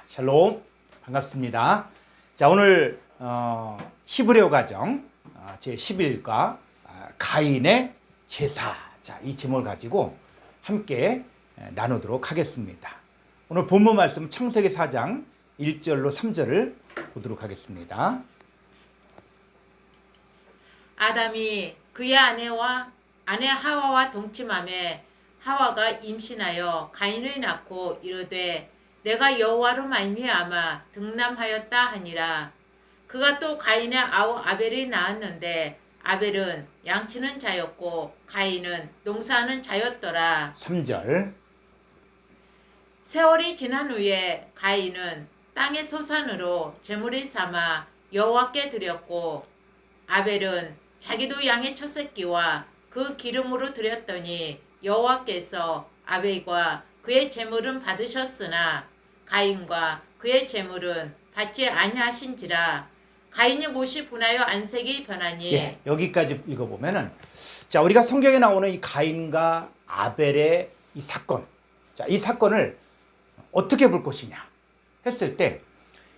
샬롬, 반갑습니다. 자, 오늘 히브리어 가정 제11과 가인의 제사, 자, 이 제목을 가지고 함께 나누도록 하겠습니다. 오늘 본문 말씀 창세기 4장 1절로 3절을 보도록 하겠습니다. 아담이 그의 아내 하와와 동침하매 하와가 임신하여 가인을 낳고 이르되 내가 여호와로 말미암아 등남하였다 하니라. 그가 또 가인의 아우 아벨을 낳았는데 아벨은 양치는 자였고 가인은 농사하는 자였더라. 3절. 세월이 지난 후에 가인은 땅의 소산으로 제물을 삼아 여호와께 드렸고 아벨은 자기도 양의 첫 새끼와 그 기름으로 드렸더니 여호와께서 아벨과 그의 제물은 받으셨으나 가인과 그의 제물은 받지 아니하신지라. 가인이 못이 분하여 안색이 변하니. 여기까지 읽어보면은, 자, 우리가 성경에 나오는 이 가인과 아벨의 이 사건, 자, 이 사건을 어떻게 볼 것이냐 했을 때,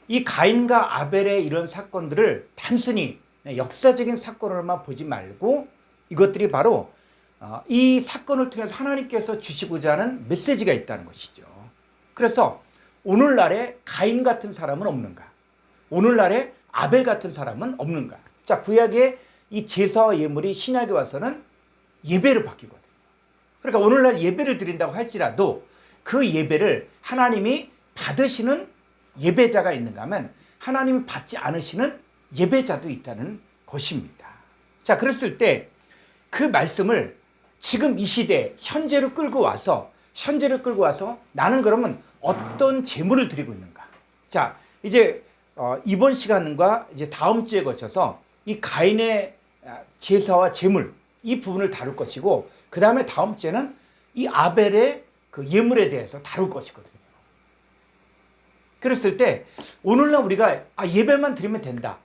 이 가인과 아벨의 이런 사건들을 단순히 역사적인 사건으로만 보지 말고 이것들이 바로 이 사건을 통해서 하나님께서 주시고자 하는 메시지가 있다는 것이죠. 그래서 오늘날에 가인 같은 사람은 없는가? 오늘날에 아벨 같은 사람은 없는가? 자, 구약의 이 제사와 예물이 신약에 와서는 예배로 바뀌거든요. 그러니까 오늘날 예배를 드린다고 할지라도 그 예배를 하나님이 받으시는 예배자가 있는가 하면 하나님이 받지 않으시는 예배자도 있다는 것입니다. 자, 그랬을 때 그 말씀을 지금 이 시대 현재로 끌고 와서 나는 그러면 어떤 제물을 드리고 있는가? 자, 이제 이번 시간과 이제 다음 주에 거쳐서 이 가인의 제사와 제물 이 부분을 다룰 것이고, 그 다음에 다음 주에는 이 아벨의 그 예물에 대해서 다룰 것이거든요. 그랬을 때 오늘날 우리가 예배만 드리면 된다,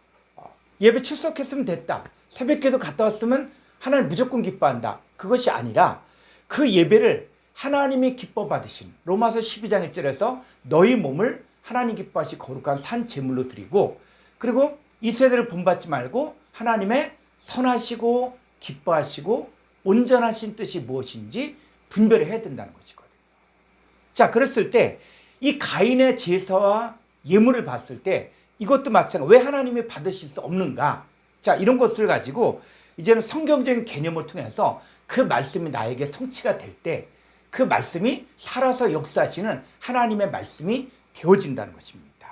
예배 출석했으면 됐다, 새벽기도 갔다 왔으면 하나님 무조건 기뻐한다, 그것이 아니라 그 예배를 하나님이 기뻐 받으신 로마서 12장 1절에서 너희 몸을 하나님 기뻐하시 거룩한 산 제물로 드리고, 그리고 이 세대를 본받지 말고 하나님의 선하시고 기뻐하시고 온전하신 뜻이 무엇인지 분별해야 된다는 것이거든요. 자, 그랬을 때 이 가인의 제사와 예물을 봤을 때 이것도 마찬가지로 왜 하나님이 받으실 수 없는가? 자, 이런 것을 가지고 이제는 성경적인 개념을 통해서 그 말씀이 나에게 성취가 될 때 그 말씀이 살아서 역사하시는 하나님의 말씀이 되어진다는 것입니다.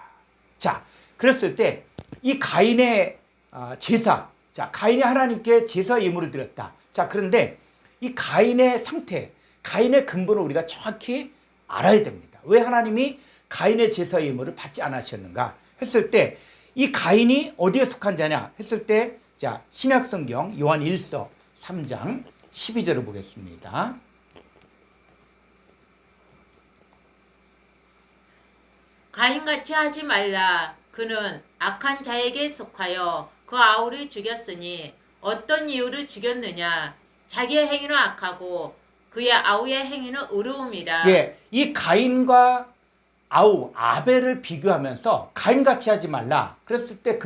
자, 그랬을 때 이 가인의 제사, 자, 가인이 하나님께 제사 예물을 드렸다. 자, 그런데 이 가인의 상태, 가인의 근본을 우리가 정확히 알아야 됩니다. 왜 하나님이 가인의 제사 예물을 받지 않으셨는가 했을 때 이 가인이 어디에 속한 자냐 했을 때, 자, 신약성경 요한 1서 3장 12절을 보겠습니다. 가인같이 하지 말라. 그는 악한 자에게 속하여 그 아우를 죽였으니 어떤 이유로 죽였느냐? 자기의 행위는 악하고 그의 아우의 행위는 의로움이라. 이 가인과 아우 아벨을 비교하면서 가인같이 하지 말라 그랬을 때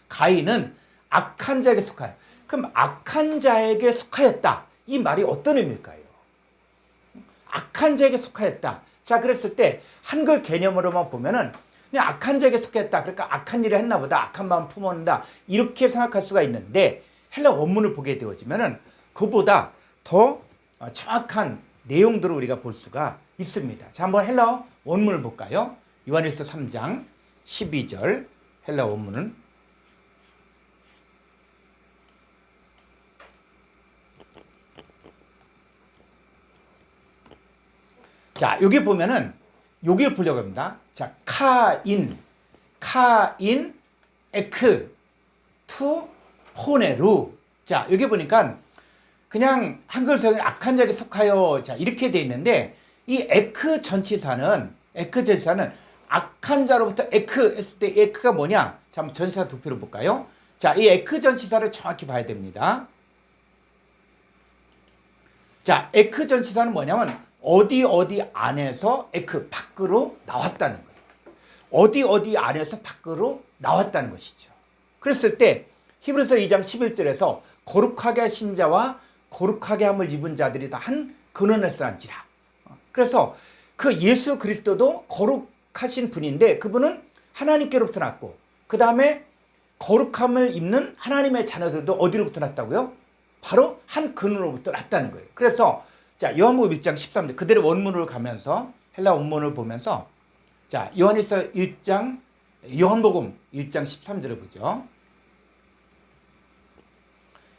가인은 악한 자에게 속하여. 그럼 악한 자에게 속하였다, 이 말이 어떤 의미일까요? 악한 자에게 속하였다. 자, 그랬을 때 한글 개념으로만 보면은 그냥 악한 자에게 속했다, 그러니까 악한 일을 했나 보다, 악한 마음 품었다, 이렇게 생각할 수가 있는데 헬라 원문을 보게 되어지면은 그보다 더 정확한 내용들을 우리가 볼 수가 있습니다. 자, 한번 헬라 원문을 볼까요? 요한일서 3장 12절 헬라 원문은, 자, 여기 보면은 여기를 보려고 합니다. 자, 카인, 에크, 투, 포네루. 자, 여기 보니까 그냥 한글 성경에 악한 자에게 속하여, 자, 이렇게 돼 있는데 이 에크 전치사는 악한 자로부터 에크 했을 때 에크가 뭐냐? 자, 한번 전치사 도표를 볼까요? 자, 이 에크 전치사를 정확히 봐야 됩니다. 자, 에크 전치사는 뭐냐면 어디 안에서 에크 밖으로 나왔다는 거예요. 어디 안에서 밖으로 나왔다는 것이죠. 그랬을 때 히브리서 2장 11절에서 거룩하게 하신 자와 거룩하게 함을 입은 자들이 다 한 근원에서 난지라. 그래서 그 예수 그리스도도 거룩하신 분인데 그분은 하나님께로부터 났고 그 다음에 거룩함을 입는 하나님의 자녀들도 어디로부터 났다고요? 바로 한 근원으로부터 났다는 거예요. 그래서 자 요한복음 1장 13절 그대로 원문으로 가면서 헬라 원문을 보면서 자 요한복음 1장 13절을 보죠.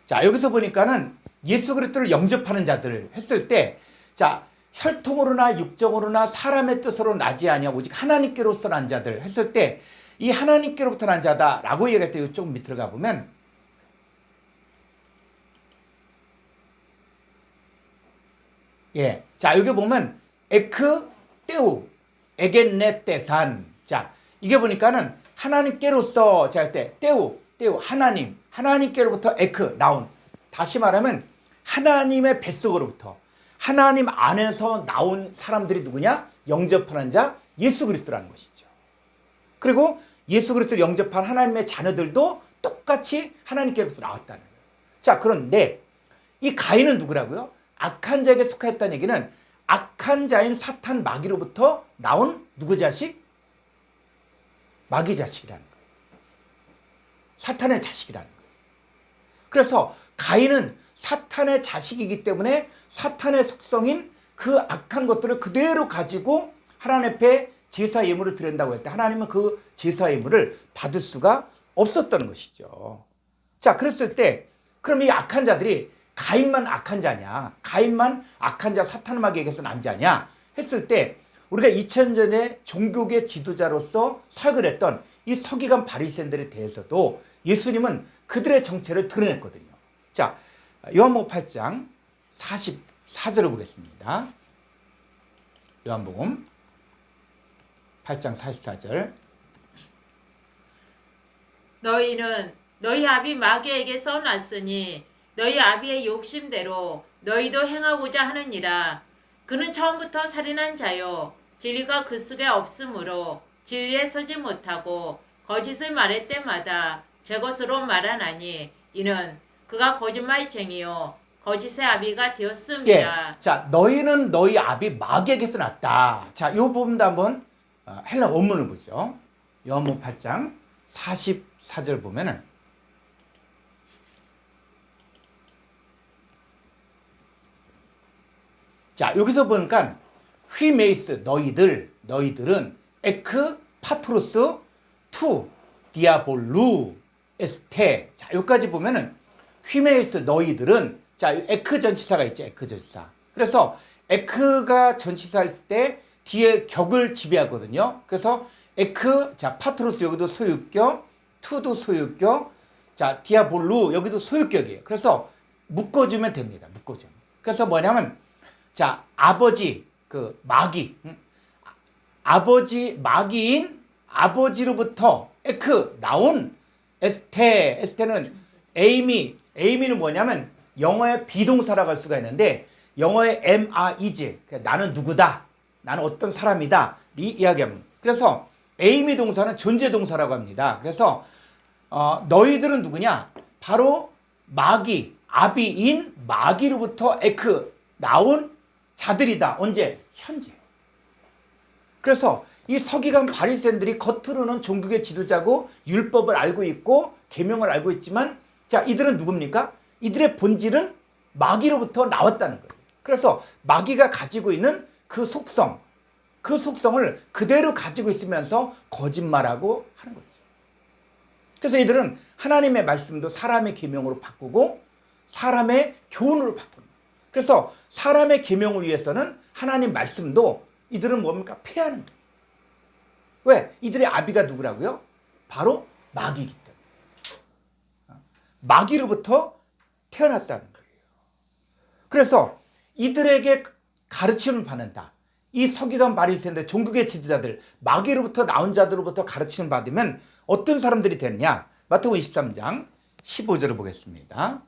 자 여기서 보니까는 예수 그리스도를 영접하는 자들을 했을 때 자 혈통으로나 육정으로나 사람의 뜻으로 나지 아니하고 오직 하나님께로서 난 자들 했을 때 이 하나님께로부터 난 자다라고 얘기할 때 조금 밑으로 가보면 예, 자 여기 보면 에크 떼우 에겐네떼산 자 이게 보니까는 하나님께로서 자 할 때 떼우 하나님께로부터 에크 나온 다시 말하면 하나님의 뱃속으로부터 하나님 안에서 나온 사람들이 누구냐? 영접하는 자 예수 그리스도라는 것이죠. 그리고 예수 그리스도를 영접한 하나님의 자녀들도 똑같이 하나님께로부터 나왔다는 거예요. 자 그런데 이 가인은 누구라고요? 악한 자에게 속하였다는 얘기는 악한 자인 사탄 마귀로부터 나온 누구 자식? 마귀 자식이라는 거예요. 사탄의 자식이라는 거예요. 그래서 가인은 사탄의 자식이기 때문에 사탄의 속성인 그 악한 것들을 그대로 가지고 하나님 앞에 제사 예물을 드린다고 할 때 하나님은 그 제사 예물을 받을 수가 없었던 것이죠. 자, 그랬을 때 그럼 이 악한 자들이 가인만 악한 자냐? 가인만 악한 자 사탄 마귀에게서 난 자냐? 했을 때 우리가 2000년의 종교계 지도자로서 사역을 했던 이 서기관 바리새인들에 대해서도 예수님은 그들의 정체를 드러냈거든요. 자, 요한복음 8장 44절을 보겠습니다. 요한복음 8장 44절. 너희는 너희 아비 마귀에게서 났으니 너희 아비의 욕심대로 너희도 행하고자 하느니라. 그는 처음부터 살인한 자요 진리가 그 속에 없으므로 진리에 서지 못하고 거짓을 말할 때마다 제 것으로 말하나니 이는 그가 거짓말쟁이요 거짓의 아비가 되었습니다. 예, 자 너희는 너희 아비 마귀에게서 났다. 자, 이 부분도 한번 헬라 원문을 보죠. 요한복음 8장 44절 보면은 자 여기서 보니까 휘메이스 너희들은 에크 파트로스 투 디아볼루 에스테 자 여기까지 보면은 휘메이스 너희들은 자 에크 전치사가 있죠. 에크 전치사. 그래서 에크가 전치사일 때 뒤에 격을 지배하거든요. 그래서 에크 자 파트로스 여기도 소유격 투도 소유격 자 디아볼루 여기도 소유격이에요. 그래서 묶어주면 됩니다. 묶어주면. 그래서 뭐냐면 자 아버지 그 마귀 아버지 마귀인 아버지로부터 에크 나온 에스테는 에이미는 뭐냐면 영어의 비동사라고 할 수가 있는데 영어의 is 나는 누구다 나는 어떤 사람이다 이 이야기합니다. 그래서 에이미 동사는 존재 동사라고 합니다. 그래서 너희들은 누구냐 바로 마귀 아비인 마귀로부터 에크 나온 자들이다. 언제? 현재. 그래서 이 서기관 바리새인들이 겉으로는 종교의 지도자고 율법을 알고 있고 계명을 알고 있지만 자 이들은 누굽니까? 이들의 본질은 마귀로부터 나왔다는 거예요. 그래서 마귀가 가지고 있는 그 속성을 그대로 가지고 있으면서 거짓말하고 하는 거죠. 그래서 이들은 하나님의 말씀도 사람의 계명으로 바꾸고 사람의 교훈으로 바꾸는 거예요. 그래서 사람의 계명을 위해서는 하나님 말씀도 이들은 뭡니까? 폐하는 거예요. 왜? 이들의 아비가 누구라고요? 바로 마귀이기 때문에. 마귀로부터 태어났다는 거예요. 그래서 이들에게 가르침을 받는다. 이 서기관 바리새인들 종교계 지도자들 마귀로부터 나온 자들로부터 가르침을 받으면 어떤 사람들이 되느냐? 마태복음 23장 15절을 보겠습니다.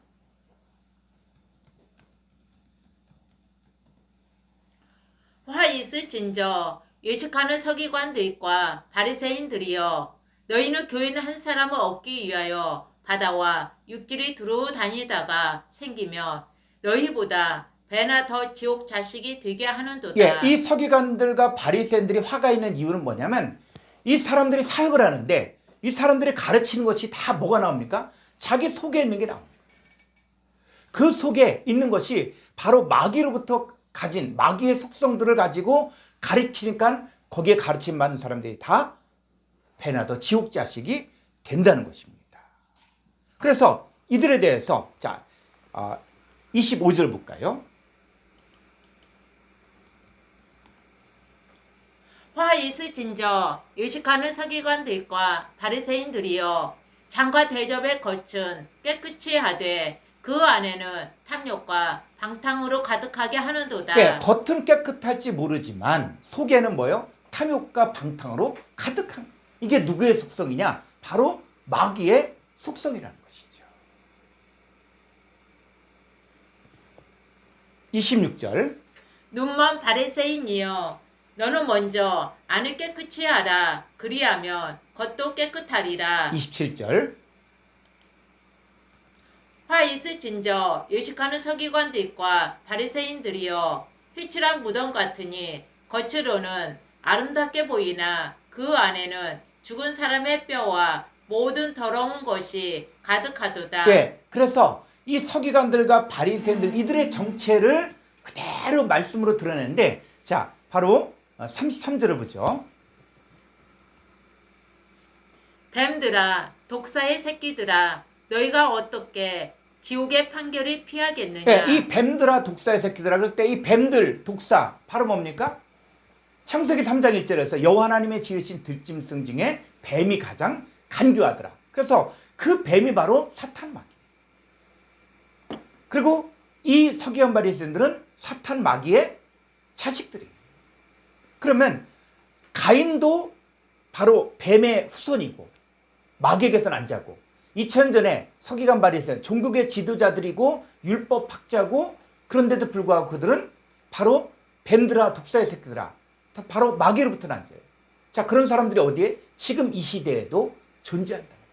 화 있을진저 예식하는 서기관들과 바리새인들이여, 너희는 교인 한 사람을 얻기 위하여 바다와 육지를 두루 다니다가 생기며 너희보다 배나 더 지옥 자식이 되게 하는도다. 예, 이 서기관들과 바리새인들이 화가 있는 이유는 뭐냐면 이 사람들이 사역을 하는데 이 사람들이 가르치는 것이 다 뭐가 나옵니까? 자기 속에 있는 게 나옵니다. 그 속에 있는 것이 바로 마귀로부터 가진 마귀의 속성들을 가지고 가르치니까 거기에 가르침 받는 사람들이 다 배나 더 지옥 자식이 된다는 것입니다. 그래서 이들에 대해서 자 25절 볼까요? 화 있을진저 의식하는 서기관들과 바리새인들이여, 장과 대접의 겉은 깨끗이 하되 그 안에는 탐욕과 방탕으로 가득하게 하는도다. 예, 겉은 깨끗할지 모르지만 속에는 뭐요? 탐욕과 방탕으로 가득한. 이게 누구의 속성이냐? 바로 마귀의 속성이라는 것이죠. 26절. 눈먼 바리새인이여, 너는 먼저 안을 깨끗이 하라. 그리하면 겉도 깨끗하리라. 27절. 화 있을진저 의식하는 서기관들과 바리새인들이여, 휘칠한 무덤 같으니 겉으로는 아름답게 보이나 그 안에는 죽은 사람의 뼈와 모든 더러운 것이 가득하도다. 예, 그래서 이 서기관들과 바리새인들 이들의 정체를 그대로 말씀으로 드러내는데 자 바로 33절을 보죠. 뱀들아, 독사의 새끼들아, 너희가 어떻게 지옥의 판결을 피하겠느냐. 예, 이 뱀들아 독사의 새끼들아 그럴 때 이 뱀들 독사 바로 뭡니까? 창세기 3장 1절에서 여호와 하나님의 지으신 들짐승 중에 뱀이 가장 간교하더라. 그래서 그 뱀이 바로 사탄 마귀. 그리고 이 서기관 바리새인들은 사탄 마귀의 자식들이에요. 그러면 가인도 바로 뱀의 후손이고 마귀에게서 난 자고 2000년 전에 서기관 바리새인 종국의 지도자들이고 율법학자고 그런데도 불구하고 그들은 바로 뱀들아 독사의 새끼들아 바로 마귀로부터 난 자예요. 자, 그런 사람들이 어디에? 지금 이 시대에도 존재한다는 거예요.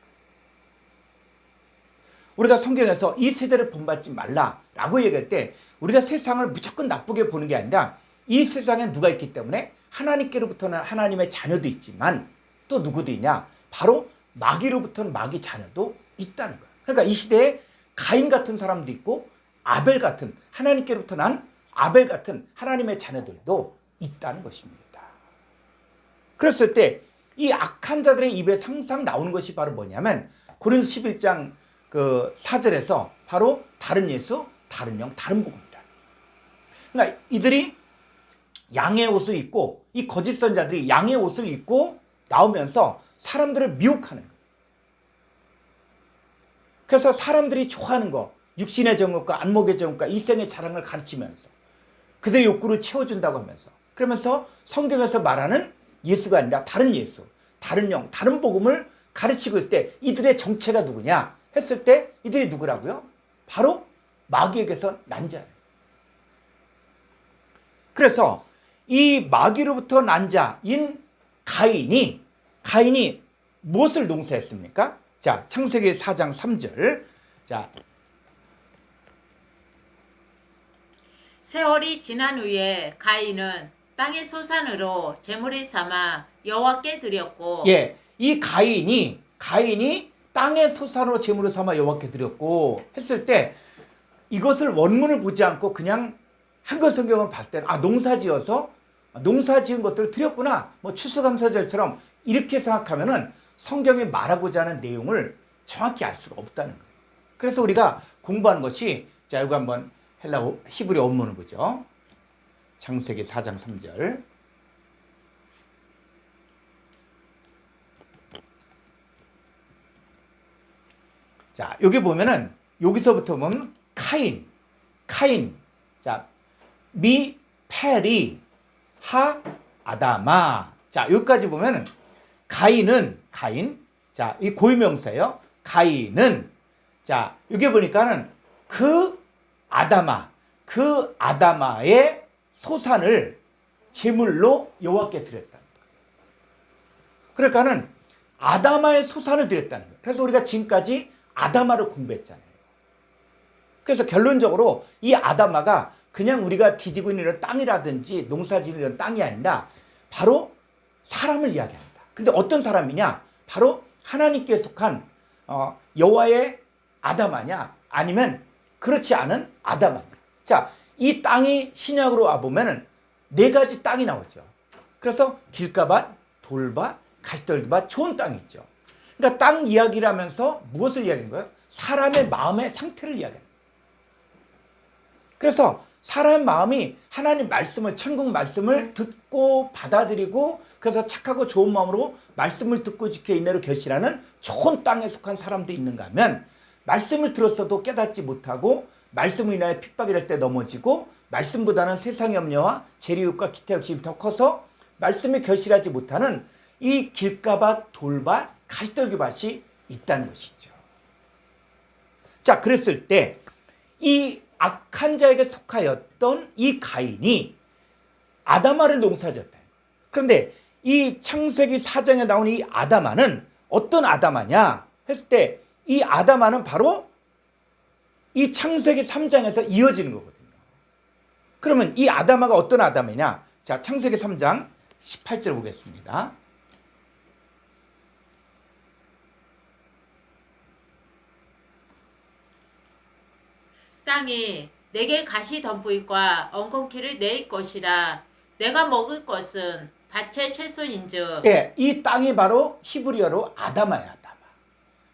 우리가 성경에서 이 세대를 본받지 말라라고 얘기할 때 우리가 세상을 무조건 나쁘게 보는 게 아니라 이 세상에 누가 있기 때문에 하나님께로부터는 하나님의 자녀도 있지만 또 누구도 있냐? 바로 마귀로부터는 마귀 자녀도 있다는 거예요. 그러니까 이 시대에 가인 같은 사람도 있고 아벨 같은 하나님께로부터 난 아벨 같은 하나님의 자녀들도 있다는 것입니다. 그랬을 때 이 악한 자들의 입에 항상 나오는 것이 바로 뭐냐면 고린도서 11장 그 4절에서 바로 다른 예수, 다른 영, 다른 복음이다. 그러니까 이들이 양의 옷을 입고 이 거짓 선자들이 양의 옷을 입고 나오면서 사람들을 미혹하는 거예요. 그래서 사람들이 좋아하는 거 육신의 정욕과 안목의 정욕과 이생의 자랑을 가르치면서 그들의 욕구를 채워준다고 하면서 그러면서 성경에서 말하는 예수가 아니라 다른 예수, 다른 영, 다른 복음을 가르치고 있을 때 이들의 정체가 누구냐 했을 때 이들이 누구라고요? 바로 마귀에게서 난 자예요. 그래서 이 마귀로부터 난 자인 가인이 무엇을 농사했습니까? 자, 창세기 4장 3절. 자, 세월이 지난 후에 가인은 땅의 소산으로 제물을 삼아 여호와께 드렸고, 예, 이 가인이 땅의 소산으로 제물을 삼아 여호와께 드렸고 했을 때 이것을 원문을 보지 않고 그냥 한글 성경을 봤을 때는 농사지어서 농사지은 것들을 드렸구나. 뭐 추수감사절처럼 이렇게 생각하면은 성경이 말하고자 하는 내용을 정확히 알 수가 없다는 거예요. 그래서 우리가 공부하는 것이 자, 이거 한번 히브리 원문을 보죠. 창세기 4장 3절. 자, 여기 보면은 여기서부터 보면 카인. 자, 미 페리 하 아다마. 자, 여기까지 보면은 가인. 자, 이 고유명사예요. 가인은 자, 여기 보니까는 그 아다마의 소산을 제물로 여호와께 드렸다는 거예요. 그러니까는 아다마의 소산을 드렸다는 거예요. 그래서 우리가 지금까지 아다마를 공부했잖아요. 그래서 결론적으로 이 아다마가 그냥 우리가 디디고 있는 이런 땅이라든지 농사지는 이런 땅이 아니라 바로 사람을 이야기합니다. 근데 어떤 사람이냐? 바로 하나님께 속한 여호와의 아다마냐? 아니면 그렇지 않은 아다마냐? 자, 이 땅이 신약으로 와보면 네 가지 땅이 나오죠. 그래서 길가밭, 돌밭, 가시떨기밭, 좋은 땅이 있죠. 그러니까 땅 이야기를 하면서 무엇을 이야기하는 거예요? 사람의 마음의 상태를 이야기하는 거예요. 그래서 사람 마음이 하나님 말씀을, 천국 말씀을 듣고 받아들이고 그래서 착하고 좋은 마음으로 말씀을 듣고 지켜 인내로 결실하는 좋은 땅에 속한 사람도 있는가 하면 말씀을 들었어도 깨닫지 못하고 말씀을 인하여 핍박이랄 때 넘어지고 말씀보다는 세상의 염려와 재리욕과 기타 욕심이 더 커서 말씀에 결실하지 못하는 이 길가밭, 돌밭, 가시떨기밭이 있다는 것이죠. 자, 그랬을 때 이 악한 자에게 속하였던 이 가인이 아다마를 농사졌다. 그런데 이 창세기 4장에 나오는 이 아다마는 어떤 아다마냐 했을 때 이 아다마는 바로 이 창세기 3장에서 이어지는 거거든요. 그러면 이 아다마가 어떤 아다마냐? 자, 창세기 3장 18절 보겠습니다. 땅이 내게 가시덤불과 엉겅퀴를 내일 것이라. 내가 먹을 것은 밭의 채소인즉. 예, 이 땅이 바로 히브리어로 아다마야, 아다마.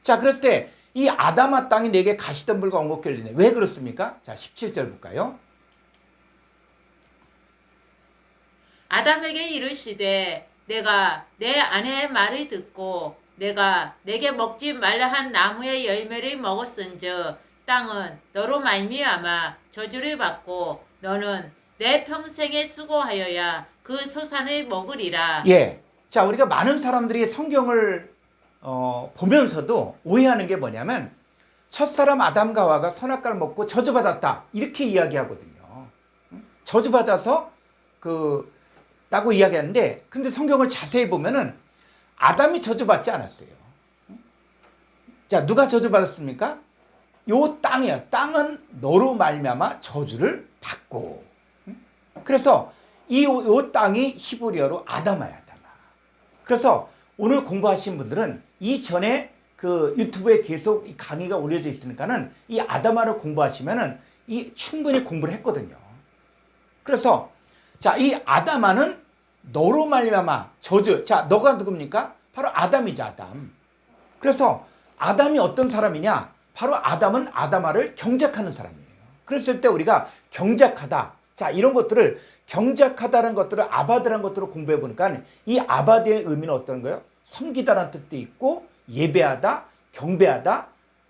자, 그랬을 때 이 아다마 땅이 내게 가시덤불과 엉겅퀴를 내네. 왜 그렇습니까? 자, 17절 볼까요? 아담에게 이르시되 내가 내 아내의 말을 듣고 내가 내게 먹지 말라 한 나무의 열매를 먹었은즉 땅은 너로 말미암아 저주를 받고 너는 내 평생에 수고하여야 그 소산을 먹으리라. 예. 자, 우리가 많은 사람들이 성경을 보면서도 오해하는 게 뭐냐면 첫사람 아담과 하와가 선악과를 먹고 저주받았다 이렇게 이야기하거든요. 저주받아서 라고 이야기하는데 근데 성경을 자세히 보면은 아담이 저주받지 않았어요. 자, 누가 저주받았습니까? 요 땅이에요. 땅은 너로 말미암아 저주를 받고. 그래서 요 땅이 히브리어로 아다마야, 아다마. 그래서 오늘 공부하신 분들은 이전에 그 유튜브에 계속 이 강의가 올려져 있으니까는 이 아다마를 공부하시면은 이 충분히 공부를 했거든요. 그래서 자, 이 아다마는 너로 말미암아 저주. 자, 너가 누굽니까? 바로 아담이죠, 아담. 그래서 아담이 어떤 사람이냐? 바로 아담은 아다마를 경작하는 사람이에요. 그랬을 때 우리가 경작하다. 자, 이런 것들을 경작하다는 것들을 아바드라는 것들을 공부해 보니까 이 아바드의 의미는 어떤 거예요? 섬기다라는 뜻도 있고 예배하다, 경배하다,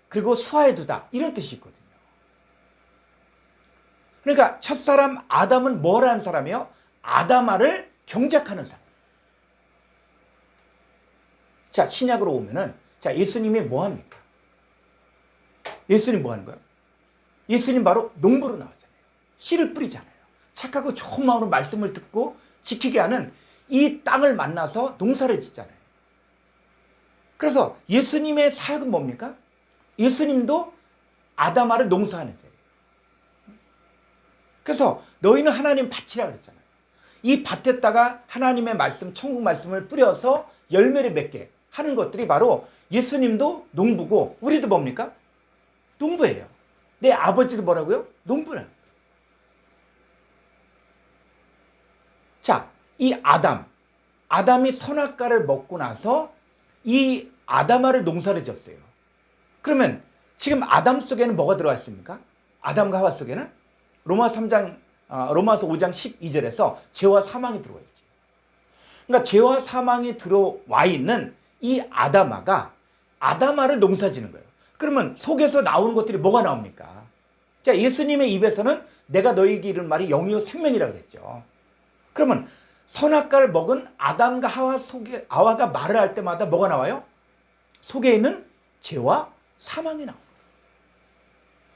그리고 수하해두다 이런 뜻이 있거든요. 그러니까 첫사람 아담은 뭘 하는 사람이에요? 아다마를 경작하는 사람. 자, 신약으로 오면은 자, 예수님이 뭐 합니까? 예수님 뭐 하는 거예요? 예수님 바로 농부로 나오잖아요. 씨를 뿌리잖아요. 착하고 좋은 마음으로 말씀을 듣고 지키게 하는 이 땅을 만나서 농사를 짓잖아요. 그래서 예수님의 사역은 뭡니까? 예수님도 아다마를 농사하는 자예요. 그래서 너희는 하나님 밭이라 그랬잖아요. 이 밭에다가 하나님의 말씀, 천국 말씀을 뿌려서 열매를 맺게 하는 것들이 바로 예수님도 농부고 우리도 뭡니까? 농부예요. 내 아버지도 뭐라고요? 농부라. 자, 이 아담이 선악과를 먹고 나서 이 아다마를 농사를 지었어요. 그러면 지금 아담 속에는 뭐가 들어와 있습니까? 아담과 하와 속에는 로마서 5장 12절에서 죄와 사망이 들어와 있지. 그러니까 죄와 사망이 들어와 있는 이 아다마가 아다마를 농사지는 거예요. 그러면 속에서 나오는 것들이 뭐가 나옵니까? 자, 예수님의 입에서는 내가 너희에게 이른 말이 영이요 생명이라고 그랬죠. 그러면 선악과를 먹은 아담과 하와가 말을 할 때마다 뭐가 나와요? 속에 있는 죄와 사망이 나옵니다.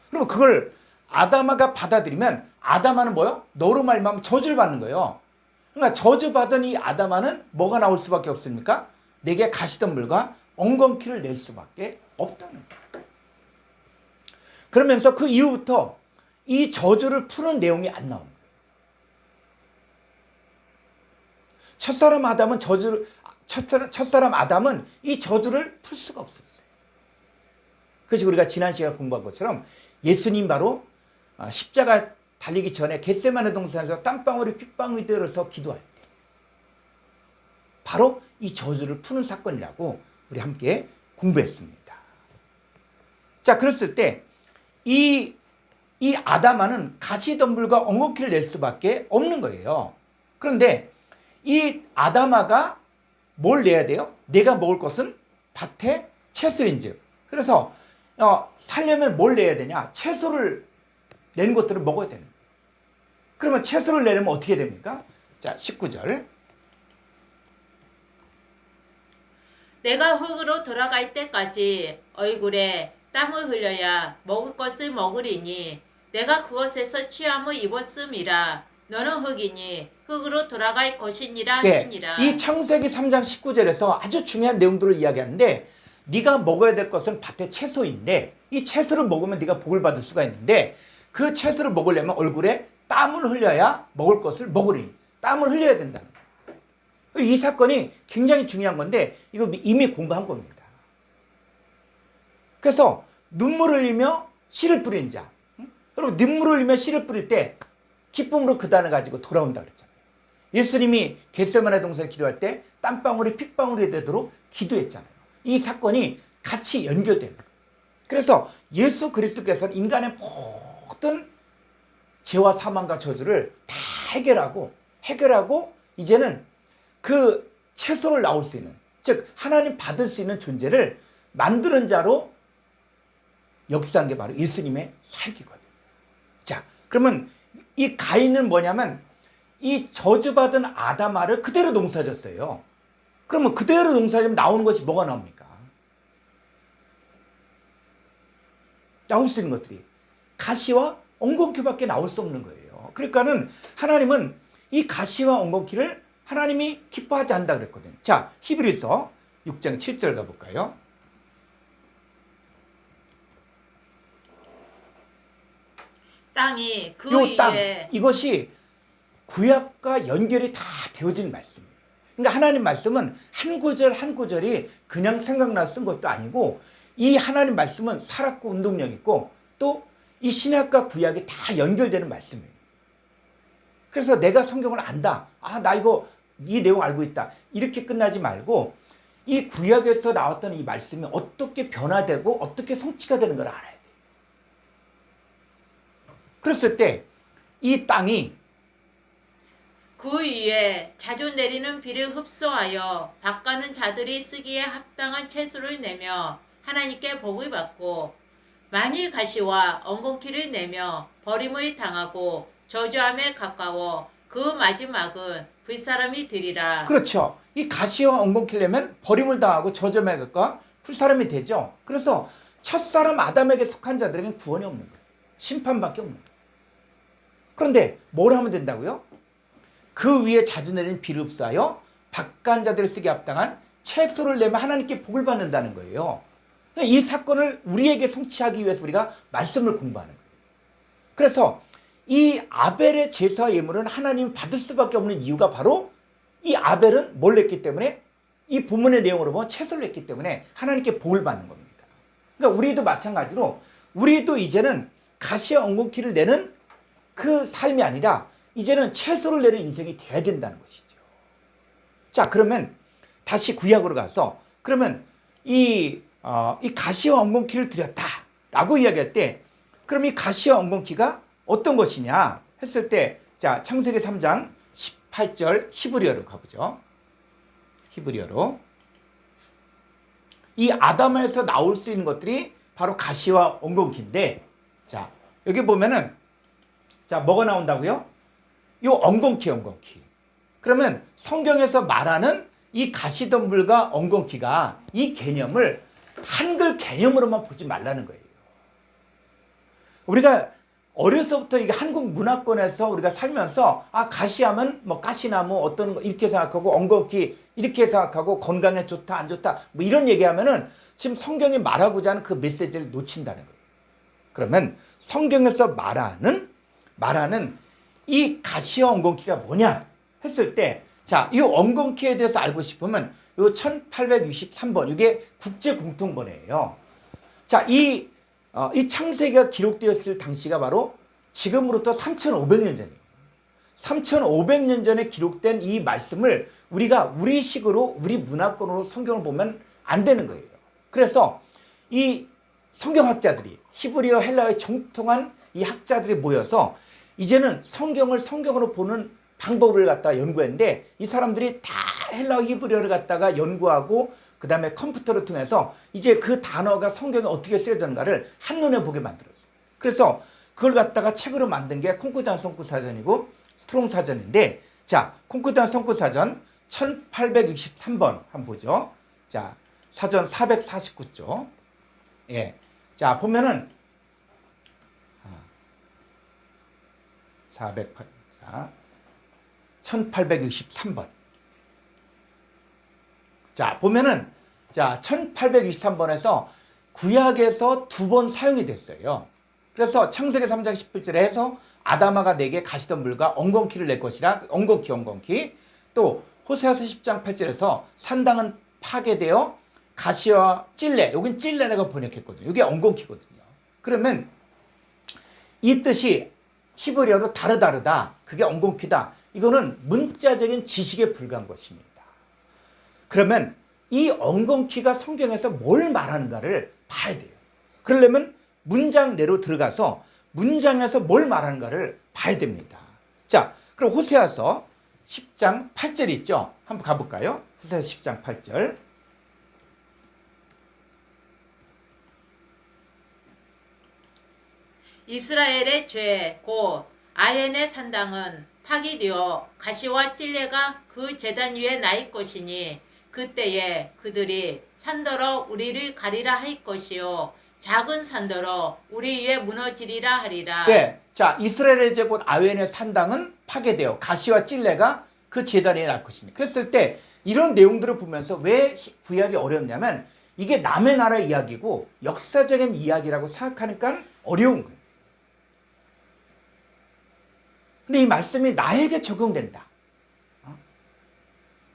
그러면 그걸 아다마가 받아들이면 아다마는 뭐요? 너로 말미암아 저주를 받는 거예요. 그러니까 저주받은 이 아담아는 뭐가 나올 수밖에 없습니까? 내게 가시덤불과 엉겅퀴를 낼 수밖에 없다는 거예요. 그러면서 그 이후부터 이 저주를 푸는 내용이 안 나옵니다. 첫사람 아담은 이 저주를 풀 수가 없었어요. 그래서 우리가 지난 시간에 공부한 것처럼 예수님 바로 십자가 달리기 전에 겟세마네 동산에서 땀방울이 핏방울이 들어서 기도할 때 바로 이 저주를 푸는 사건이라고 우리 함께 공부했습니다. 자, 그랬을 때 이 아담아는 가시덤불과 엉겅퀴를 낼 수밖에 없는 거예요. 그런데 이 아담아가 뭘 내야 돼요? 내가 먹을 것은 밭의 채소인즉. 그래서 살려면 뭘 내야 되냐? 채소를 낸 것들을 먹어야 되는 거예요. 그러면 채소를 내려면 어떻게 됩니까? 자, 19절. 내가 흙으로 돌아갈 때까지 얼굴에 땀을 흘려야 먹을 것을 먹으리니 내가 그것에서 취함을 입었음이라. 너는 흙이니 흙으로 돌아갈 것이니라 하시니라. 이 창세기 3장 19절에서 아주 중요한 내용들을 이야기하는데 네가 먹어야 될 것은 밭의 채소인데 이 채소를 먹으면 네가 복을 받을 수가 있는데 그 채소를 먹으려면 얼굴에 땀을 흘려야 먹을 것을 먹으리니 땀을 흘려야 된다는 거예요. 이 사건이 굉장히 중요한 건데 이거 이미 공부한 겁니다. 그래서 눈물을 흘리며 씨를 뿌리는 자. 여러분 눈물을 흘리며 씨를 뿌릴 때 기쁨으로 그 단을 가지고 돌아온다 그랬잖아요. 예수님이 겟세마네 동산에 기도할 때 땀방울이 핏방울이 되도록 기도했잖아요. 이 사건이 같이 연결되는 거예요. 그래서 예수 그리스도께서는 인간의 모든 죄와 사망과 저주를 다 해결하고 이제는 그 채소를 나올 수 있는, 즉 하나님 받을 수 있는 존재를 만드는 자로 역사한 게 바로 예수님의 살기거든요. 자, 그러면 이 가인은 뭐냐면 이 저주받은 아담아를 그대로 농사졌어요. 그러면 그대로 농사지면 나오는 것이 뭐가 나옵니까? 나올 수 있는 것들이 가시와 엉겅퀴밖에 나올 수 없는 거예요. 그러니까는 하나님은 이 가시와 엉겅퀴를 하나님이 기뻐하지 않는다 그랬거든요. 자, 히브리서 6장 7절 가볼까요? 땅이 그 요 땅, 위에 이것이 구약과 연결이 다 되어진 말씀이에요. 그러니까 하나님 말씀은 한 구절 한 구절이 그냥 생각나서 쓴 것도 아니고 이 하나님 말씀은 살았고 운동력 있고 또 이 신약과 구약이 다 연결되는 말씀이에요. 그래서 내가 성경을 안다. 나 이 내용 알고 있다. 이렇게 끝나지 말고 이 구약에서 나왔던 이 말씀이 어떻게 변화되고 어떻게 성취가 되는 걸 알아야 돼요. 그랬을 때 이 땅이 그 위에 자주 내리는 비를 흡수하여 밭가는 자들이 쓰기에 합당한 채소를 내며 하나님께 복을 받고 만일 가시와 엉겅퀴를 내며 버림을 당하고 저주함에 가까워 그 마지막은 불사람이 되리라. 그렇죠. 이 가시와 엉겅퀴를 내면 버림을 당하고 저주함에 가까워 불사람이 되죠. 그래서 첫사람 아담에게 속한 자들에게는 구원이 없는 거예요. 심판밖에 없는 거예요. 그런데 뭘 하면 된다고요? 그 위에 자주 내리는 비를 흡수하여 밭간 자들을 쓰기에 합당한 채소를 내면 하나님께 복을 받는다는 거예요. 이 사건을 우리에게 성취하기 위해서 우리가 말씀을 공부하는 거예요. 그래서 이 아벨의 제사 예물은 하나님이 받을 수밖에 없는 이유가 바로 이 아벨은 뭘 냈기 때문에 이 본문의 내용으로 보면 채소를 냈기 때문에 하나님께 복을 받는 겁니다. 그러니까 우리도 마찬가지로 우리도 이제는 가시와 엉겅퀴를 내는 그 삶이 아니라 이제는 채소를 내는 인생이 돼야 된다는 것이죠. 자, 그러면 다시 구약으로 가서 그러면 이 가시와 엉겅퀴를 드렸다라고 이야기할 때 그럼 이 가시와 엉겅퀴가 어떤 것이냐 했을 때 자, 창세기 3장 18절 히브리어로 가보죠. 히브리어로 이 아담에서 나올 수 있는 것들이 바로 가시와 엉겅퀴인데 자, 여기 보면은 자, 뭐가 나온다고요? 요 엉겅퀴. 그러면 성경에서 말하는 이 가시덤불과 엉겅퀴가 이 개념을 한글 개념으로만 보지 말라는 거예요. 우리가 어려서부터 이게 한국 문화권에서 우리가 살면서 가시하면 뭐 가시나무 어떤 거 이렇게 생각하고 엉겅퀴 이렇게 생각하고 건강에 좋다 안 좋다 뭐 이런 얘기하면은 지금 성경이 말하고자 하는 그 메시지를 놓친다는 거예요. 그러면 성경에서 말하는 이 가시와 엉겅퀴가 뭐냐 했을 때, 자, 이 엉겅퀴에 대해서 알고 싶으면 이 1863번 이게 국제 공통번호예요. 자, 이 창세기가 기록되었을 당시가 바로 지금으로부터 3,500년 전이에요. 3,500년 전에 기록된 이 말씀을 우리가 우리식으로 우리 문화권으로 성경을 보면 안 되는 거예요. 그래서 이 성경학자들이 히브리어 헬라어의 정통한 이 학자들이 모여서 이제는 성경을 성경으로 보는 방법을 갖다가 연구했는데, 이 사람들이 다 헬라어 히브리어를 갖다가 연구하고 그 다음에 컴퓨터를 통해서 이제 그 단어가 성경에 어떻게 쓰여졌는가를 한눈에 보게 만들었어요. 그래서 그걸 갖다가 책으로 만든 게 콩코르단 성구사전이고 스트롱 사전인데, 자, 콩코르단 성구사전 1863번 한번 보죠. 자, 사전 449쪽. 예. 자, 보면은 408. 자, 1863번. 자, 보면은 자, 1863번에서 구약에서 2번 사용이 됐어요. 그래서 창세기 3장 11절에 해서 아담아가 내게 가시던 물과 엉겅퀴를 낼 것이라, 엉겅퀴. 또 호세아서 10장 8절에서 산당은 파괴되어 가시와 찔레, 여긴 찔레라고 번역했거든요. 이게 엉겅퀴거든요. 그러면 이 뜻이 히브리어로 다르다. 그게 엉겅퀴다. 이거는 문자적인 지식에 불과한 것입니다. 그러면 이 엉겅퀴가 성경에서 뭘 말하는가를 봐야 돼요. 그러려면 문장 내로 들어가서 문장에서 뭘 말하는가를 봐야 됩니다. 자, 그럼 호세아서 10장 8절 있죠? 한번 가볼까요? 호세아서 10장 8절. 이스라엘의 죄 곧 아엔의 산당은 파기되어 가시와 찔레가 그 제단 위에 나일 것이니 그때에 그들이 산더러 우리를 가리라 할 것이요 작은 산더러 우리 위에 무너지리라 하리라. 네, 자, 이스라엘의 죄 곧 아엔의 산당은 파괴되어 가시와 찔레가 그 제단 위에 날 것이니. 그랬을 때 이런 내용들을 보면서 왜 구약이 어렵냐면 이게 남의 나라 이야기고 역사적인 이야기라고 생각하니까 어려운 거예요. 근데 이 말씀이 나에게 적용된다.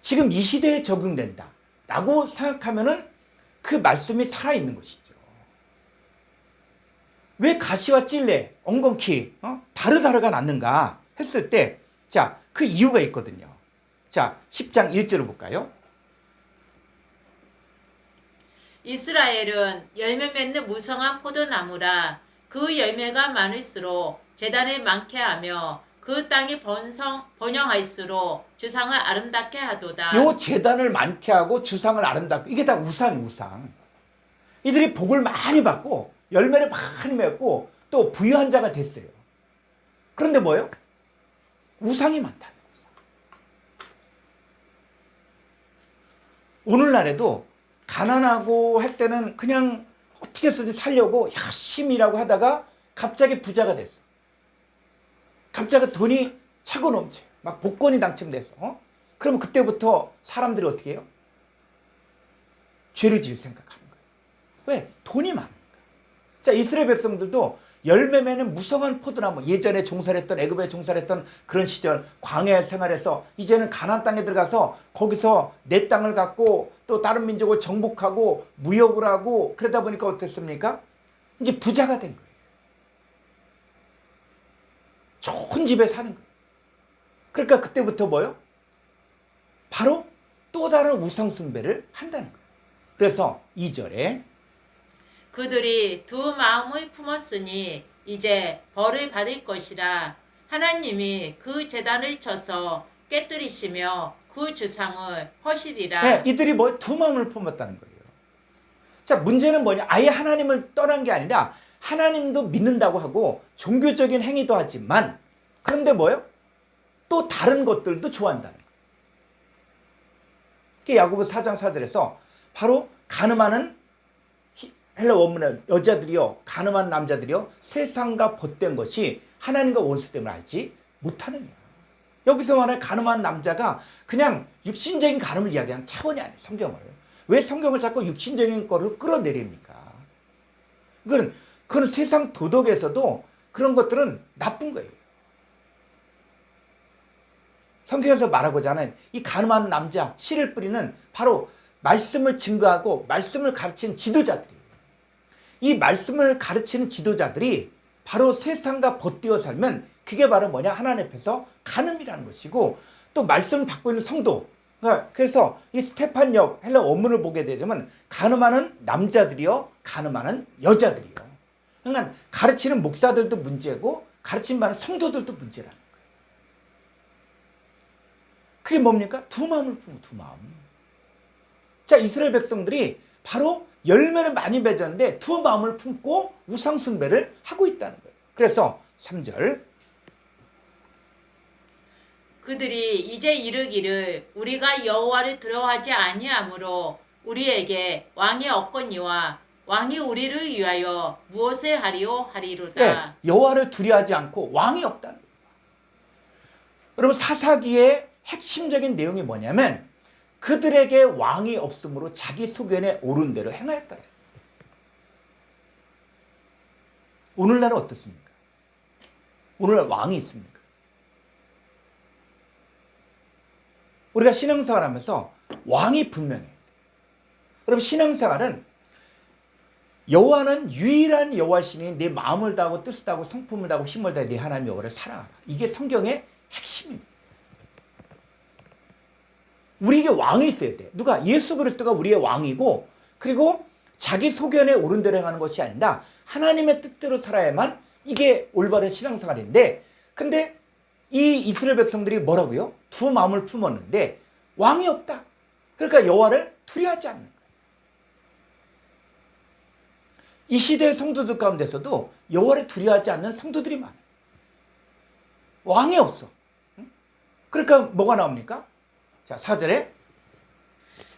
지금 이 시대에 적용된다. 라고 생각하면은 그 말씀이 살아있는 것이죠. 왜 가시와 찔레, 엉겅퀴, 다르다르가 났는가 했을 때, 자, 그 이유가 있거든요. 자, 10장 1절을 볼까요? 이스라엘은 열매 맺는 무성한 포도나무라. 그 열매가 많을수록 제단을 많게 하며 그 땅이 번영할수록 주상을 아름답게 하도다. 요 제단을 많게 하고 주상을 아름답게, 이게 다 우상이 우상. 이들이 복을 많이 받고 열매를 많이 맺고 또 부유한 자가 됐어요. 그런데 뭐예요? 우상이 많다는 거예요. 오늘날에도 가난하고 할 때는 그냥 어떻게 해서든 살려고 열심히 일하고 하다가 갑자기 부자가 됐어. 갑자기 돈이 차고 넘쳐요. 막 복권이 당첨돼서. 그러면 그때부터 사람들이 어떻게 해요? 죄를 지을 생각하는 거예요. 왜? 돈이 많은 거예요. 자, 이스라엘 백성들도 열매 맺는 무성한 포도나무, 예전에 종살했던, 애굽에 종살했던 그런 시절 광야 생활에서 이제는 가나안 땅에 들어가서 거기서 내 땅을 갖고 또 다른 민족을 정복하고 무역을 하고 그러다 보니까 어땠습니까? 이제 부자가 된 거예요. 좋은 집에 사는 거예요. 그러니까 그때부터 뭐요? 바로 또 다른 우상 숭배를 한다는 거예요. 그래서 2절에 그들이 두 마음을 품었으니 이제 벌을 받을 것이라. 하나님이 그 제단을 쳐서 깨뜨리시며 그 주상을 허시리라. 네, 이들이 뭐 두 마음을 품었다는 거예요. 자, 문제는 뭐냐? 아예 하나님을 떠난 게 아니라 하나님도 믿는다고 하고 종교적인 행위도 하지만 그런데 뭐예요? 또 다른 것들도 좋아한다는 거예요. 야고보 4장 4절에서 바로 간음하는 헬라 원문의 여자들이요 가늠한 남자들이요 세상과 벗된 것이 하나님과 원수됨을 알지 못하느냐. 여기서 말하는 가늠한 남자가 그냥 육신적인 가늠을 이야기하는 차원이 아니에요. 성경을. 왜 성경을 자꾸 육신적인 거로 끌어내립니까? 그건 세상 도덕에서도 그런 것들은 나쁜 거예요. 성경에서 말하고자 하는 이 가늠한 남자, 씨를 뿌리는 바로 말씀을 증거하고 말씀을 가르치는 지도자들이에요. 이 말씀을 가르치는 지도자들이 바로 세상과 벗되어 살면 그게 바로 뭐냐? 하나님 앞에서 가늠이라는 것이고 또 말씀을 받고 있는 성도. 그래서 이 스테판역 헬라 원문을 보게 되자면 가늠하는 남자들이요, 가늠하는 여자들이요. 그러니까 가르치는 목사들도 문제고 가르치는 많은 성도들도 문제라는 거예요. 그게 뭡니까? 두 마음을 품고 두 마음. 자, 이스라엘 백성들이 바로 열매를 많이 맺었는데 두 마음을 품고 우상숭배를 하고 있다는 거예요. 그래서 3절 그들이 이제 이르기를 우리가 여호와를 두려워하지 아니하므로 우리에게 왕이 없거니와 왕이 우리를 위하여 무엇을 하리오 하리로다. 네, 여호와를 두려워하지 않고 왕이 없다는 거예요. 여러분 사사기의 핵심적인 내용이 뭐냐면 그들에게 왕이 없으므로 자기 소견에 옳은 대로 행하였다. 오늘날은 어떻습니까? 오늘날 왕이 있습니까? 우리가 신앙생활 하면서 왕이 분명해요. 여러분 신앙생활은 여호와는 유일한 여호와시니 내 마음을 다하고 뜻을 다하고 성품을 다하고 힘을 다해 네 하나님 여호와를 사랑하라. 이게 성경의 핵심입니다. 우리에게 왕이 있어야 돼. 누가? 예수 그리스도가 우리의 왕이고 그리고 자기 소견에 옳은 대로 행하는 것이 아니라 하나님의 뜻대로 살아야만 이게 올바른 신앙생활인데 근데 이 이스라엘 백성들이 뭐라고요? 두 마음을 품었는데 왕이 없다. 그러니까 여호와를 두려워하지 않는 거예요. 이 시대의 성도들 가운데서도 여호와를 두려워하지 않는 성도들이 많아요. 왕이 없어. 그러니까 뭐가 나옵니까? 자, 4절에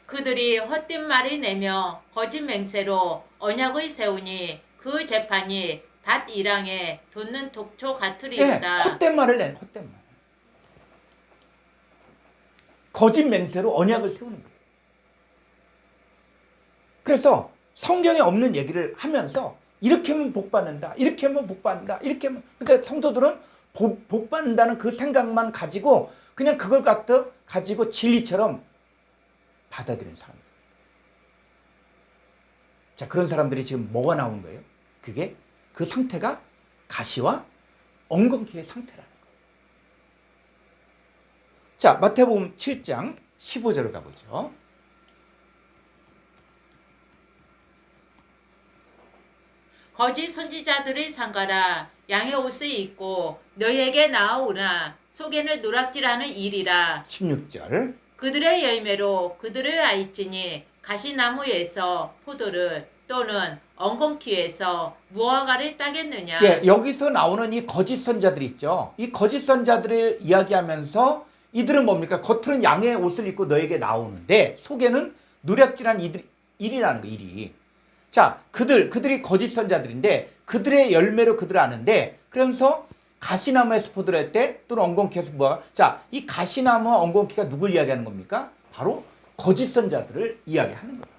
그들이 헛된 말을 내며 거짓 맹세로 언약을 세우니 그 재판이 밭 이랑에 돋는 독초 같으리로다. 네, 헛된 말을 낸 헛된 말. 거짓 맹세로 언약을 세우는 거예요. 그래서 성경에 없는 얘기를 하면서 이렇게 하면 복 받는다. 이렇게 하면 복 받는다. 이렇게 하면 그러니까 성도들은 복 받는다는 그 생각만 가지고 그냥 그걸 가지고 진리처럼 받아들이는 사람들. 자, 그런 사람들이 지금 뭐가 나오는 거예요? 그게 그 상태가 가시와 엉겅퀴의 상태라는 거예요. 자, 마태복음 7장 15절을 가보죠. 거짓 선지자들을 삼가라. 양의 옷을 입고 너희에게 나아오나 속에는 노략질하는 일이라. 16절 그들의 열매로 그들을 알지니 가시나무에서 포도를 또는 엉겅퀴에서 무화과를 따겠느냐. 예, 여기서 나오는 이 거짓 선자들 있죠. 이 거짓 선자들을 이야기하면서 이들은 뭡니까? 겉으로는 양의 옷을 입고 너에게 나오는데 속에는 누략질한 일이라는 거, 일이. 자, 그들이 거짓 선자들인데 그들의 열매로 그들을 아는데 그러면서 가시나무에서 포도를 했대 또는 엉겅퀴에서 뭐야? 자, 이 가시나무와 엉겅퀴가 누굴 이야기하는 겁니까? 바로 거짓 선자들을 이야기하는 거예요.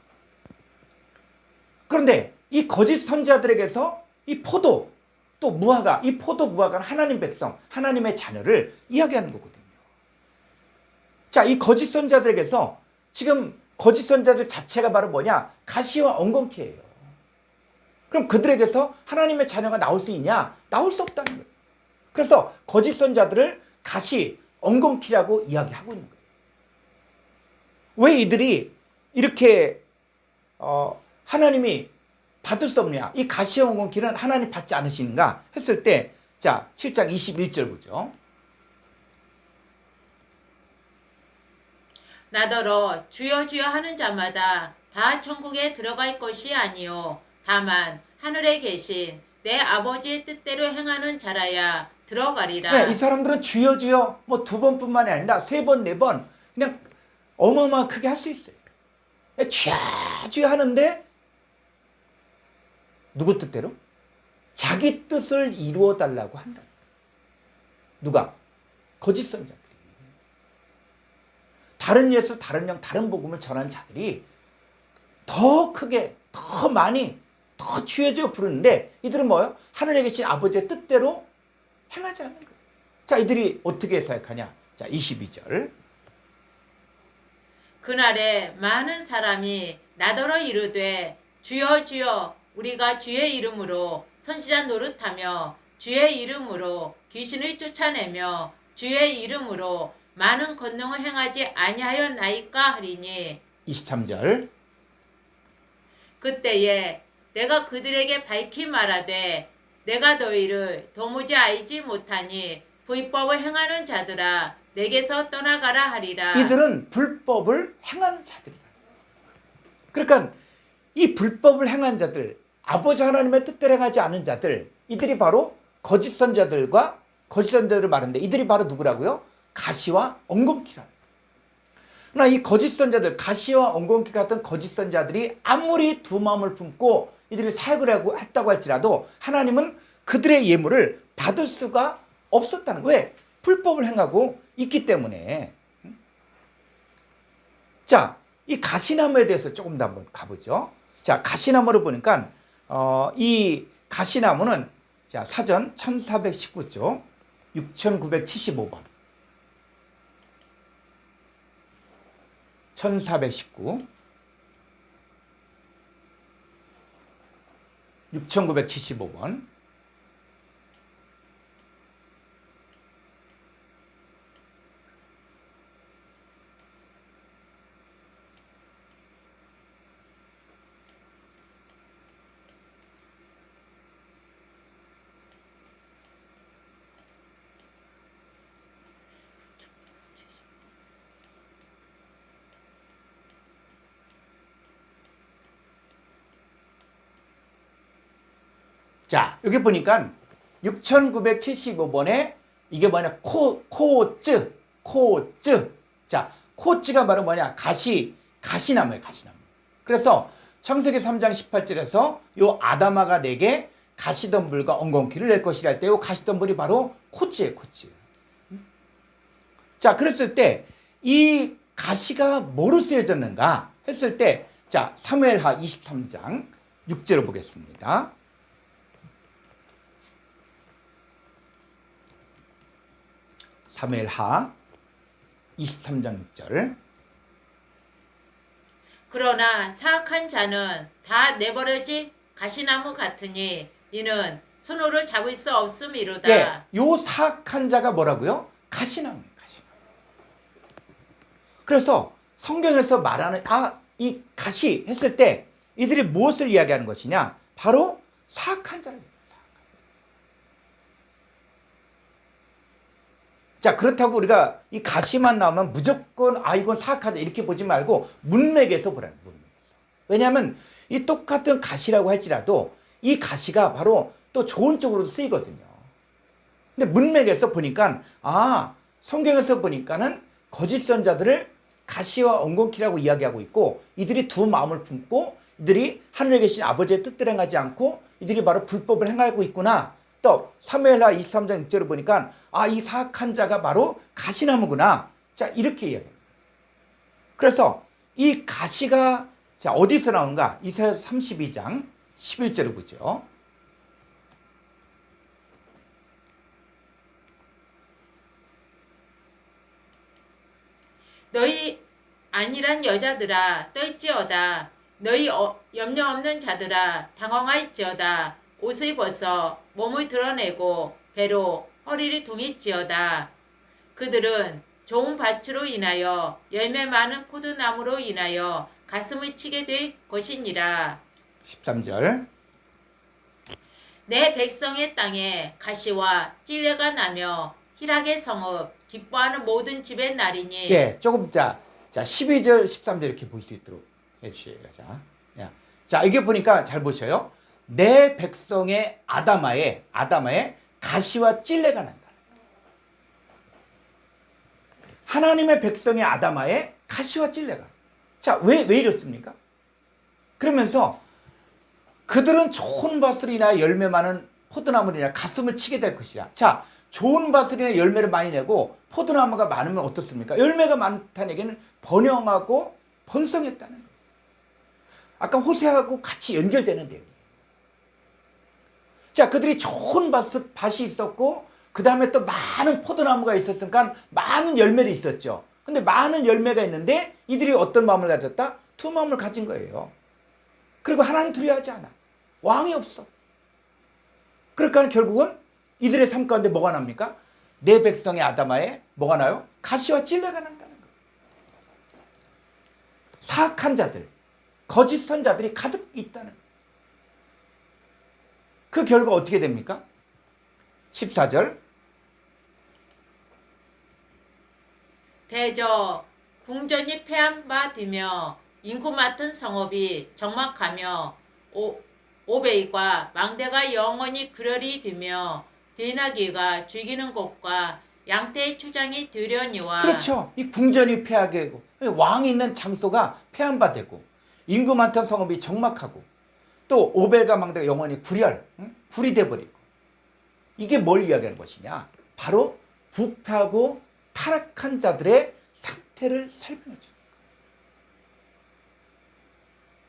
그런데 이 거짓 선자들에게서 이 포도 또 무화과, 이 포도 무화과는 하나님 백성, 하나님의 자녀를 이야기하는 거거든요. 자, 이 거짓 선자들에게서 지금 거짓 선자들 자체가 바로 뭐냐? 가시와 엉겅퀴예요. 그럼 그들에게서 하나님의 자녀가 나올 수 있냐? 나올 수 없다는 거예요. 그래서 거짓 선자들을 가시, 엉겅퀴라고 이야기하고 있는 거예요. 왜 이들이 이렇게 하나님이 받을 수 없냐? 이 가시와 엉겅퀴는 하나님 받지 않으시는가? 했을 때 자, 7장 21절 보죠. 나더러 주여 주여 하는 자마다 다 천국에 들어갈 것이 아니요 다만 하늘에 계신 내 아버지의 뜻대로 행하는 자라야 들어가리라. 네, 이 사람들은 주여 주여 뭐 2번뿐만이 아니라 3번, 4번 그냥 어마어마하게 크게 할 수 있어요. 주여 주여 하는데 누구 뜻대로? 자기 뜻을 이루어 달라고 한다. 누가? 거짓 선자들이. 다른 예수, 다른 영, 다른 복음을 전한 자들이 더 크게, 더 많이, 더 주여져 부르는데 이들은 뭐예요? 하늘에 계신 아버지의 뜻대로 행하지 않는 거예요. 자, 이들이 어떻게 사역하냐? 자, 22절. 그날에 많은 사람이 나더러 이르되 주여 주여 우리가 주의 이름으로 선지자 노릇하며 주의 이름으로 귀신을 쫓아내며 주의 이름으로 많은 권능을 행하지 아니하였나이까 하리니 23절. 그때에 내가 그들에게 밝히 말하되 내가 너희를 도무지 알지 못하니 불법을 행하는 자들아 내게서 떠나가라 하리라. 이들은 불법을 행하는 자들이라. 그러니까 이 불법을 행한 자들, 아버지 하나님의 뜻대로 행하지 않은 자들, 이들이 바로 거짓 선자들과 거짓 선자들을 말하는데 이들이 바로 누구라고요? 가시와 엉겅퀴라. 그러나 이 거짓 선자들, 가시와 엉겅퀴 같은 거짓 선자들이 아무리 두 마음을 품고 이들이 사역을 했다고 할지라도 하나님은 그들의 예물을 받을 수가 없었다는 거예요. 왜? 불법을 행하고 있기 때문에. 자, 이 가시나무에 대해서 조금 더 한번 가보죠. 자, 가시나무를 보니까 이 가시나무는 자, 사전 1419쪽 6975번 1419 6975번 자, 여기 보니까 6975번에 이게 뭐냐? 코츠. 자, 코츠가 바로 뭐냐? 가시나무예요, 가시나무. 그래서 창세기 3장 18절에서 요 아담아가 내게 가시덤불과 엉겅퀴를 낼 것이라 할 때 요 가시덤불이 바로 코츠예요, 코츠. 자, 그랬을 때 이 가시가 뭐로 쓰여졌는가 했을 때 자, 사무엘하 23장 6절을 보겠습니다. 사무엘하 23장 6절. 그러나 사악한 자는 다 내버려지 가시나무 같으니 이는 손으로 잡을 수 없음이로다. 예, 요 사악한 자가 뭐라고요? 가시나무예요, 가시나무. 그래서 성경에서 말하는 이 가시 했을 때 이들이 무엇을 이야기하는 것이냐? 바로 사악한 자를. 자, 그렇다고 우리가 이 가시만 나오면 무조건 이건 사악하다 이렇게 보지 말고 문맥에서 보라는 문맥에서. 왜냐하면 이 똑같은 가시라고 할지라도 이 가시가 바로 또 좋은 쪽으로 쓰이거든요. 근데 문맥에서 보니까 성경에서 보니까는 거짓 선자들을 가시와 엉겅퀴라고 이야기하고 있고 이들이 두 마음을 품고 이들이 하늘에 계신 아버지의 뜻대로 행하지 않고 이들이 바로 불법을 행하고 있구나. 또 사무엘하 23장 6절을 보니까 이 사악한 자가 바로 가시나무구나. 자, 이렇게 이야기합니다. 그래서 이 가시가 자, 어디서 나오는가? 이사야 32장 11절을 보죠. 너희 안일한 여자들아 떨지어다. 너희 염려 없는 자들아 당황할지어다. 옷을 벗어 몸을 드러내고 배로 허리를 동일지어다. 그들은 좋은 밭으로 인하여 열매 많은 포도나무로 인하여 가슴을 치게 될 것이니라. 13절. 내 백성의 땅에 가시와 찔레가 나며 희락의 성읍 기뻐하는 모든 집의 날이니. 예, 조금 자 12절 13절 이렇게 볼 수 있도록 해주세요. 자, 이게 보니까 잘 보셔요. 내 백성의 아담아에 가시와 찔레가 난다. 하나님의 백성의 아담아에 가시와 찔레가. 자, 왜 이렇습니까? 그러면서 그들은 좋은 밭을 인하여 열매 많은 포도나무를 인하여 가슴을 치게 될 것이라. 자, 좋은 밭을 인하여 열매를 많이 내고 포도나무가 많으면 어떻습니까? 열매가 많다는 얘기는 번영하고 번성했다는 거예요. 아까 호세하고 같이 연결되는 내용이에요. 자, 그들이 좋은 밭이 있었고 그 다음에 또 많은 포도나무가 있었으니까 많은 열매를 있었죠. 근데 많은 열매가 있는데 이들이 어떤 마음을 가졌다? 두 마음을 가진 거예요. 그리고 하나는 두려워하지 않아. 왕이 없어. 그러니까 결국은 이들의 삶 가운데 뭐가 납니까? 내 백성의 아다마에 뭐가 나요? 가시와 찔레가 난다는 거예요. 사악한 자들, 거짓 선자들이 가득 있다는 거예요. 그 결과 어떻게 됩니까? 14절. 대저 궁전이 패한 바 되며 인구 맡은 성읍이 적막하며 오베이과 망대가 영원히 그러리 되며 디나기가 죽이는 곳과 양떼의 초장이 들여니와. 그렇죠. 이 궁전이 폐하게 되고 왕이 있는 장소가 폐한 바 되고 인구 많던 성읍이 적막하고 또 오벨과 망대가 영원히 굴이 돼버리고. 이게 뭘 이야기하는 것이냐? 바로 부패하고 타락한 자들의 상태를 설명해 줍니다.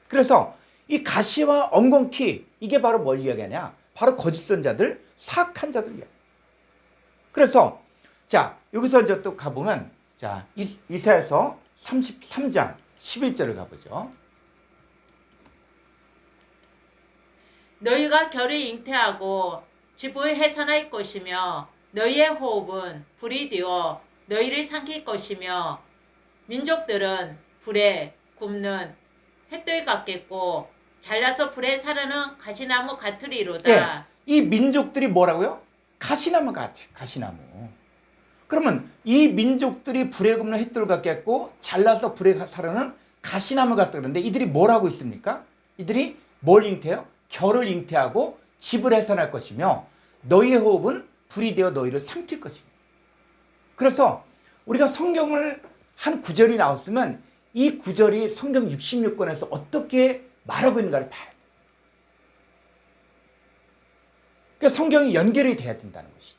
그래서 이 가시와 엉겅퀴, 이게 바로 뭘 이야기하냐? 바로 거짓 선자들, 사악한 자들 이야기. 그래서 자, 여기서 이제 또 가보면 자, 이사야서 33장 11절을 가보죠. 너희가 결을 잉태하고 지부의 해산할 것이며 너희의 호흡은 불이 되어 너희를 삼킬 것이며 민족들은 불에 굽는 횃돌 같겠고 잘라서 불에 사르는 가시나무 같으리로다. 네, 이 민족들이 뭐라고요? 가시나무 같이, 가시나무. 그러면 이 민족들이 불에 굽는 횃돌 같겠고 잘라서 불에 사르는 가시나무 같다 그러는데 이들이 뭘 하고 있습니까? 이들이 뭘 잉태해요? 결을 잉태하고 집을 해산할 것이며 너희의 호흡은 불이 되어 너희를 삼킬 것이다. 그래서 우리가 성경을 한 구절이 나왔으면 이 구절이 성경 66권에서 어떻게 말하고 있는가를 봐야 돼요. 그러니까 성경이 연결이 돼야 된다는 것이죠.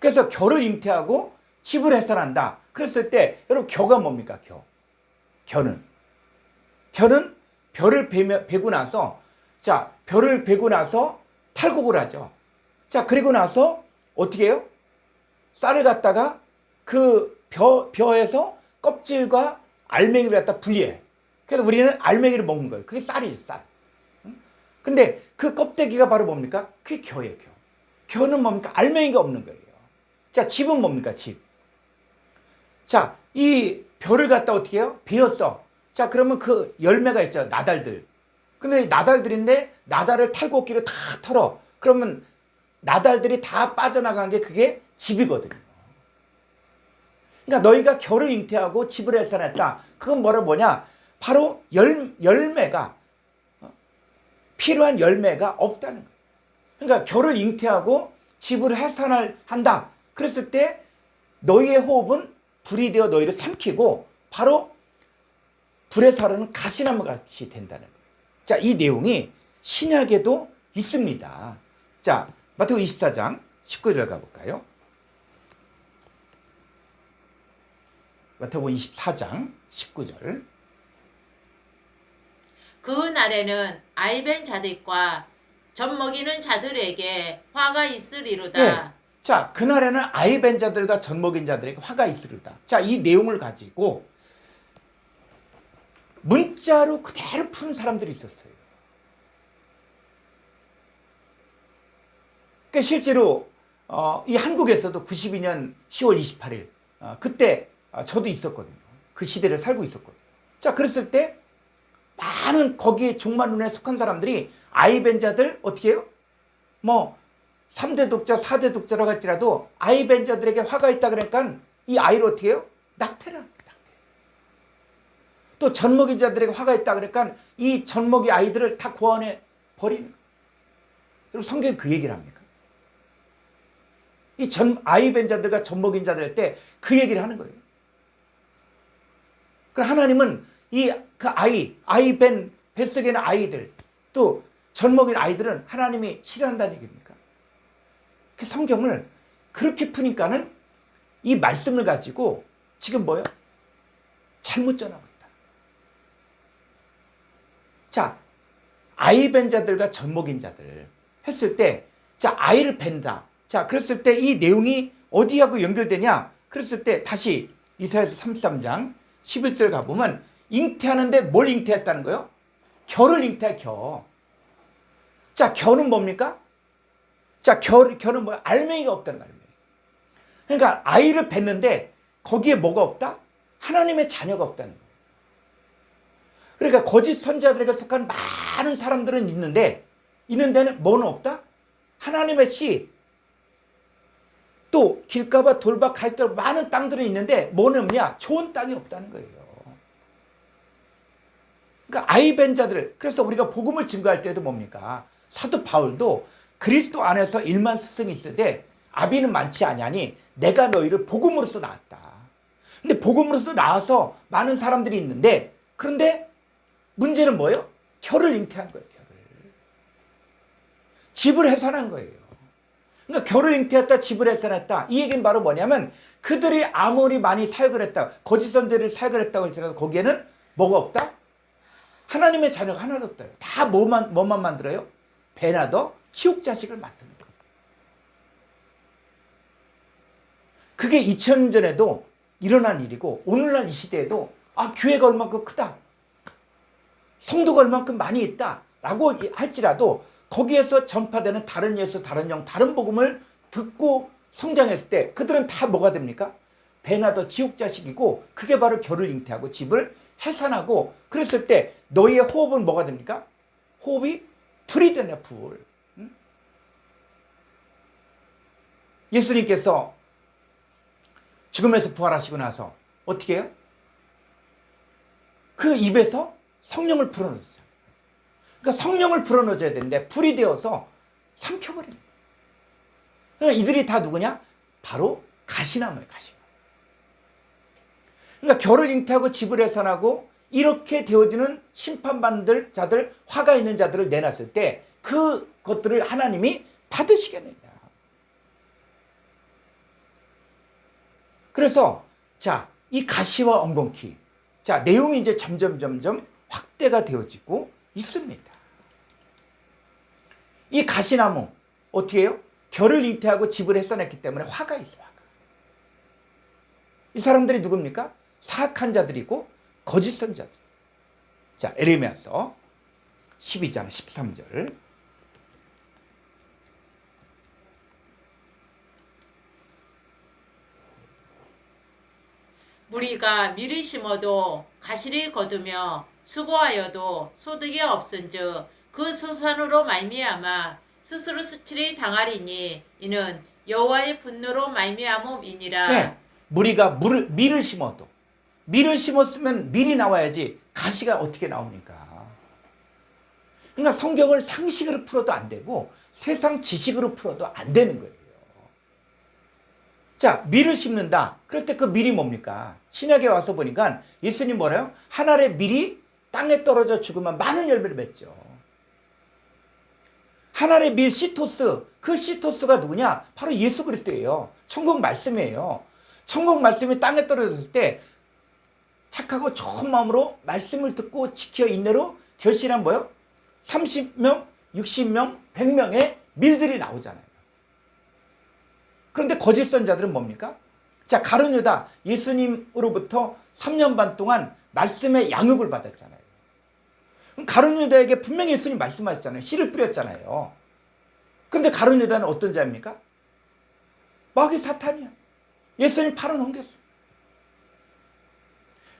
그래서 결을 잉태하고 집을 해산한다. 그랬을 때 여러분 겨가 뭡니까? 겨는 벼를 베고 나서 자, 벼를 베고 나서 탈곡을 하죠. 자, 그리고 나서 어떻게 해요? 쌀을 갖다가 그 벼에서 껍질과 알맹이를 갖다 분리해. 그래서 우리는 알맹이를 먹는 거예요. 그게 쌀이죠, 쌀. 근데 그 껍데기가 바로 뭡니까? 그게 겨예요, 겨. 겨는 뭡니까? 알맹이가 없는 거예요. 자, 즙은 뭡니까? 즙. 자, 이 벼를 갖다 어떻게 해요? 베었어. 자, 그러면 그 열매가 있죠, 나달들. 근데 나달들인데 나달을 탈곡기로 다 털어. 그러면 나달들이 다 빠져나간 게 그게 즙이거든요. 그러니까 너희가 겨를 잉태하고 즙을 해산했다. 그건 뭐냐? 바로 열매가 필요한 열매가 없다는 거예요. 그러니까 겨를 잉태하고 즙을 해산을 한다. 그랬을 때 너희의 호흡은 불이 되어 너희를 삼키고 바로 불에 사르는 가시나무 같이 된다는 거예요. 자, 이 내용이 신약에도 있습니다. 자, 마태복음 24장 19절 가볼까요? 마태복음 24장 19절. 그 날에는 아이벤 자들과 젖 먹이는 자들에게 화가 있으리로다. 네. 자, 그날에는 아이벤 자들과 젖 먹인 자들에게 화가 있으리로다. 자, 이 내용을 가지고 문자로 그대로 푼 사람들이 있었어요. 그러니까 실제로 이 한국에서도 92년 10월 28일 그때 저도 있었거든요. 그 시대를 살고 있었거든요. 자, 그랬을 때 많은 거기에 종말론에 속한 사람들이 아이벤자들 어떻게 해요? 뭐 3대 독자, 4대 독자라고 할지라도 아이벤자들에게 화가 있다 그러니까 이 아이를 어떻게 해요? 낙태를 합니다. 또 젖먹이 자들에게 화가 있다 그러니까 이 젖먹이 아이들을 다 고아원에 버리는 거예요. 그리고 성경이 그 얘기를 합니까? 이 아이벤 자들과 젖먹인 자들 할 때 그 얘기를 하는 거예요. 그럼 하나님은 그 아이벤 뱃속에 있는 아이들 또 젖먹인 아이들은 하나님이 싫어한다는 얘기입니까? 그 성경을 그렇게 푸니까는 이 말씀을 가지고 지금 뭐요? 잘못 전하고 있다. 자, 아이 뵌 자들과 젖먹인 자들 했을 때, 자, 아이를 뵌다. 자, 그랬을 때 이 내용이 어디하고 연결되냐? 그랬을 때 다시 이사야서 33장 11절 가보면 잉태하는데 뭘 잉태했다는 거예요? 겨를 잉태해, 겨. 자, 겨는 뭡니까? 자, 겨는 뭐야? 알맹이가 없다는 거예요. 그러니까 아이를 뵀는데 거기에 뭐가 없다? 하나님의 자녀가 없다는 거예요. 그러니까 거짓 선지자들에게 속한 많은 사람들은 있는 데는 뭐는 없다? 하나님의 씨, 또 길가봐 돌밭 갈대로 많은 땅들은 있는데 뭐는 없냐? 좋은 땅이 없다는 거예요. 그러니까 아이 뵌 자들, 그래서 우리가 복음을 증거할 때도 뭡니까? 사도 바울도 그리스도 안에서 1만 스승이 있으되 아비는 많지 아니하니 내가 너희를 복음으로써 낳았다. 근데 복음으로써 나와서 많은 사람들이 있는데, 그런데 문제는 뭐예요? 겨를 잉태한 거예요. 겨를. 집을 해산한 거예요. 그러니까 겨를 잉태했다, 집을 해산했다. 이 얘기는 바로 뭐냐면 그들이 아무리 많이 사역을 했다, 거짓 선대를 사역을 했다고 할지라도 거기에는 뭐가 없다? 하나님의 자녀가 하나도 없다. 다 뭐만 만들어요? 배나 더 치욕 자식을 만드는 거예요. 그게 2000년 전에도 일어난 일이고 오늘날 이 시대에도 교회가 얼마큼 크다, 성도가 얼마큼 많이 있다 라고 할지라도 거기에서 전파되는 다른 예수, 다른 영, 다른 복음을 듣고 성장했을 때 그들은 다 뭐가 됩니까? 배나 더 지옥 자식이고, 그게 바로 겨를 잉태하고 집을 해산하고, 그랬을 때 너희의 호흡은 뭐가 됩니까? 호흡이 불이 되네, 불. 예수님께서 죽음에서 부활하시고 나서 어떻게 해요? 그 입에서 성령을 불어넣었어요. 그러니까 성령을 불어넣어줘야 되는데 불이 되어서 삼켜버립니다. 그러니까 이들이 다 누구냐? 바로 가시나무예요, 가시나무. 그러니까 겨를 잉태하고 집을 해산하고 이렇게 되어지는 심판받는 자들, 화가 있는 자들을 내놨을 때 그것들을 하나님이 받으시겠느냐. 그래서 자, 이 가시와 엉겅퀴, 자, 내용이 이제 점점 확대가 되어지고 있습니다. 이 가시나무 어떻게 해요? 겨를 잉태하고 집을 해산했기 때문에 화가 있어요. 화가. 이 사람들이 누굽니까? 사악한 자들이고 거짓 선자들. 자, 에레미야서 12장 13절. 무리가 밀을 심어도 가시를 거두며 수고하여도 소득이 없은즉 그 소산으로 말미암아 스스로 수치를 당하리니 이는 여호와의 분노로 말미암음이니라. 네, 무리가 밀을 심어도, 밀을 심었으면 밀이 나와야지 가시가 어떻게 나옵니까? 그러니까 성경을 상식으로 풀어도 안 되고 세상 지식으로 풀어도 안 되는 거예요. 자, 밀을 심는다. 그럴 때 그 밀이 뭡니까? 신약에 와서 보니까 예수님 뭐래요? 한 알의 밀이 땅에 떨어져 죽으면 많은 열매를 맺죠. 한 알의 밀 시토스, 그 시토스가 누구냐? 바로 예수 그리스도예요. 천국 말씀이에요. 천국 말씀이 땅에 떨어졌을 때 착하고 좋은 마음으로 말씀을 듣고 지켜 인내로 결실한 뭐요? 30명, 60명, 100명의 밀들이 나오잖아요. 그런데 거짓 선자들은 뭡니까? 자, 가룟 유다, 예수님으로부터 3년 반 동안 말씀의 양육을 받았잖아요. 가룟 유다에게 분명히 예수님 말씀하셨잖아요. 씨를 뿌렸잖아요. 그런데 가룟 유다는 어떤 자입니까? 마귀 사탄이야. 예수님 팔아넘겼어요.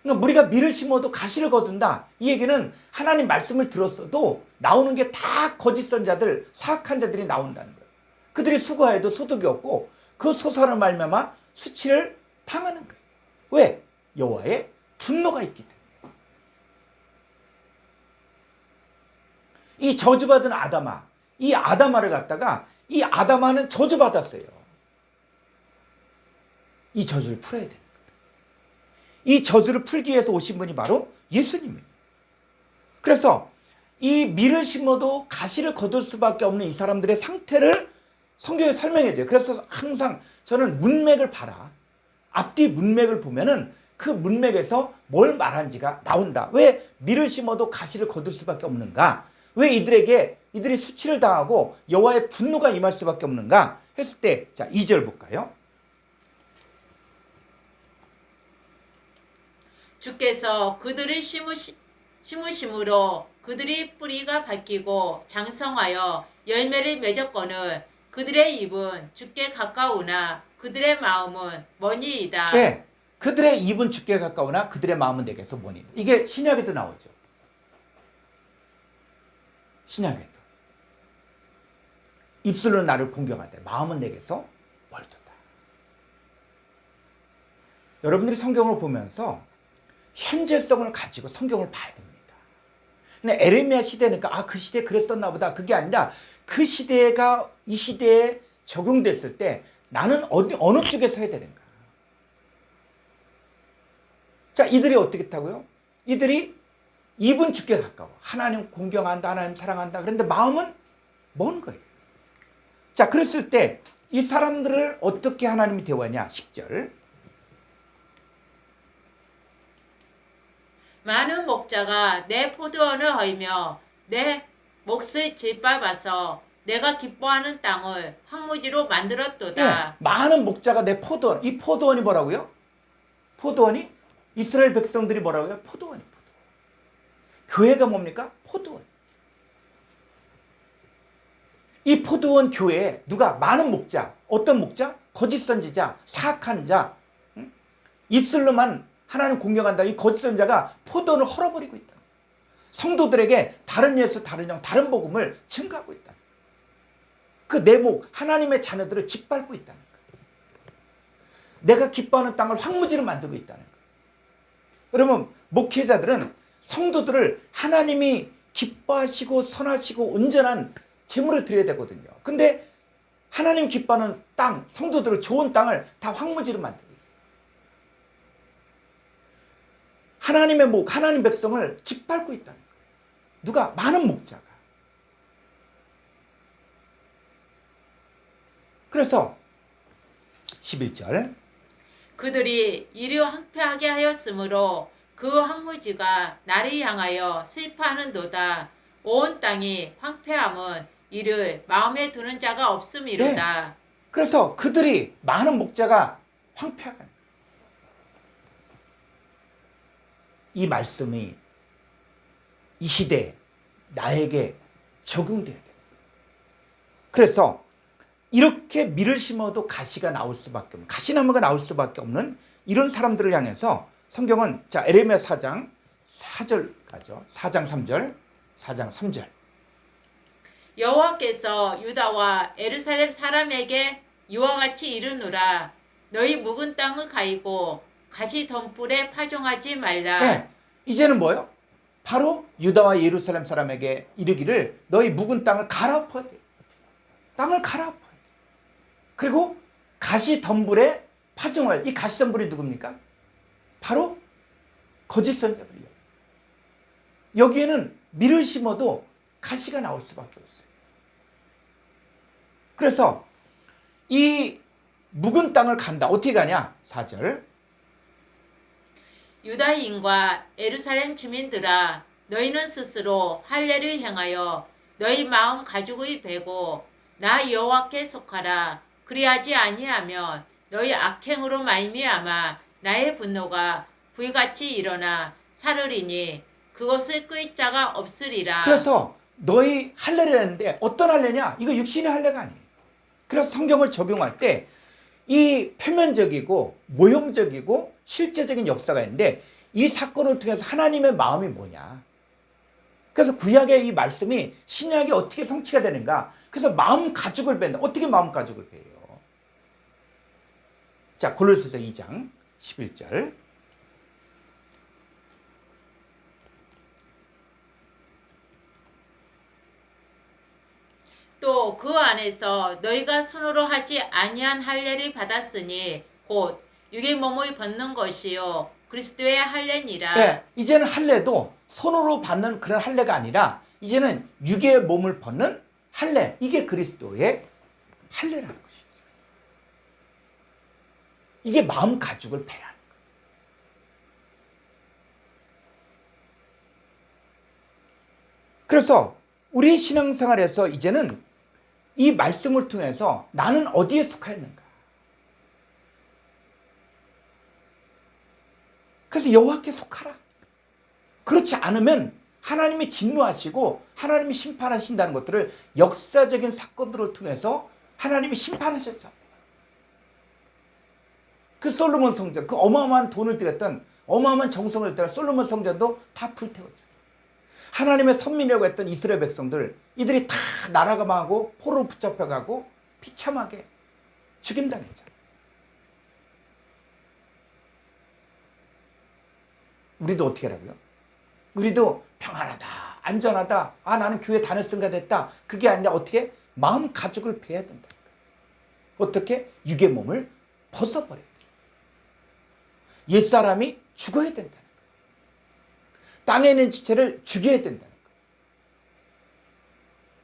그러니까 우리가 밀을 심어도 가시를 거둔다. 이 얘기는 하나님 말씀을 들었어도 나오는 게 다 거짓 선자들, 사악한 자들이 나온다는 거예요. 그들이 수고해도 소득이 없고 그 소산을 말미암아 수치를 당하는 거예요. 왜? 여호와의 분노가 있기 때문에. 이 저주받은 아담아, 이 아담아를 갖다가 이 아담아는 저주받았어요. 이 저주를 풀어야 돼요. 이 저주를 풀기 위해서 오신 분이 바로 예수님이에요. 그래서 이 밀을 심어도 가시를 거둘 수밖에 없는 이 사람들의 상태를 성경에 설명해 줘요. 그래서 항상 저는 문맥을 봐라. 앞뒤 문맥을 보면은 그 문맥에서 뭘 말한지가 나온다. 왜 밀을 심어도 가시를 거둘 수밖에 없는가? 왜 이들이 수치를 당하고 여호와의 분노가 임할 수밖에 없는가? 했을 때, 자, 2절 볼까요? 주께서 그들을 심으심으로 그들이 뿌리가 밝히고 장성하여 열매를 맺었거늘 그들의 입은 주께 가까우나 그들의 마음은 머니이다. 네, 그들의 입은 주께 가까우나 그들의 마음은 내게서 머니. 이게 신약에도 나오죠. 신약에도. 입술로 나를 공경하되 마음은 내게서 멀도다. 여러분들이 성경을 보면서 현재성을 가지고 성경을 봐야 됩니다. 근데 에레미야 시대니까 그 시대에 그랬었나 보다. 그게 아니라 그 시대가 이 시대에 적용됐을 때 나는 어느 쪽에 서야 되는가. 자, 이들이 어떻게 했다고요? 이들이 입은 주께 가까워. 하나님 공경한다, 하나님 사랑한다. 그런데 마음은 먼 거예요. 자, 그랬을 때 이 사람들을 어떻게 하나님이 대우하냐? 10절. 많은 목자가 내 포도원을 헐며 내 몫을 짓밟아서 내가 기뻐하는 땅을 황무지로 만들었도다. 네, 많은 목자가 내 포도원. 이 포도원이 뭐라고요? 포도원이 이스라엘 백성들이 뭐라고요? 포도원이. 교회가 뭡니까? 포도원. 이 포도원 교회에 누가 많은 목자, 어떤 목자? 거짓 선지자, 사악한 자, 입술로만 하나님 공경한다. 이 거짓 선자가 포도원을 헐어버리고 있다. 성도들에게 다른 예수, 다른 영, 다른 복음을 증가하고 있다. 그 내목, 하나님의 자녀들을 짓밟고 있다는 거예요. 내가 기뻐하는 땅을 황무지로 만들고 있다는 거예요. 여러분, 목회자들은 성도들을 하나님이 기뻐하시고 선하시고 온전한 제물을 드려야 되거든요. 근데 하나님 기뻐하는 땅, 성도들을 좋은 땅을 다 황무지로 만들고 있어요. 하나님의 목, 하나님 백성을 짓밟고 있다는 거예요. 누가? 많은 목자가. 그래서 11절 그들이 이리 황폐하게 하였으므로 그 황무지가 나를 향하여 슬퍼하는도다. 온 땅이 황폐함은 이를 마음에 두는 자가 없음이로다. 네. 그래서 그들이 많은 목자가 황폐하다. 이 말씀이 이 시대에 나에게 적용돼야 돼요. 그래서 이렇게 밀을 심어도 가시가 나올 수밖에 없는, 가시나무가 나올 수밖에 없는 이런 사람들을 향해서 성경은, 자, 에레미야 4장 4절 가죠. 4장 3절, 4장 3절. 여호와께서 유다와 예루살렘 사람에게 이와 같이 이르노라. 너희 묵은 땅을 가이고 가시 덤불에 파종하지 말라. 네, 이제는 뭐예요? 바로 유다와 예루살렘 사람에게 이르기를 너희 묵은 땅을 갈아엎어야 돼. 땅을 갈아엎어야 돼. 그리고 가시 덤불에 파종할, 이 가시 덤불이 누굽니까? 바로 거짓 선자들이에요. 여기에는 밀을 심어도 가시가 나올 수밖에 없어요. 그래서 이 묵은 땅을 간다. 어떻게 가냐? 4절. 유다인과 예루살렘 주민들아, 너희는 스스로 할례를 행하여 너희 마음 가죽의 베고 나 여호와께 속하라. 그리하지 아니하면 너희 악행으로 말미암아 나의 분노가 불같이 일어나 사르리니 그것을 끌 자가 없으리라. 그래서 너희 할례를 했는데 어떤 할례냐? 이거 육신의 할례가 아니에요. 그래서 성경을 적용할 때 이 표면적이고 모형적이고 실제적인 역사가 있는데 이 사건을 통해서 하나님의 마음이 뭐냐? 그래서 구약의 이 말씀이 신약에 어떻게 성취가 되는가? 그래서 마음 가죽을 벤다. 어떻게 마음 가죽을 베요? 자, 골로새서 2장 11절. 또 그 안에서 너희가 손으로 하지 아니한 할례를 받았으니 곧 육의 몸을 벗는 것이요 그리스도의 할례니라. 네, 이제는 할례도 손으로 받는 그런 할례가 아니라 이제는 육의 몸을 벗는 할례. 이게 그리스도의 할례라는 것이죠. 이게 마음 가죽을 베라는 거예요. 그래서 우리 신앙생활에서 이제는 이 말씀을 통해서 나는 어디에 속하였는가. 그래서 여호와께 속하라. 그렇지 않으면 하나님이 진노하시고 하나님이 심판하신다는 것들을 역사적인 사건들을 통해서 하나님이 심판하셨잖아요. 그 솔로몬 성전, 그 어마어마한 돈을 들였던, 어마어마한 정성을 들였던 솔로몬 성전도 다 불태웠잖아요. 하나님의 선민이라고 했던 이스라엘 백성들, 이들이 다 나라가 망하고 포로로 붙잡혀가고 비참하게 죽임당했잖아요. 우리도 어떻게 하라고요? 우리도 평안하다, 안전하다, 아 나는 교회 다녔으니까 됐다. 그게 아니라 어떻게? 마음 가죽을 베야 된다. 어떻게? 육의 몸을 벗어버려야 돼. 옛사람이 죽어야 된다는 거예요. 땅에 있는 지체를 죽여야 된다는 거예요.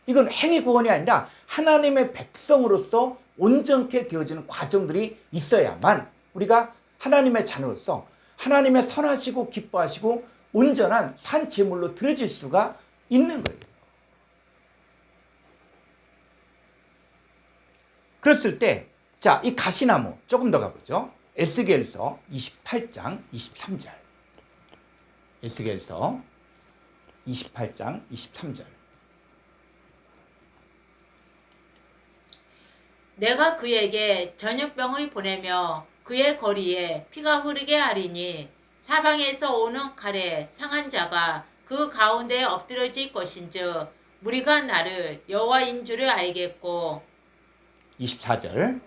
이건 행위 구원이 아니라 하나님의 백성으로서 온전케 되어지는 과정들이 있어야만 우리가 하나님의 자녀로서 하나님의 선하시고 기뻐하시고 온전한 산 제물로 드려질 수가 있는 거예요. 그랬을 때, 자, 이 가시나무 조금 더 가보죠. 에스겔서 28장 23절. 에스겔서 28장 23절. 내가 그에게 전염병을 보내며 그의 거리에 피가 흐르게 하리니 사방에서 오는 칼에 상한 자가 그 가운데에 엎드러질 것인즉 무리가 나를 여호와인 줄을 알겠고 24절.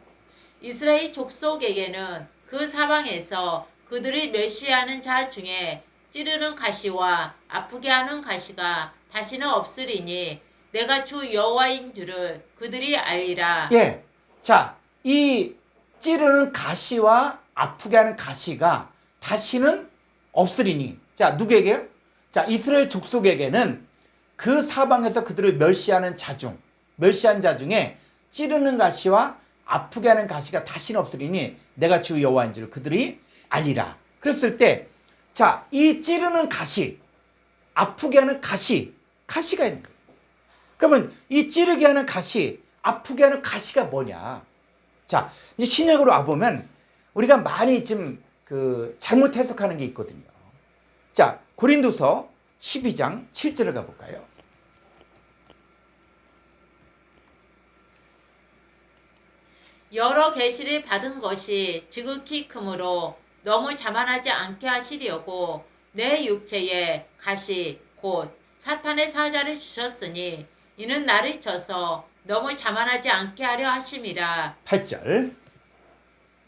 이스라엘 족속에게는 그 사방에서 그들을 멸시하는 자 중에 찌르는 가시와 아프게 하는 가시가 다시는 없으리니 내가 주 여호와인 줄을 그들이 알리라. 예. 자, 이 찌르는 가시와 아프게 하는 가시가 다시는 없으리니. 자, 누구에게요? 자, 이스라엘 족속에게는 그 사방에서 그들을 멸시하는 자 중에 찌르는 가시와 아프게 하는 가시가 다시는 없으리니 내가 주 여호와인 줄 그들이 알리라. 그랬을 때, 자, 이 찌르는 가시, 아프게 하는 가시가 있는 거예요. 그러면 이 찌르게 하는 가시, 아프게 하는 가시가 뭐냐? 자, 이제 신약으로 와보면 우리가 많이 좀 잘못 해석하는 게 있거든요. 자, 고린도서 12장 7절을 가볼까요? 여러 계시를 받은 것이 지극히 크므로 너무 자만하지 않게 하시려고 내 육체에 가시 곧 사탄의 사자를 주셨으니 이는 나를 쳐서 너무 자만하지 않게 하려 하심이라. 8절.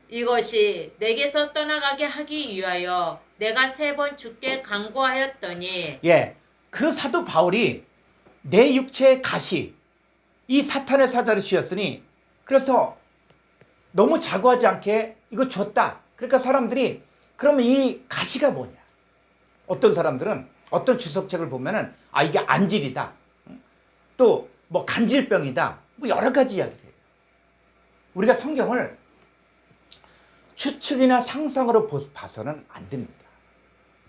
이것이 내게서 떠나가게 하기 위하여 내가 3번 주께 간구하였더니 예, 그 사도 바울이 내 육체의 가시, 이 사탄의 사자를 쥐었으니 그래서 너무 자고하지 않게 이거 줬다. 그러니까 사람들이 그러면 이 가시가 뭐냐? 어떤 사람들은 어떤 주석책을 보면은 아 이게 안질이다. 또 뭐 간질병이다. 뭐 여러 가지 이야기를 해요. 우리가 성경을 추측이나 상상으로 봐서는 안 됩니다.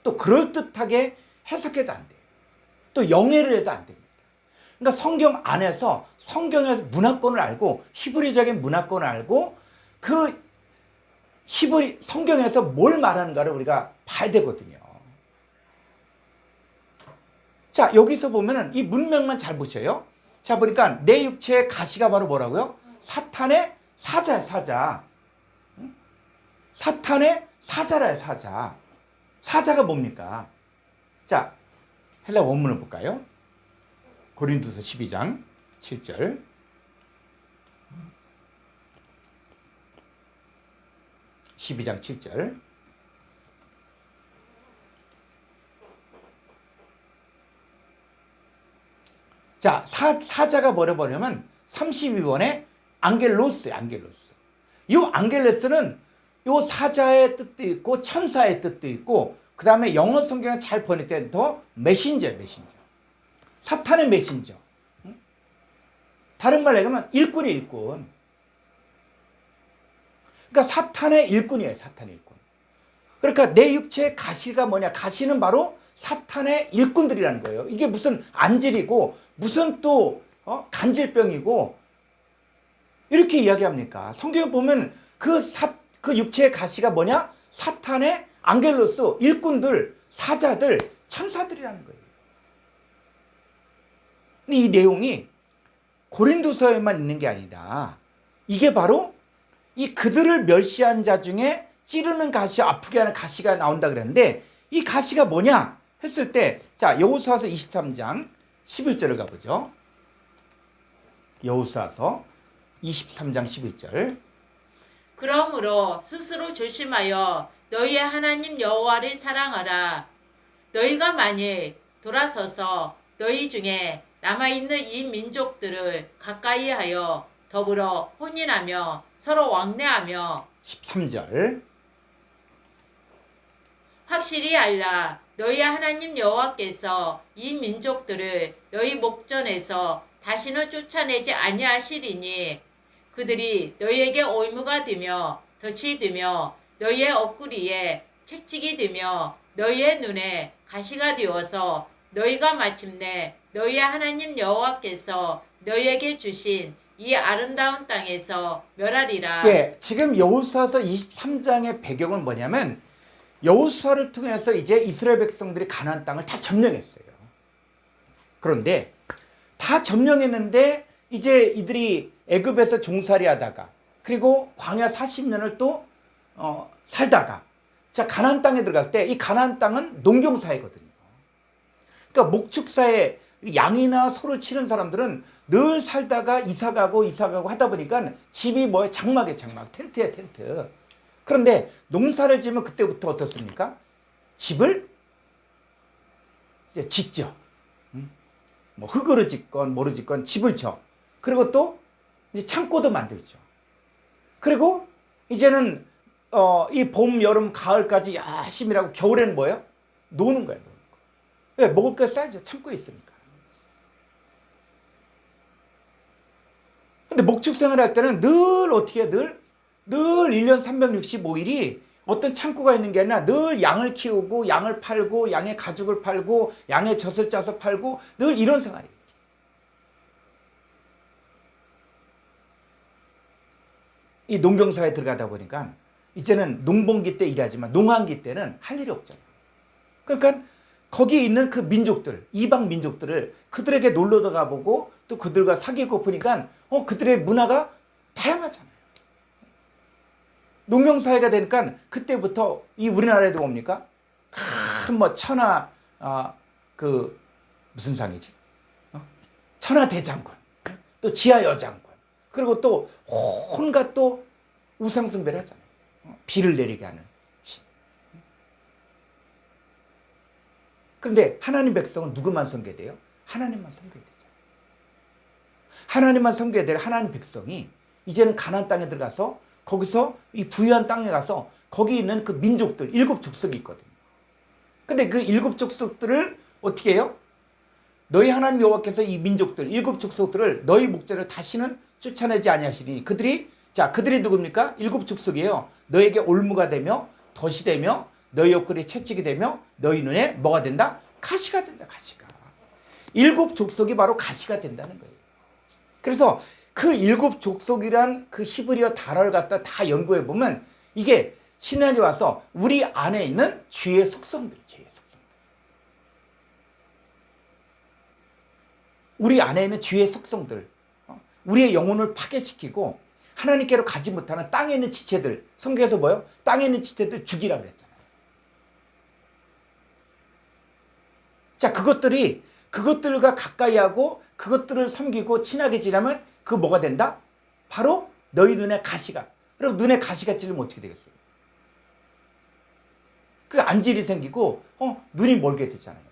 또 그럴듯하게 해석해도 안 돼요. 또 영해를 해도 안 됩니다. 그러니까 성경 안에서 성경의 문화권을 알고 히브리적인 문화권을 알고 그 히브리 성경에서 뭘 말하는가를 우리가 봐야 되거든요. 자, 여기서 보면은 이 문맥만 잘 보셔요. 자, 보니까 내 육체의 가시가 바로 뭐라고요? 사탄의 사자. 사탄의 사자라요, 사자. 사자가 뭡니까? 자, 헬라 원문을 볼까요? 고린도서 12장 7절. (12장 7절) 자, 사자가 뭐냐면 32번에 안겔로스예요, 안겔로스. 이 안겔로스는 이 사자의 뜻도 있고 천사의 뜻도 있고 그 다음에 영어 성경에 잘 번역된 더 메신저예요, 메신저. 사탄의 메신저. 다른 말로 얘기하면 일꾼이에요, 일꾼. 그러니까 사탄의 일꾼이에요, 사탄의 일꾼. 그러니까 내 육체의 가시가 뭐냐? 가시는 바로 사탄의 일꾼들이라는 거예요. 이게 무슨 안질이고 무슨 또 간질병이고 이렇게 이야기합니까? 성경에 보면 그 육체의 가시가 뭐냐? 사탄의 앙겔로스, 일꾼들, 사자들, 천사들이라는 거예요. 근데 이 내용이 고린도서에만 있는 게 아니라 이게 바로 이 그들을 멸시한 자 중에 찌르는 가시, 아프게 하는 가시가 나온다 그랬는데 이 가시가 뭐냐 했을 때, 자, 여호수아서 23장 11절을 가보죠. 여호수아서 23장 11절. 그러므로 스스로 조심하여 너희의 하나님 여호와를 사랑하라. 너희가 만일 돌아서서 너희 중에 남아있는 이 민족들을 가까이하여 더불어 혼인하며 서로 왕래하며 13절. 확실히 알라. 너희 하나님 여호와께서 이 민족들을 너희 목전에서 다시는 쫓아내지 아니하시리니 그들이 너희에게 올무가 되며 덫이 되며 너희의 옆구리에 채찍이 되며 너희의 눈에 가시가 되어서 너희가 마침내 너희의 하나님 여호와께서 너희에게 주신 이 아름다운 땅에서 멸하리라. 예, 지금 여호수아서 23장의 배경은 뭐냐면 여호수아를 통해서 이제 이스라엘 백성들이 가나안 땅을 다 점령했어요. 그런데 다 점령했는데 이제 이들이 애굽에서 종살이 하다가 그리고 광야 40년을 또 살다가 자 가나안 땅에 들어갈 때 이 가나안 땅은 농경사회거든요. 그러니까 목축사에 양이나 소를 치는 사람들은 늘 살다가 이사가고 하다 보니까 집이 뭐예요? 장막이에요, 장막. 텐트에 텐트. 그런데 농사를 지으면 그때부터 어떻습니까? 집을 이제 짓죠. 뭐 흙으로 짓건 뭐로 짓건 집을 져. 그리고 또 이제 창고도 만들죠. 그리고 이제는 이 봄, 여름, 가을까지 열심히 일하고 겨울에는 뭐예요? 노는 거예요. 노는 거. 왜? 먹을 거 쌓이죠. 창고에 있으니까. 근데 목축 생활할 때는 늘 어떻게 해? 늘 1년 365일이 어떤 창고가 있는 게 아니라 늘 양을 키우고 양을 팔고 양의 가죽을 팔고 양의 젖을 짜서 팔고 늘 이런 생활이에요. 이 농경사에 들어가다 보니까 이제는 농번기 때 일하지만 농한기 때는 할 일이 없잖아요. 그러니까 거기 있는 그 민족들, 이방 민족들을 그들에게 놀러 가보고 또 그들과 사귀고 보니까 그들의 문화가 다양하잖아요. 농경사회가 되니까 그때부터 이 우리나라에도 뭡니까? 큰 뭐 천하 그 무슨 상이지? 천하 대장군, 또 지하 여장군, 그리고 또 온갖 또 우상 숭배를 하잖아요. 비를 내리게 하는 신. 그런데 하나님 백성은 누구만 섬겨야 돼요? 하나님만 섬겨야 되죠. 하나님만 섬겨야 될 하나님 백성이 이제는 가나안 땅에 들어가서 거기서 이 부유한 땅에 가서 거기 있는 그 민족들 7족속이 있거든요. 근데 그 7족속들을 어떻게 해요? 너희 하나님 여호와께서 이 민족들 7족속들을 너희 목전에 다시는 쫓아내지 아니하시리니 그들이 누굽니까? 7족속이에요. 너에게 올무가 되며 덫이 되며 너희 옆구리에 채찍이 되며 너희 눈에 뭐가 된다? 가시가 된다. 가시가. 7족속이 바로 가시가 된다는 거예요. 그래서 그 7족속이란 그 히브리어 단어를 갖다 다 연구해 보면 이게 신약에 와서 우리 안에 있는 죄의 속성들, 죄의 속성들. 우리 안에 있는 죄의 속성들, 우리의 영혼을 파괴시키고 하나님께로 가지 못하는 땅에 있는 지체들, 성경에서 뭐요? 땅에 있는 지체들 죽이라 그랬잖아요. 자, 그것들과 가까이 하고 그것들을 섬기고 친하게 지내면 그 뭐가 된다? 바로 너희 눈에 가시가. 그럼 눈에 가시가 찔리면 어떻게 되겠어요? 그 안질이 생기고 눈이 멀게 되잖아요.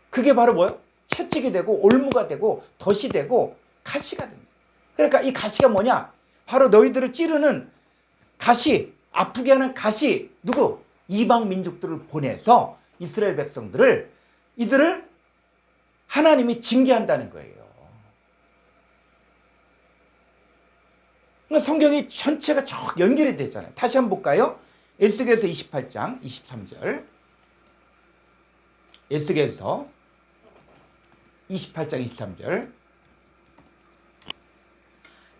그게 바로 뭐예요? 채찍이 되고 올무가 되고 덫이 되고 가시가 됩니다. 그러니까 이 가시가 뭐냐? 바로 너희들을 찌르는 가시, 아프게 하는 가시. 누구? 이방 민족들을 보내서 이스라엘 백성들을 이들을 하나님이 징계한다는 거예요. 그러니까 성경이 전체가 쭉 연결이 되잖아요. 다시 한번 볼까요? 에스겔서 28장 23절. 에스겔서 28장 23절.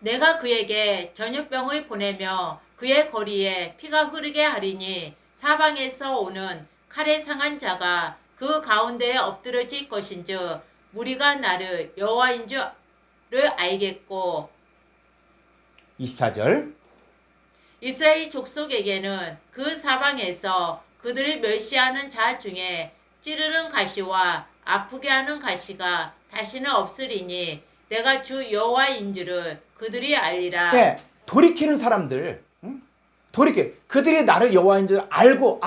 내가 그에게 전염병을 보내며 그의 거리에 피가 흐르게 하리니 사방에서 오는 칼에 상한 자가 그 가운데에 엎드러질 것인즉 무리가 나를 여호와인 줄을 알겠고 24절. 이스라엘 족속에게는 그 사방에서 그들을 멸시하는 자 중에 찌르는 가시와 아프게 하는 가시가 다시는 없으리니 내가 주 여호와인 줄을 그들이 알리라. 네, 돌이키는 사람들, 그들이 나를 여호와인 줄 알고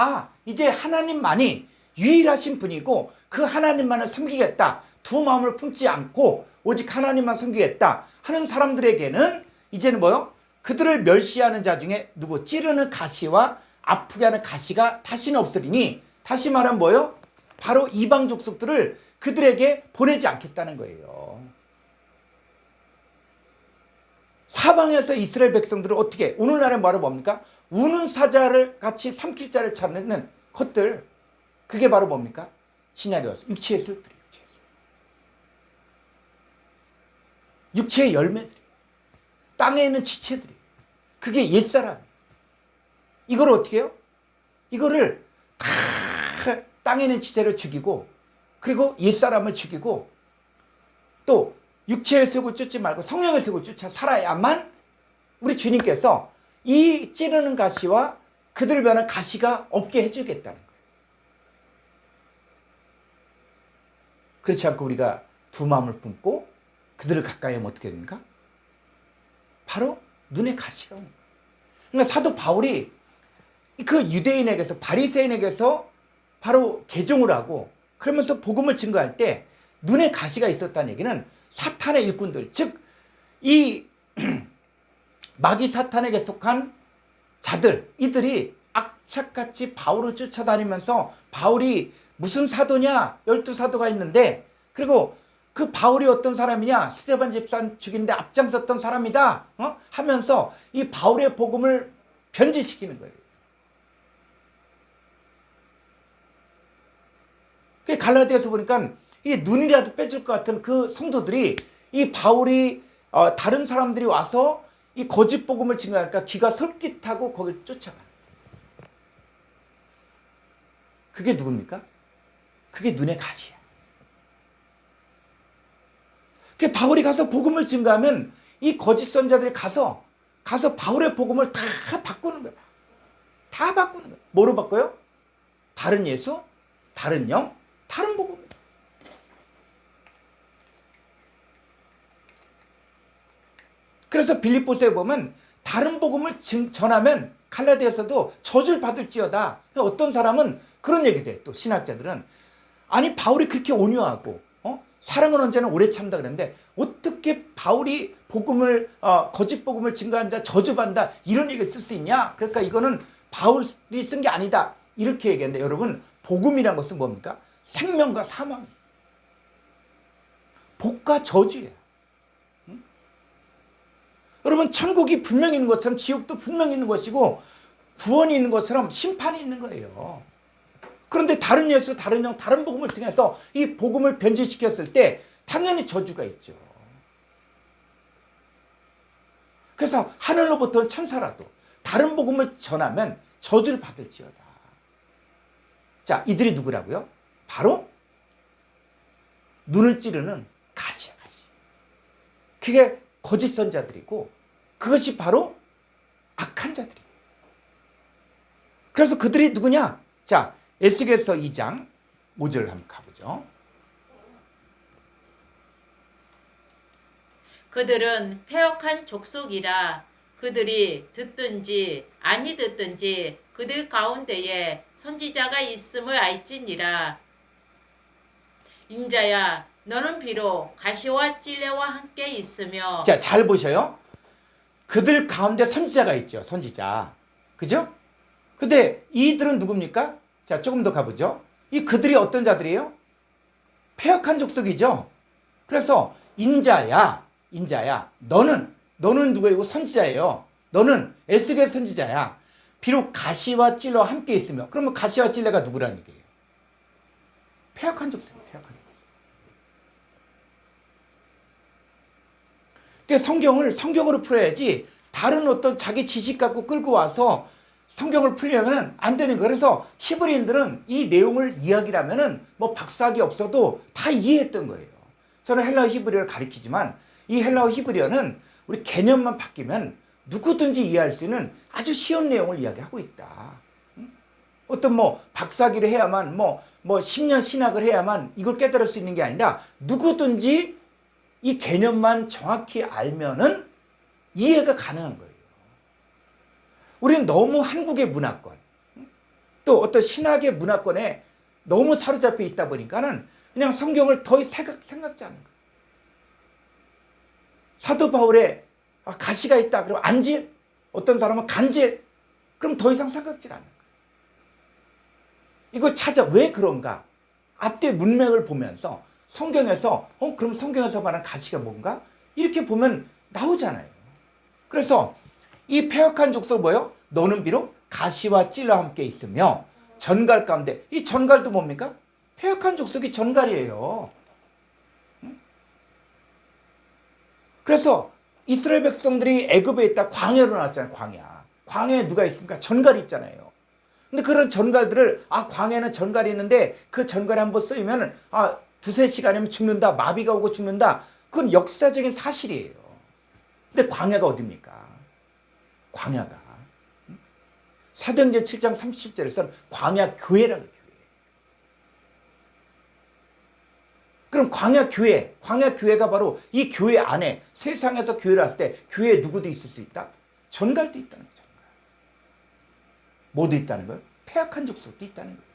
이제 하나님만이 유일하신 분이고 그 하나님만을 섬기겠다. 두 마음을 품지 않고 오직 하나님만 섬기겠다 하는 사람들에게는 이제는 뭐요? 그들을 멸시하는 자 중에 누구? 찌르는 가시와 아프게 하는 가시가 다시는 없으리니, 다시 말하면 뭐요? 바로 이방 족속들을 그들에게 보내지 않겠다는 거예요. 사방에서 이스라엘 백성들을 어떻게, 오늘날의 말은 뭡니까? 우는 사자를 같이 삼킬 자를 찾는 것들, 그게 바로 뭡니까? 신약에 와서 육체의 슬픔이에요. 육체의 열매들이, 땅에 있는 지체들이, 그게 옛사람이에요. 이걸 어떻게 해요? 이거를 다 땅에 있는 지체를 죽이고, 그리고 옛사람을 죽이고, 또 육체의 색을 쫓지 말고 성령의 색을 쫓아 살아야만 우리 주님께서 이 찌르는 가시와 그들을 변한 가시가 없게 해주겠다는 거예요. 그렇지 않고 우리가 두 마음을 품고 그들을 가까이 하면 어떻게 됩니까? 바로 눈에 가시가 오는 거예요. 그러니까 사도 바울이 그 유대인에게서, 바리새인에게서 바로 개종을 하고 그러면서 복음을 증거할 때 눈에 가시가 있었다는 얘기는 사탄의 일꾼들, 즉 이 마귀 사탄에게 속한 자들, 이들이 악착같이 바울을 쫓아다니면서 바울이 무슨 사도냐? 12사도가 있는데, 그리고 그 바울이 어떤 사람이냐? 스데반 집사 죽이는데 앞장섰던 사람이다 하면서 이 바울의 복음을 변질시키는 거예요. 그 갈라디아서 보니까 이 눈이라도 빼줄 것 같은 그 성도들이 이 바울이 다른 사람들이 와서 이 거짓 복음을 증거하니까 귀가 솔깃하고 거길 쫓아가는 거예요. 그게 누굽니까? 그게 눈의 가시야. 그 바울이 가서 복음을 증거하면 이 거짓 선자들이 가서 바울의 복음을 다 바꾸는 거야. 다 바꾸는 거야. 뭐로 바꿔요? 다른 예수, 다른 영, 다른 복음. 그래서 빌립보서에 보면 다른 복음을 전하면 갈라디아서도 저주를 받을지어다. 어떤 사람은 그런 얘기도 해. 또 신학자들은 아니 바울이 그렇게 온유하고 사랑은 언제나 오래 참다 그랬는데 어떻게 바울이 복음을 거짓 복음을 증거한 자 저주받는다 이런 얘기를 쓸 수 있냐? 그러니까 이거는 바울이 쓴 게 아니다. 이렇게 얘기했는데 여러분, 복음이란 것은 뭡니까? 생명과 사망이에요. 복과 저주예요. 여러분, 천국이 분명히 있는 것처럼 지옥도 분명히 있는 것이고 구원이 있는 것처럼 심판이 있는 거예요. 그런데 다른 예수, 다른 영, 다른 복음을 통해서 이 복음을 변질시켰을 때 당연히 저주가 있죠. 그래서 하늘로부터 온 천사라도 다른 복음을 전하면 저주를 받을지어다. 자, 이들이 누구라고요? 바로 눈을 찌르는 가시야, 가시. 그게 거짓 선자들이고 그것이 바로 악한 자들이에요. 그래서 그들이 누구냐? 자, 에스겔서 2장 5절 한번 가보죠. 그들은 패역한 족속이라 그들이 듣든지 아니 듣든지 그들 가운데에 선지자가 있음을 알지니라. 인자야, 너는 비록 가시와 찔레와 함께 있으며. 자, 잘 보셔요. 그들 가운데 선지자가 있죠. 선지자. 그죠? 근데 이들은 누굽니까? 자, 조금 더 가보죠. 이 그들이 어떤 자들이에요? 패역한 족속이죠. 그래서 인자야, 너는 누구이고 선지자예요. 너는 에스겔 선지자야. 비록 가시와 찔레와 함께 있으며, 그러면 가시와 찔레가 누구라는 얘기예요? 패역한 족속이에요. 패역한 족속. 그러니까 성경으로 풀어야지 다른 어떤 자기 지식 갖고 끌고 와서 성경을 풀려면 안 되는 거예요. 그래서 히브리인들은 이 내용을 이야기하면은 뭐 박사학위 없어도 다 이해했던 거예요. 저는 헬라어 히브리어를 가리키지만 이 헬라어 히브리어는 우리 개념만 바뀌면 누구든지 이해할 수 있는 아주 쉬운 내용을 이야기하고 있다. 어떤 뭐 박사학위를 해야만 뭐 10년 신학을 해야만 이걸 깨달을 수 있는 게 아니라 누구든지 이 개념만 정확히 알면은 이해가 가능한 거예요. 우리는 너무 한국의 문화권, 또 어떤 신학의 문화권에 너무 사로잡혀 있다 보니까는 그냥 성경을 더 생각지 않는 거예요. 사도 바울의 가시가 있다. 그럼 안질, 어떤 사람은 간질, 그럼 더 이상 생각지 않는 거예요. 이거 왜 그런가? 앞뒤 문맥을 보면서 성경에서 그럼 성경에서 말하는 가시가 뭔가? 이렇게 보면 나오잖아요. 그래서 이 패역한 족속 뭐예요? 너는 비록 가시와 찔레와 함께 있으며 전갈 가운데, 이 전갈도 뭡니까? 패역한 족속이 전갈이에요. 그래서 이스라엘 백성들이 애굽에 있다 광야로 나왔잖아요. 광야에 누가 있습니까? 전갈이 있잖아요. 근데 그런 전갈들을 광야에는 전갈이 있는데 그 전갈에 한번 쓰이면 두세 시간이면 죽는다. 마비가 오고 죽는다. 그건 역사적인 사실이에요. 근데 광야가 어딥니까? 광야가 사도행전 7장 30절에서는 광야 교회라는 교회. 그럼 광야 교회가 바로 이 교회 안에 세상에서 교회를 할 때 교회에 누구도 있을 수 있다? 전갈도 있다는 거죠. 뭐도 있다는 거예요? 패역한 족속도 있다는 거예요.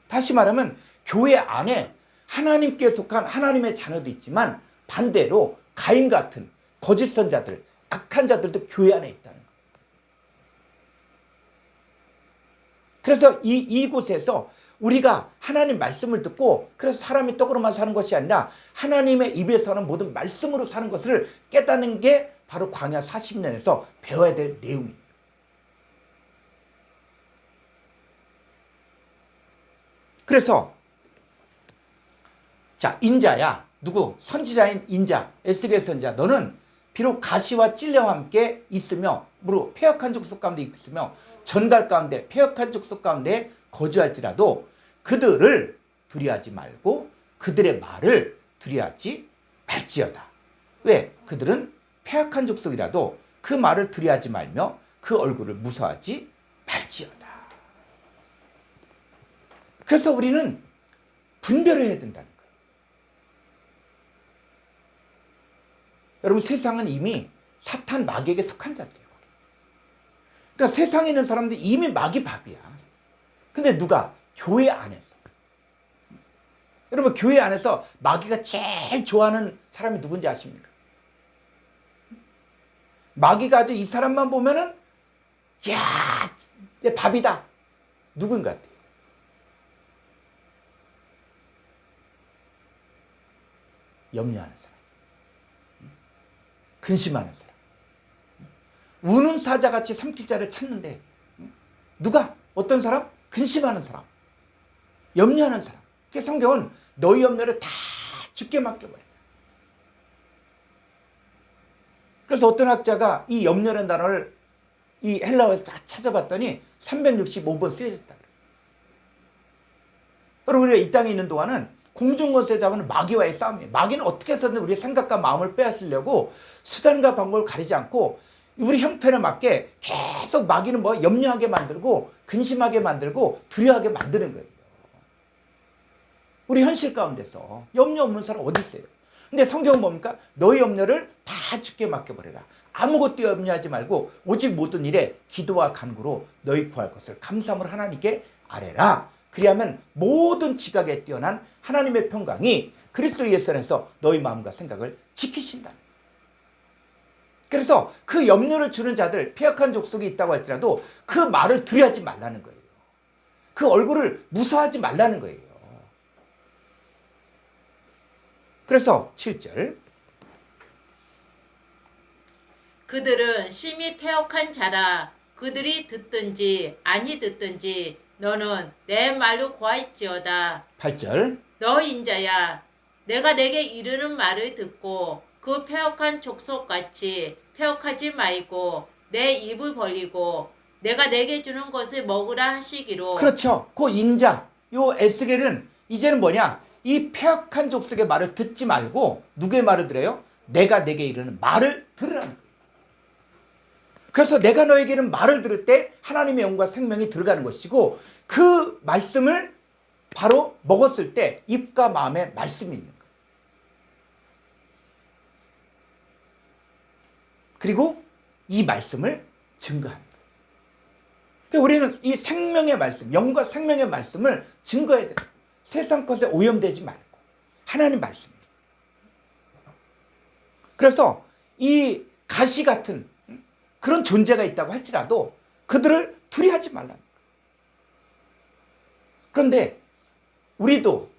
다시 말하면 교회 안에 하나님께 속한 하나님의 자녀도 있지만 반대로 가인 같은 거짓 선자들, 악한 자들도 교회 안에 있다는 거예요. 그래서 이곳에서 우리가 하나님 말씀을 듣고 그래서 사람이 떡으로만 사는 것이 아니라 하나님의 입에서는 모든 말씀으로 사는 것을 깨닫는 게 바로 광야 40년에서 배워야 될 내용입니다. 그래서 자, 인자야, 누구? 선지자인 인자, 에스겔 선지자, 너는 비록 가시와 찔레와 함께 있으며 무릇 패역한 족속 가운데 있으며 전갈 가운데 패역한 족속 가운데 거주할지라도 그들을 두려워하지 말고 그들의 말을 두려워하지 말지어다. 왜? 그들은 패역한 족속이라도 그 말을 두려워하지 말며 그 얼굴을 무서워하지 말지어다. 그래서 우리는 분별을 해야 된다는 거예요. 여러분, 세상은 이미 사탄 마귀에게 속한 자들이에요. 그러니까 세상에 있는 사람들이 이미 마귀 밥이야. 근데 누가? 교회 안에서. 여러분, 교회 안에서 마귀가 제일 좋아하는 사람이 누군지 아십니까? 마귀가 아주 이 사람만 보면은 야, 내 밥이다. 누군 것 같아요? 염려하는 사람. 근심하는 사람. 우는 사자같이 삼킬 자를 찾는데 누가? 어떤 사람? 근심하는 사람. 염려하는 사람. 그래서 성경은 너희 염려를 다 주께 맡겨버려요. 그래서 어떤 학자가 이 염려라는 단어를 이 헬라어에서 다 찾아봤더니 365번 쓰여졌다 그래요. 여러분, 우리가 이 땅에 있는 동안은 공중권세 잡은 마귀와의 싸움이에요. 마귀는 어떻게 해서든 우리의 생각과 마음을 빼앗으려고 수단과 방법을 가리지 않고 우리 형편에 맞게 계속 마귀는 염려하게 만들고 근심하게 만들고 두려워하게 만드는 거예요. 우리 현실 가운데서 염려 없는 사람 어디 있어요? 근데 성경은 뭡니까? 너희 염려를 다 주께 맡겨버려라. 아무것도 염려하지 말고 오직 모든 일에 기도와 간구로 너희 구할 것을 감사함으로 하나님께 아뢰라. 그리하면 모든 지각에 뛰어난 하나님의 평강이 그리스도 예수 안에서 너희 마음과 생각을 지키신다. 그래서 그 염려를 주는 자들, 패역한 족속이 있다고 할지라도 그 말을 두려워하지 말라는 거예요. 그 얼굴을 무서워하지 말라는 거예요. 그래서 7절. 그들은 심히 패역한 자라. 그들이 듣든지 아니 듣든지 너는 내 말로 고할지어다. 8절. 너 인자야, 내가 내게 이르는 말을 듣고 그 패역한 족속같이 패역하지 말고 내 입을 벌리고 내가 내게 주는 것을 먹으라 하시기로. 그렇죠. 그 인자, 요 에스겔은 이제는 뭐냐? 이 패역한 족속의 말을 듣지 말고 누구의 말을 들어요? 내가 내게 이르는 말을 들으라는 거예요. 그래서 내가 너에게 이르는 말을 들을 때 하나님의 영과 생명이 들어가는 것이고 그 말씀을 바로 먹었을 때 입과 마음에 말씀이 있는 거예요. 그리고 이 말씀을 증거하는 거예요. 그러니까 우리는 이 생명의 말씀, 영과 생명의 말씀을 증거해야 돼요. 세상 것에 오염되지 말고 하나님 말씀입니다. 그래서 이 가시 같은 그런 존재가 있다고 할지라도 그들을 두려워하지 말라는 거예요. 그런데 우리도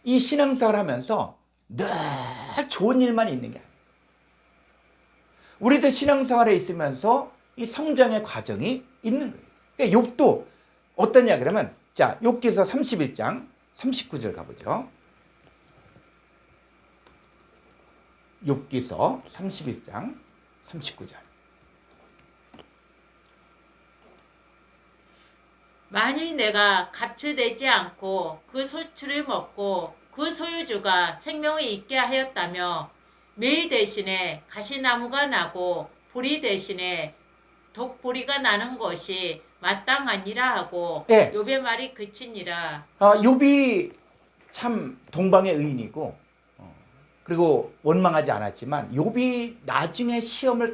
이 신앙생활 하면서 늘 좋은 일만 있는 게 아니에요. 우리도 신앙생활에 있으면서 이 성장의 과정이 있는 거예요. 그러니까 욥도 어떠냐 그러면 자, 욥기서 31장 39절 가보죠. 욥기서 31장 39절. 만일 내가 갑질되지 않고 그 소출을 먹고 그 소유주가 생명을 잊게 하였다며 밀 대신에 가시나무가 나고 보리 대신에 독보리가 나는 것이 마땅하니라 하고 네. 욥의 말이 그치니라. 욥이 참 동방의 의인이고 그리고 원망하지 않았지만 욥이 나중에 시험을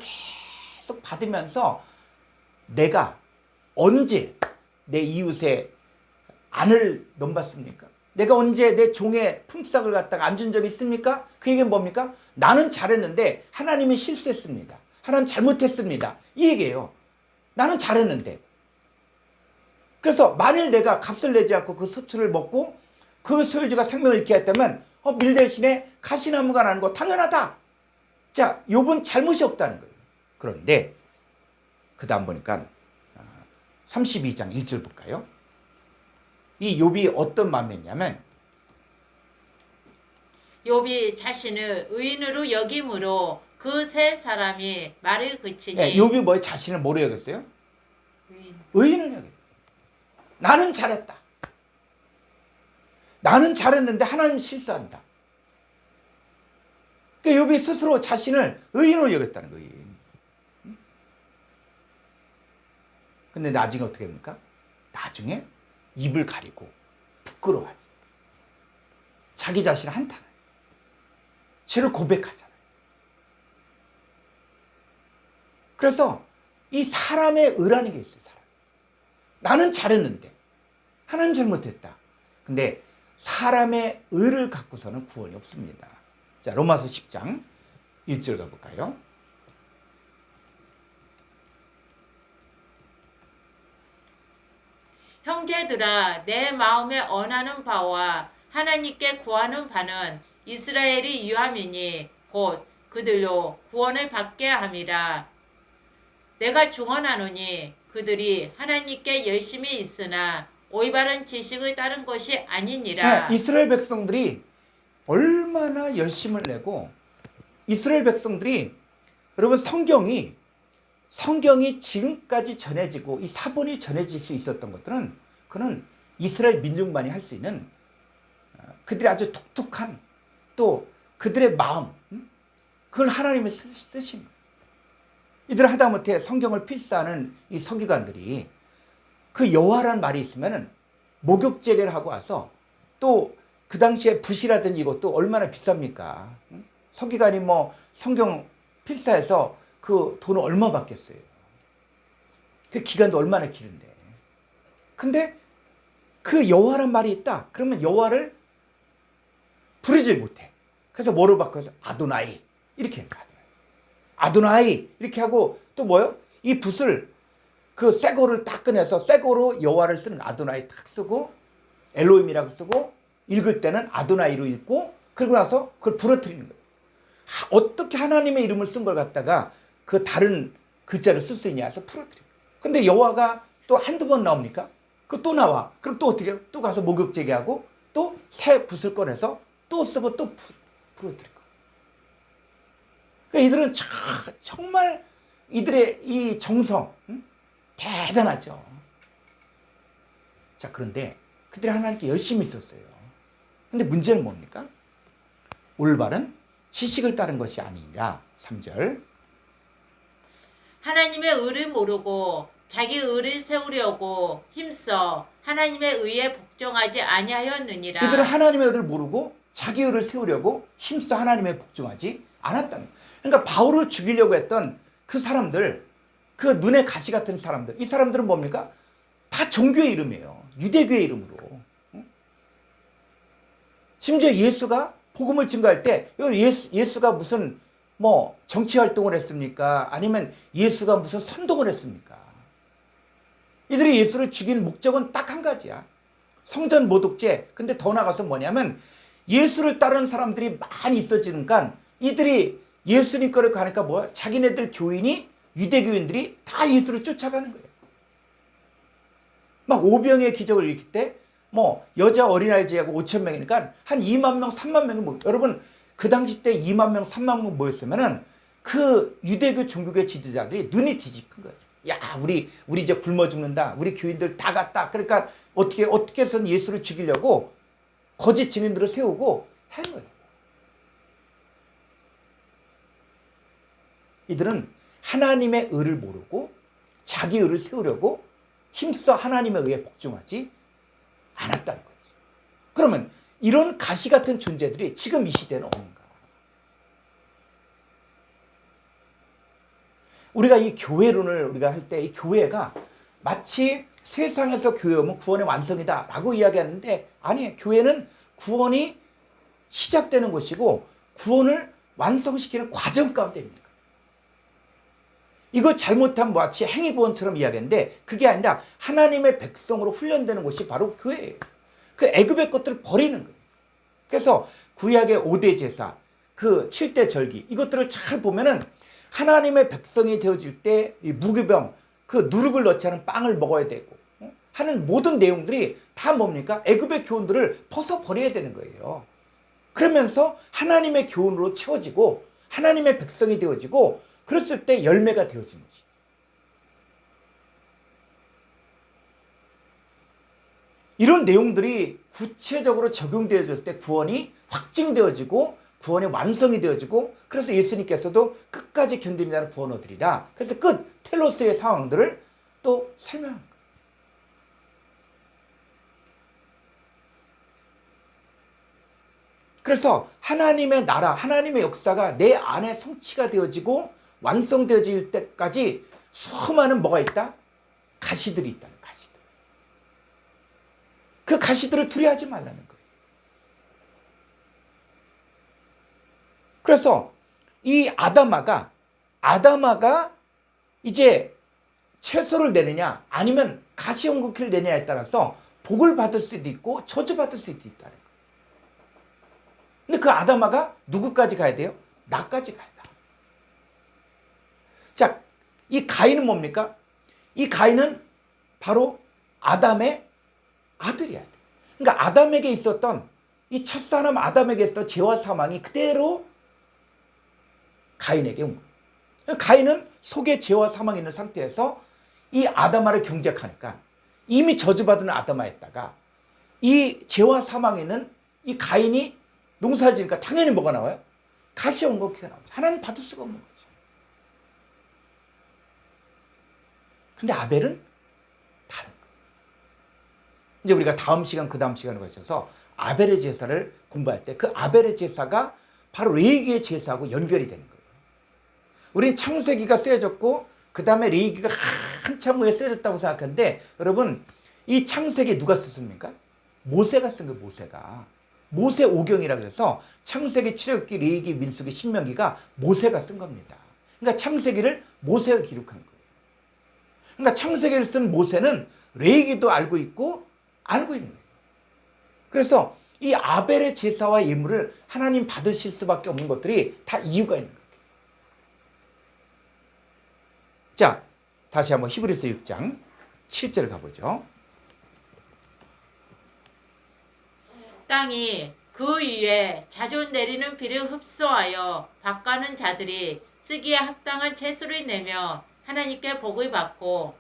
계속 받으면서 내가 언제 내 이웃의 안을 넘봤습니까? 내가 언제 내 종의 품삯을 갖다가 안 준 적이 있습니까? 그 얘기는 뭡니까? 나는 잘했는데 하나님이 실수했습니다. 하나님 잘못했습니다. 이 얘기예요. 나는 잘했는데. 그래서 만일 내가 값을 내지 않고 그 소출을 먹고 그 소유주가 생명을 잃게 했다면 밀 대신에 가시나무가 나는 거 당연하다. 자, 욥은 잘못이 없다는 거예요. 그런데 그 다음 보니까 32장 1절 볼까요? 이 욥이 어떤 마음이었냐면 욥이 자신을 의인으로 여김으로 그 세 사람이 말을 그치니. 네, 욥이 뭐에 자신을 뭐로 여겼어요? 의인. 의인을 여겼어요. 나는 잘했다. 나는 잘했는데 하나님 실수한다. 그러니까 욥이 스스로 자신을 의인으로 여겼다는 거예요. 근데 나중에 어떻게 됩니까? 나중에 입을 가리고 부끄러워하죠. 자기 자신을 한탄해요. 죄를 고백하잖아요. 그래서 이 사람의 의라는 게 있어요. 사람. 나는 잘했는데 하나님 잘못했다. 근데 사람의 의를 갖고서는 구원이 없습니다. 자, 로마서 10장 1절 가볼까요? 형제들아, 내 마음에 언하는 바와 하나님께 구하는 바는 이스라엘이 유함이니 곧 그들로 구원을 받게 함이라. 내가 중언하노니 그들이 하나님께 열심히 있으나 올바른 지식을 따른 것이 아니니라. 네, 이스라엘 백성들이 얼마나 열심을 내고 이스라엘 백성들이 여러분 성경이 지금까지 전해지고 이 사본이 전해질 수 있었던 것들은 그는 이스라엘 민족만이 할 수 있는 그들이 아주 독특한 또 그들의 마음 그걸 하나님의 뜻입니다. 이들 하다못해 성경을 필사하는 이 서기관들이 그 여호와라는 말이 있으면은 목욕 제례를 하고 와서 또 그 당시에 붓이라든지 이것도 얼마나 비쌉니까? 서기관이 뭐 성경 필사해서 그 돈을 얼마 받겠어요? 그 기간도 얼마나 길은데. 근데 그 여호와란 말이 있다. 그러면 여호와를 부르질 못해. 그래서 뭐로 바꿔서 아도나이 이렇게 해요. 아도나이 이렇게 하고 또 뭐요? 이 붓을 그 새거를 딱 꺼내서 새거로 여호와를 쓰는 아도나이 딱 쓰고 엘로힘이라고 쓰고 읽을 때는 아도나이로 읽고 그리고 나서 그걸 부러뜨리는 거예요. 어떻게 하나님의 이름을 쓴 걸 갖다가 그 다른 글자를 쓸 수 있냐 해서 부러뜨려요. 근데 여호와가 또 한두 번 나옵니까? 그 또 나와. 그럼 또 어떻게 해요? 또 가서 목욕제기하고 또 새 붓을 꺼내서 또 쓰고 또 부러뜨리고. 그러니까 이들은 정말 이들의 이 정성 대단하죠. 자, 그런데 그들이 하나님께 열심히 있었어요. 근데 문제는 뭡니까? 올바른 지식을 따른 것이 아니라 3절 하나님의 의를 모르고 자기 의를 세우려고 힘써 하나님의 의에 복종하지 아니하였느니라. 이들은 하나님의 의를 모르고 자기 의를 세우려고 힘써 하나님의 복종하지 않았다는 거예요. 그러니까 바울을 죽이려고 했던 그 사람들, 그 눈에 가시 같은 사람들, 이 사람들은 뭡니까? 다 종교의 이름이에요. 유대교의 이름으로. 심지어 예수가 복음을 증거할 때 예수가 무슨 뭐 정치 활동을 했습니까? 아니면 예수가 무슨 선동을 했습니까? 이들이 예수를 죽인 목적은 딱 한 가지야. 성전 모독죄. 근데 더 나가서 뭐냐면 예수를 따르는 사람들이 많이 있어지니까 이들이 예수님 거를 가니까 뭐야? 자기네들 교인이 유대교인들이 다 예수를 쫓아가는 거예요. 막 오병의 기적을 일으킬 때 뭐 여자 어린아이 제하고 5천 명이니까 한 2만 명, 3만 명이 모여. 여러분 그 당시 때 2만 명, 3만 명 모였으면은 그 유대교 종교계 지도자들이 눈이 뒤집힌 거예요. 야, 우리 이제 굶어 죽는다. 우리 교인들 다 갔다. 그러니까 어떻게 해서는 예수를 죽이려고 거짓 증인들을 세우고 한 거예요. 이들은 하나님의 의를 모르고 자기 의를 세우려고 힘써 하나님의 의에 복종하지 않았다는 거지. 그러면 이런 가시 같은 존재들이 지금 이 시대는 없는가? 우리가 이 교회론을 우리가 할 때 이 교회가 마치 세상에서 교회 오면 구원의 완성이다 라고 이야기하는데 아니에요. 교회는 구원이 시작되는 곳이고 구원을 완성시키는 과정 가운데입니다. 이거 잘못하면 마치 행위구원처럼 이야기하는데 그게 아니라 하나님의 백성으로 훈련되는 곳이 바로 교회예요. 그 애굽의 것들을 버리는 거예요. 그래서 구약의 5대 제사, 그 7대 절기 이것들을 잘 보면은 하나님의 백성이 되어질 때 이 무교병, 그 누룩을 넣지 않은 빵을 먹어야 되고 하는 모든 내용들이 다 뭡니까? 애굽의 교훈들을 벗어버려야 되는 거예요. 그러면서 하나님의 교훈으로 채워지고 하나님의 백성이 되어지고 그랬을 때 열매가 되어지는 것이죠. 이런 내용들이 구체적으로 적용되어졌을 때 구원이 확증되어지고 구원의 완성이 되어지고 그래서 예수님께서도 끝까지 견디는 자는 구원 얻으리라. 그래서 끝 텔로스의 상황들을 또 설명한 거예요. 그래서 하나님의 나라, 하나님의 역사가 내 안에 성취가 되어지고 완성되어질 때까지 수많은 뭐가 있다? 가시들이 있다는 가시들. 그 가시들을 두려워하지 말라는 거예요. 그래서 이 아다마가 이제 채소를 내느냐 아니면 가시용국기를 내느냐에 따라서 복을 받을 수도 있고 저주받을 수도 있다는 거예요. 근데 그 아다마가 누구까지 가야 돼요? 나까지 가야 돼. 자, 이 가인은 뭡니까? 이 가인은 바로 아담의 아들이야. 그러니까 아담에게 있었던 이 첫사람 아담에게 있었던 죄와 사망이 그대로 가인에게 온 거예요. 가인은 속에 죄와 사망이 있는 상태에서 이 아담아를 경작하니까 이미 저주받은 아담아였다가 이 죄와 사망에 있는 이 가인이 농사를 지니까 당연히 뭐가 나와요? 가시용국기가 나오죠. 하나님 받을 수가 없는 거죠. 근데 아벨은 다른 거예요. 이제 우리가 다음 시간 그 다음 시간을 거쳐서 아벨의 제사를 공부할 때 그 아벨의 제사가 바로 레위기의 제사하고 연결이 되는 거예요. 우린 창세기가 쓰여졌고 그 다음에 레위기가 한참 후에 쓰여졌다고 생각하는데 여러분 이 창세기 누가 썼습니까? 모세가 쓴 거예요. 모세 오경이라고 해서 창세기, 출애굽기, 레위기, 민수기, 신명기가 모세가 쓴 겁니다. 그러니까 창세기를 모세가 기록한 거예요. 그러니까 창세기를 쓴 모세는 레위기도 알고 있고 알고 있는 거예요. 그래서 이 아벨의 제사와 예물을 하나님 받으실 수밖에 없는 것들이 다 이유가 있는 거예요. 자, 다시 한번 히브리서 6장 7절 가보죠. 땅이 그 위에 자주 내리는 비를 흡수하여 밭가는 자들이 쓰기에 합당한 채소를 내며 하나님께 복을 받고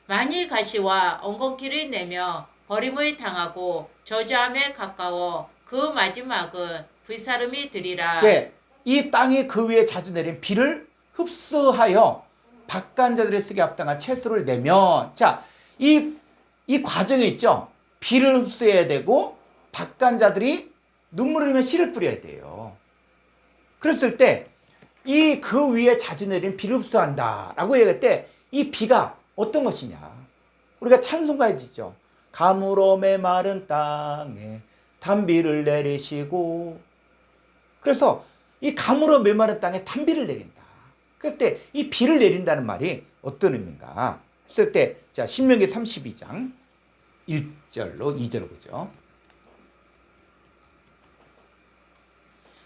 만일 가시와 엉겅퀴를 내며 버림을 당하고 저주함에 가까워 그 마지막은 불사름이 되리라. 예, 이 땅이 그 위에 자주 내린 비를 흡수하여 밭간 자들의 쓰기에 합당한 채소를 내면, 자, 이 과정이 있죠. 비를 흡수해야 되고 밭간 자들이 눈물을 흘리며 씨를 뿌려야 돼요. 그랬을 때 이 그 위에 자주 내린 비를 흡수한다라고 얘기할 때 이 비가 어떤 것이냐? 우리가 찬송가에 있죠. 가물어 메마른 땅에 단비를 내리시고. 그래서 이 가물어 메마른 땅에 단비를 내린다. 그럴 때 이 비를 내린다는 말이 어떤 의미인가 했을 때, 자, 신명기 32장 1절로 2절을 보죠.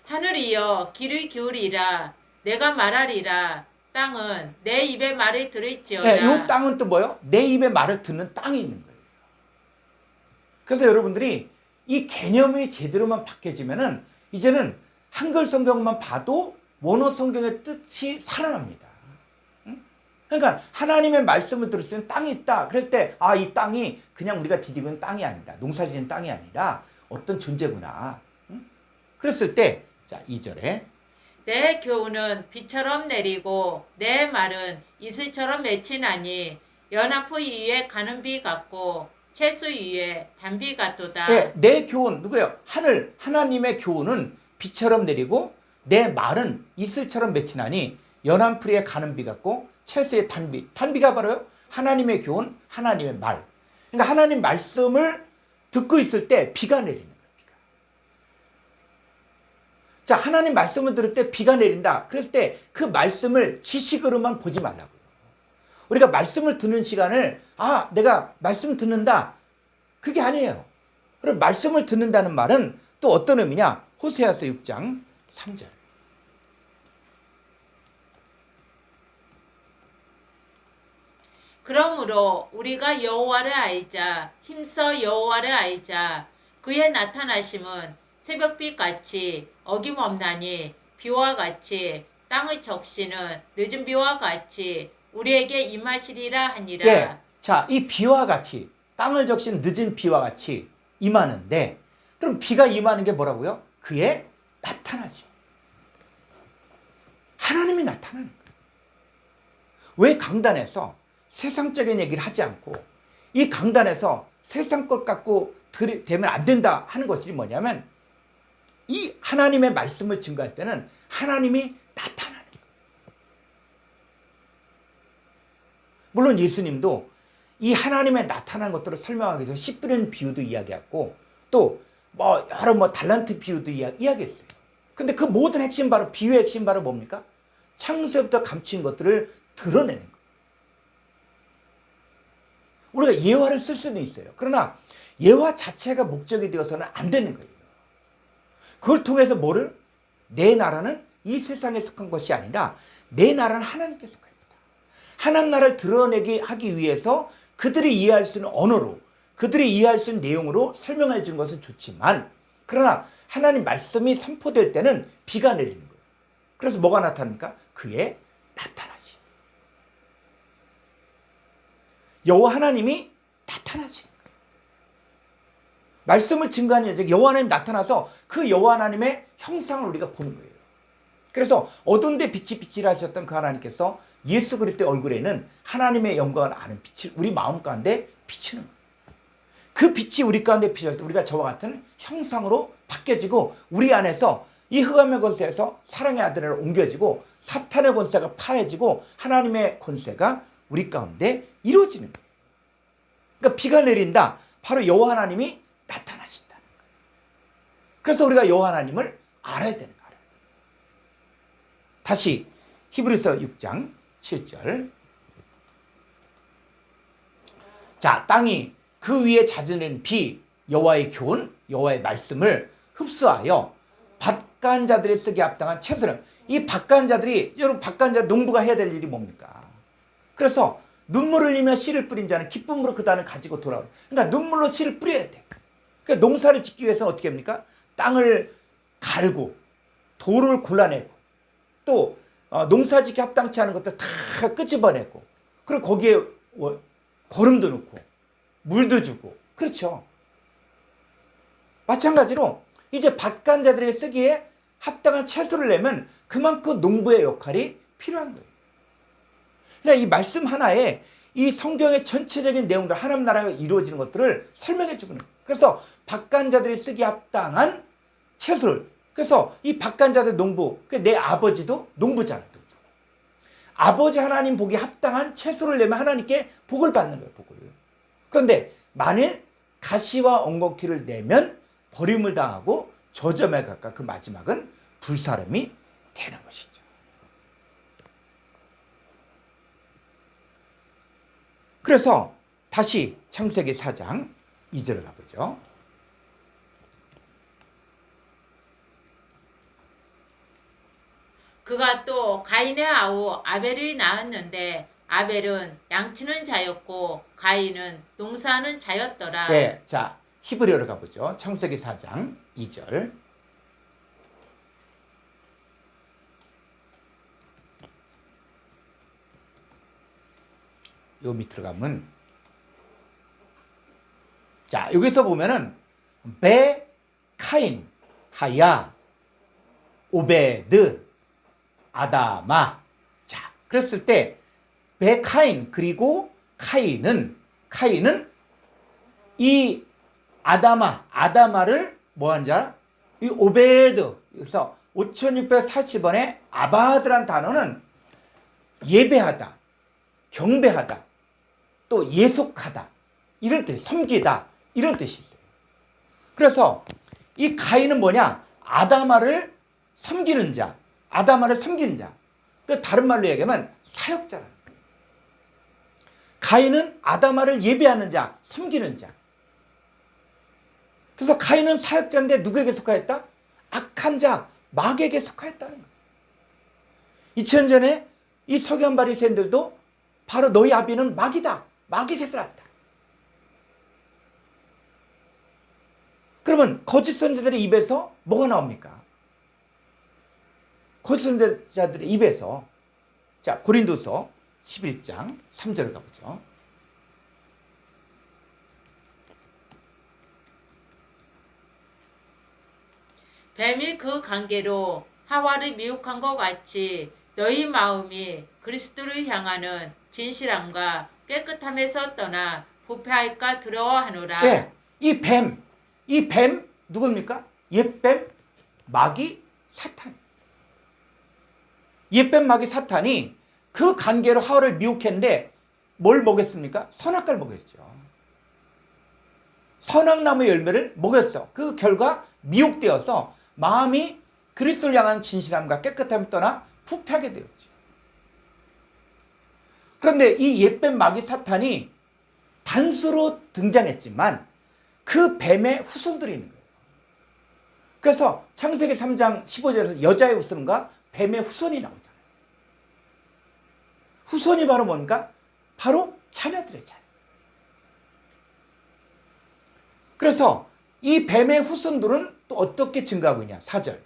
하늘이여 귀를 기울이라 내가 말하리라 땅은 내 입의 말을 들을지어다. 네, 이 땅은 또 뭐예요? 내 입의 말을 듣는 땅이 있는 거예요. 그래서 여러분들이 이 개념이 제대로만 바뀌어지면은 이제는 한글 성경만 봐도 원어 성경의 뜻이 살아납니다. 그러니까 하나님의 말씀을 들었으면 땅이 있다. 그럴 때 아, 이 땅이 그냥 우리가 디디고는 땅이 아니다. 농사지는 땅이 아니라 어떤 존재구나. 그랬을 때, 자, 2절에 내 교훈은 비처럼 내리고 내 말은 이슬처럼 맺히나니 연합포 위에 가는 비 같고 채수 위에 단비 같도다. 네, 내 교훈 누구예요? 하나님의 교훈은 비처럼 내리고 내 말은 이슬처럼 맺히나니 연한 풀이에 가는 비 같고 채수의 단비. 단비가 바로요 하나님의 교훈, 하나님의 말. 그러니까 하나님 말씀을 듣고 있을 때 비가 내리는 거예요. 비가. 자, 하나님 말씀을 들을 때 비가 내린다. 그랬을 때 그 말씀을 지식으로만 보지 말라고요. 우리가 말씀을 듣는 시간을 아, 내가 말씀 듣는다. 그게 아니에요. 그리고 말씀을 듣는다는 말은 또 어떤 의미냐? 호세아서 6장 3절. 그러므로 우리가 여호와를 알자 힘써 여호와를 알자 그의 나타나심은 새벽빛 같이 어김없나니 비와 같이 땅의 적시는 늦은 비와 같이 우리에게 임하시리라 하니라. 예. 자, 이 비와 같이 땅을 적신 늦은 비와 같이 임하는데 그럼 비가 임하는 게 뭐라고요? 그의 나타나죠. 하나님이 나타나는 거예요. 왜 강단에서 세상적인 얘기를 하지 않고 이 강단에서 세상 것 갖고 되면 안 된다 하는 것이 뭐냐면 이 하나님의 말씀을 증거할 때는 하나님이 나타나는 거예요. 물론 예수님도 이 하나님의 나타난 것들을 설명하기 위해서 씨 뿌리는 비유도 이야기했고 또 뭐 여러 달란트 비유도 이야기했어요. 근데 그 모든 핵심 바로 비유의 핵심 바로 뭡니까? 창세부터 감춘 것들을 드러내는 거예요. 우리가 예화를 쓸 수는 있어요. 그러나 예화 자체가 목적이 되어서는 안 되는 거예요. 그걸 통해서 뭐를? 내 나라는 이 세상에 속한 것이 아니라 내 나라는 하나님께 속합니다. 하나님 나라를 드러내게 하기 위해서 그들이 이해할 수 있는 언어로 그들이 이해할 수 있는 내용으로 설명해 주는 것은 좋지만 그러나 하나님 말씀이 선포될 때는 비가 내리는 거예요. 그래서 뭐가 나타납니까? 그의 나타나시. 여호와 하나님이 나타나시는 거예요. 말씀을 증거하는 여정 여호와 하나님이 나타나서 그 여호와 하나님의 형상을 우리가 보는 거예요. 그래서 어두운 데 빛이 빛이라 하셨던 그 하나님께서 예수 그리스도의 얼굴에는 하나님의 영광을 아는 빛을 우리 마음 가운데 비추는 거예요. 그 빛이 우리 가운데 비칠 때 우리가 저와 같은 형상으로 바뀌어지고 우리 안에서 이 흑암의 권세에서 사랑의 아들로 옮겨지고 사탄의 권세가 파해지고 하나님의 권세가 우리 가운데 이루어지는 거예요. 그러니까 비가 내린다. 바로 여호와 하나님이 나타나신다는 거예요. 그래서 우리가 여호와 하나님을 알아야 되는 거예요. 다시 히브리서 6장 7절. 자, 땅이 그 위에 잦은 비, 여호와의 교훈, 여호와의 말씀을 흡수하여 밭간 자들의 쓰기에 합당한 채소를, 이 밭간 자들이, 여러분 밭간 자 농부가 해야 될 일이 뭡니까? 그래서 눈물을 흘리며 씨를 뿌린 자는 기쁨으로 그 단을 가지고 돌아오는, 그러니까 눈물로 씨를 뿌려야 돼. 그러니까 농사를 짓기 위해서는 어떻게 합니까? 땅을 갈고 돌을 골라내고 또 농사 짓기 합당치 않은 것들 다 끄집어내고, 그리고 거기에 거름도 넣고 물도 주고, 그렇죠. 마찬가지로 이제 밭간 자들에게 쓰기에 합당한 채소를 내면 그만큼 농부의 역할이 필요한 거예요. 그냥 이 말씀 하나에 이 성경의 전체적인 내용들, 하나님 나라가 이루어지는 것들을 설명해 주는 거예요. 그래서 밭간 자들이 쓰기에 합당한 채소를, 그래서 이 밭간 자들 농부, 내 아버지도 농부잖아요. 농부. 아버지 하나님 보기에 합당한 채소를 내면 하나님께 복을 받는 거예요. 복을. 그런데 만일 가시와 엉겅퀴를 내면 버림을 당하고 저점에 가까 그 마지막은 불사름이 되는 것이죠. 그래서 다시 창세기 4장 2절을 가보죠. 그가 또 가인의 아우 아벨을 낳았는데 아벨은 양치는 자였고 가인은 농사하는 자였더라. 네, 자 히브리어로 가보죠. 창세기 4장 2절. 요 밑으로 가면, 자 여기서 보면은 베 카인 하야 오베드 아다마. 자 그랬을 때 베 카인, 그리고 카인은 이 아다마를 뭐한 자? 이 오베드. 그래서 5640원의 아바드란 단어는 예배하다, 경배하다, 또 예속하다, 이런 뜻, 섬기다, 이런 뜻이 있어요. 그래서 이 가인은 뭐냐? 아다마를 섬기는 자, 아다마를 섬기는 자. 그 다른 말로 얘기하면 사역자라는 거예요. 가인은 아다마를 예배하는 자, 섬기는 자. 그래서 가인은 사역자인데 누구에게 속하였다? 악한 자, 마귀에게 속하였다는 거예요. 2000년 전에 이 서기관 바리새인들도 바로 너희 아비는 마귀다, 마귀에게서 났다. 그러면 거짓 선지자들의 입에서 뭐가 나옵니까? 거짓 선지자들의 입에서, 자 고린도서 11장 3절을 가보죠. 뱀이 그 관계로 하와를 미혹한 것 같이 너희 마음이 그리스도를 향하는 진실함과 깨끗함에서 떠나 부패할까 두려워하노라. 네, 이 뱀 누굽니까? 옛뱀, 마귀, 사탄. 옛뱀, 마귀, 사탄이 그 관계로 하와를 미혹했는데 뭘 먹였습니까? 선악과를 먹였죠. 선악나무 열매를 먹였어. 그 결과 미혹되어서 마음이 그리스도를 향한 진실함과 깨끗함을 떠나 부패하게 되었죠. 그런데 이 옛뱀, 마귀, 사탄이 단수로 등장했지만 그 뱀의 후손들이 있는 거예요. 그래서 창세기 3장 15절에서 여자의 후손과 뱀의 후손이 나오잖아요. 후손이 바로 뭔가? 바로 자녀들의 자녀. 그래서 이 뱀의 후손들은 또 어떻게 증가하고 있냐? 4절.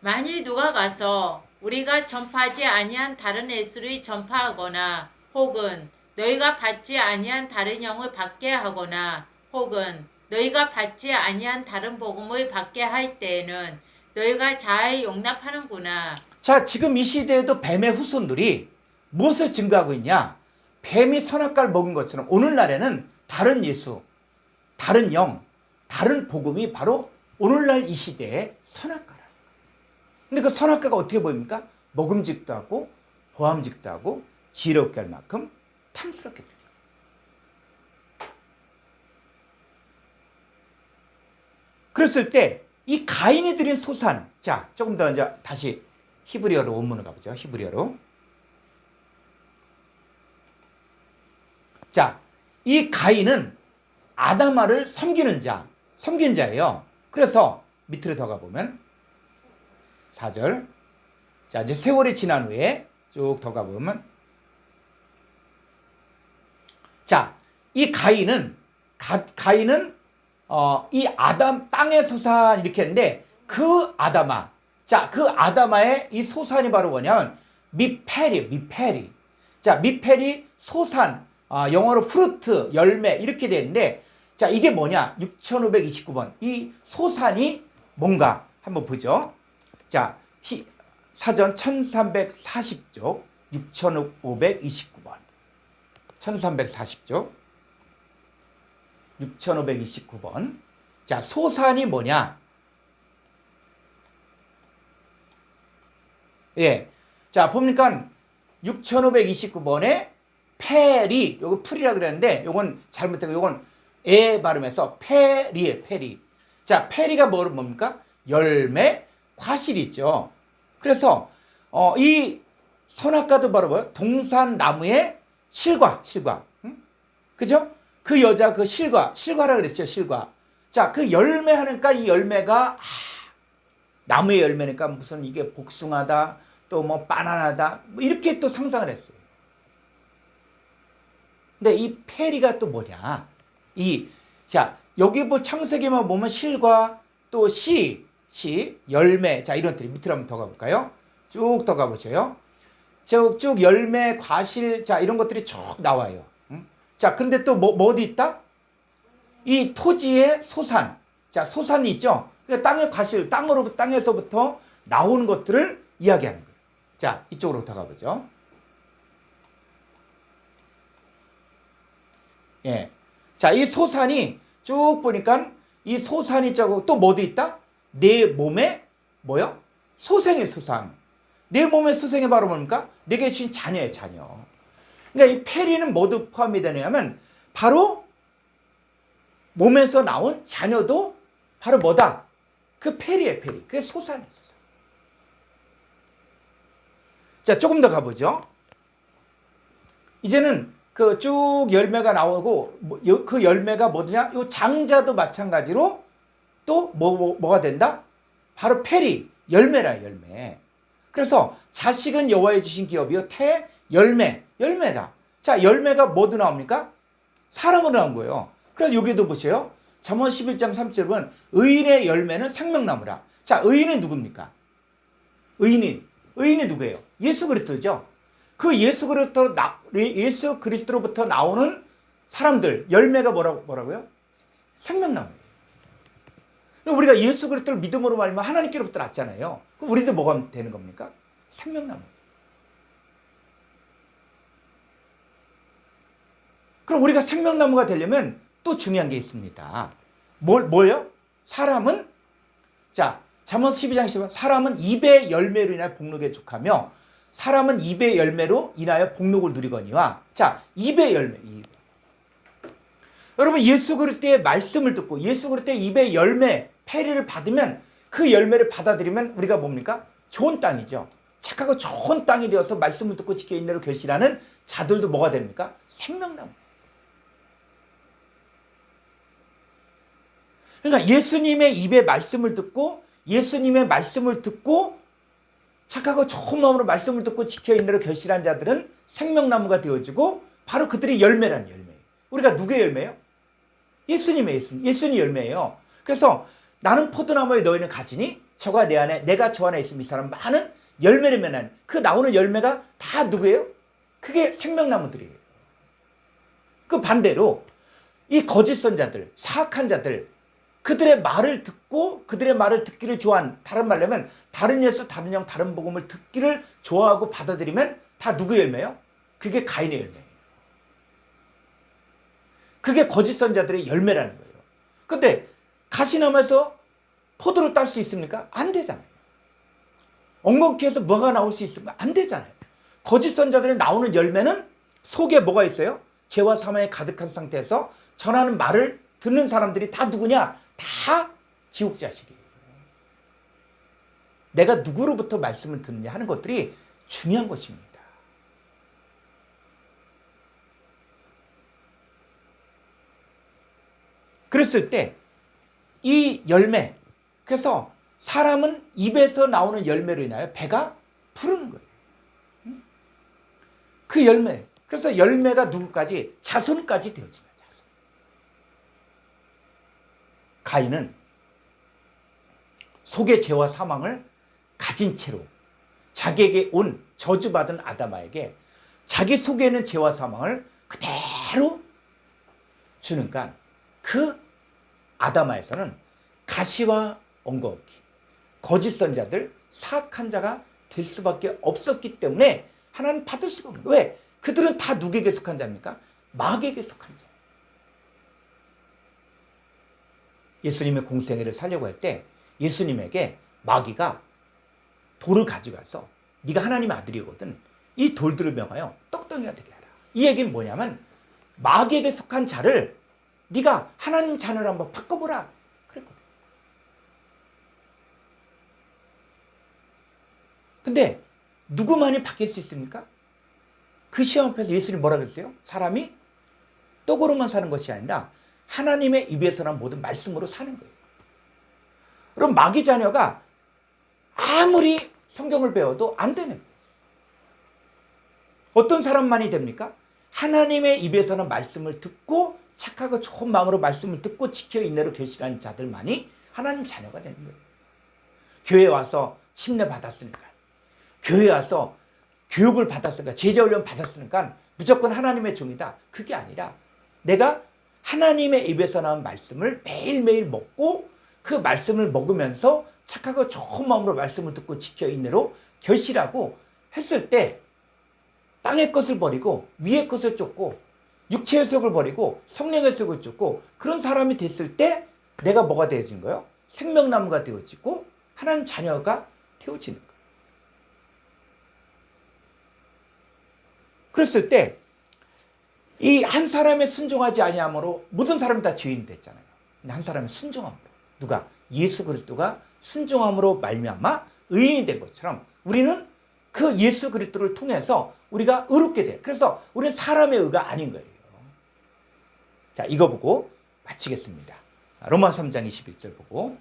만일 누가 가서 우리가 전파하지 아니한 다른 예수를 전파하거나 혹은 너희가 받지 아니한 다른 영을 받게 하거나 혹은 너희가 받지 아니한 다른 복음을 받게 할 때에는 너희가 잘 용납하는구나. 자, 지금 이 시대에도 뱀의 후손들이 무엇을 증가하고 있냐? 뱀이 선악과를 먹은 것처럼 오늘날에는 다른 예수, 다른 영, 다른 복음이 바로 오늘날 이 시대의 선악과라는 거예요. 근데 그 선악과가 어떻게 보입니까? 먹음직도 하고 보암직도 하고 지혜롭게 할 만큼 탐스럽게 됩니다. 그랬을 때 이 가인이 드린 소산, 자 조금 더 이제 다시 히브리어로 원문을 가보죠. 히브리어로. 자, 이 가인은 아담아를 섬기는 자예요. 그래서 밑으로 더 가보면 4절. 자, 이제 세월이 지난 후에 쭉 더 가보면, 자, 이 가인은 이 아담 땅의 소산 이렇게 했는데, 그 아담아, 자, 그 아담아의 이 소산이 바로 뭐냐면 미페리. 자, 미페리 소산, 영어로 프루트, 열매 이렇게 되는데, 자, 이게 뭐냐? 6529번. 이 소산이 뭔가 한번 보죠. 자, 사전 1340쪽 6529번. 1340쪽 6529번. 자, 소산이 뭐냐? 예. 자, 보니까 6529번에 페리, 요거 풀이라 그랬는데, 요건 잘못되고, 요건 에 발음해서 페리에 페리. 자, 페리가 뭡니까? 열매, 과실이 있죠. 그래서, 이 선악과도 바로 뭐예요? 동산나무의 실과. 응? 그죠? 그 여자 그 실과라 그랬죠, 실과. 자, 그 열매 하니까 이 열매가, 나무의 열매니까 무슨 이게 복숭아다, 또 뭐 바나나다, 뭐 이렇게 또 상상을 했어요. 근데 이 페리가 또 뭐냐? 자, 여기 뭐 창세기만 보면 실과, 또 열매, 자, 이런 뜻이 밑으로 한번 더 가볼까요? 쭉 더 가보세요. 쭉 열매, 과실, 자, 이런 것들이 쭉 나와요. 응? 자, 그런데 또 뭐 어디 있다? 이 토지의 소산, 자, 소산이 있죠? 그러니까 땅의 과실, 땅에서부터 나오는 것들을 이야기하는 거예요. 자, 이쪽으로 더 가보죠. 예. 자, 이 소산이 쭉 보니까 이 소산이 또 뭐도 있다? 내 몸에 뭐요? 소생의 소산. 내 몸의 소생이 바로 뭡니까? 내게 주신 자녀의 자녀. 그러니까 이 페리는 뭐도 포함이 되냐면 바로 몸에서 나온 자녀도 바로 뭐다? 그 페리의 페리. 그게 소산이에요. 소산. 자, 조금 더 가보죠. 이제는 그 쭉 열매가 나오고, 그 열매가 뭐냐? 요 장자도 마찬가지로 또 뭐가 된다? 바로 페리, 열매. 그래서 자식은 여호와의 주신 기업이요, 열매다. 자, 열매가 뭐도 나옵니까? 사람으로 나온 거예요. 그래서 여기도 보세요. 잠언 11장 3절에 보면 의인의 열매는 생명나무라. 자, 의인은 누굽니까? 의인이 누구예요? 예수 그리스도죠. 그 예수 그리스도로부터 나오는 사람들, 열매가 뭐라고요? 생명나무예요. 우리가 예수 그리스도를 믿음으로 말미암아 하나님께로부터 났잖아요. 그럼 우리도 뭐가 되는 겁니까? 생명나무. 그럼 우리가 생명나무가 되려면 또 중요한 게 있습니다. 뭐예요? 사람은, 자, 잠언 12장 10번, 사람은 입의 열매로 인하여 복록에 족하며 사람은 입의 열매로 인하여 복록을 누리거니와. 자, 입의 열매. 여러분, 예수 그리스도의 말씀을 듣고 예수 그리스도의 입의 열매, 페리를 받으면, 그 열매를 받아들이면 우리가 뭡니까? 좋은 땅이죠. 착하고 좋은 땅이 되어서 말씀을 듣고 지켜 인내로 결실하는 자들도 뭐가 됩니까? 생명나무. 그러니까 예수님의 입의 말씀을 듣고 착하고 좋은 마음으로 말씀을 듣고 지켜 인내로 결실한 자들은 생명나무가 되어지고 바로 그들이 열매라는 열매예요. 우리가 누구의 열매예요? 예수님 열매예요. 그래서 나는 포도나무에 너희는 가지니 저가 내 안에 내가 저 안에 있으면 이 사람 많은 열매를 맺는, 그 나오는 열매가 다 누구예요? 그게 생명나무들이에요. 그 반대로 이 거짓 선자들, 사악한 자들, 그들의 말을 듣고 그들의 말을 듣기를 좋아한, 다른 말로 하면 다른 예수, 다른 영, 다른 복음을 듣기를 좋아하고 받아들이면 다 누구의 열매예요? 그게 가인의 열매예요. 그게 거짓 선자들의 열매라는 거예요. 근데 가시나무에서 포도를 딸 수 있습니까? 안 되잖아요. 엉겅퀴에서 뭐가 나올 수 있습니까? 안 되잖아요. 거짓 선자들이 나오는 열매는 속에 뭐가 있어요? 죄와 사망에 가득한 상태에서 전하는 말을 듣는 사람들이 다 누구냐? 다 지옥 자식이에요. 내가 누구로부터 말씀을 듣느냐 하는 것들이 중요한 것입니다. 그랬을 때 이 열매, 그래서 사람은 입에서 나오는 열매로 인하여 배가 부르는 거예요. 그 열매, 그래서 열매가 누구까지? 자손까지 되어진다. 가인은 속의 죄와 사망을 가진 채로 자기에게 온 저주받은 아담아에게 자기 속에 있는 죄와 사망을 그대로 주니까 그 아담아에서는 가시와 엉거기, 거짓 선자들, 사악한 자가 될 수밖에 없었기 때문에 하나님 받을 수가 없는 거예요. 왜? 그들은 다 누구에게 속한 자입니까? 마귀에게 속한 자. 예수님의 공생애를 살려고 할 때 예수님에게 마귀가 돌을 가져가서 네가 하나님의 아들이거든, 이 돌들을 명하여 떡덩이가 되게 하라. 이 얘기는 뭐냐면 마귀에게 속한 자를 네가 하나님 자녀로 한번 바꿔보라 그랬거든. 근데 누구만이 바뀔 수 있습니까? 그 시험 앞에서 예수님이 뭐라 그랬어요? 사람이 떡으로만 사는 것이 아니라 하나님의 입에서 난 모든 말씀으로 사는 거예요. 그럼 마귀 자녀가 아무리 성경을 배워도 안 되는 거예요. 어떤 사람만이 됩니까? 하나님의 입에서는 말씀을 듣고 착하고 좋은 마음으로 말씀을 듣고 지켜 인내로 결실하는 자들만이 하나님 자녀가 되는 거예요. 교회 와서 침례 받았으니까, 교회 와서 교육을 받았으니까, 제자훈련 받았으니까 무조건 하나님의 종이다. 그게 아니라 내가 하나님의 입에서 나온 말씀을 매일매일 먹고 그 말씀을 먹으면서 착하고 좋은 마음으로 말씀을 듣고 지켜 인내로 결실하고 했을 때 땅의 것을 버리고 위의 것을 쫓고 육체의 속을 버리고 성령의 속을 쫓고 그런 사람이 됐을 때 내가 뭐가 되어진 거예요? 생명나무가 되어지고 하나님 자녀가 되어지는 거예요. 그랬을 때 이 한 사람의 순종하지 아니함으로 모든 사람이 다 죄인이 됐잖아요. 근데 한 사람의 순종함으로, 누가? 예수 그리스도가 순종함으로 말미암아 의인이 된 것처럼 우리는 그 예수 그리스도를 통해서 우리가 의롭게 돼요. 그래서 우리는 사람의 의가 아닌 거예요. 자, 이거 보고 마치겠습니다. 로마서 3장 21절 보고,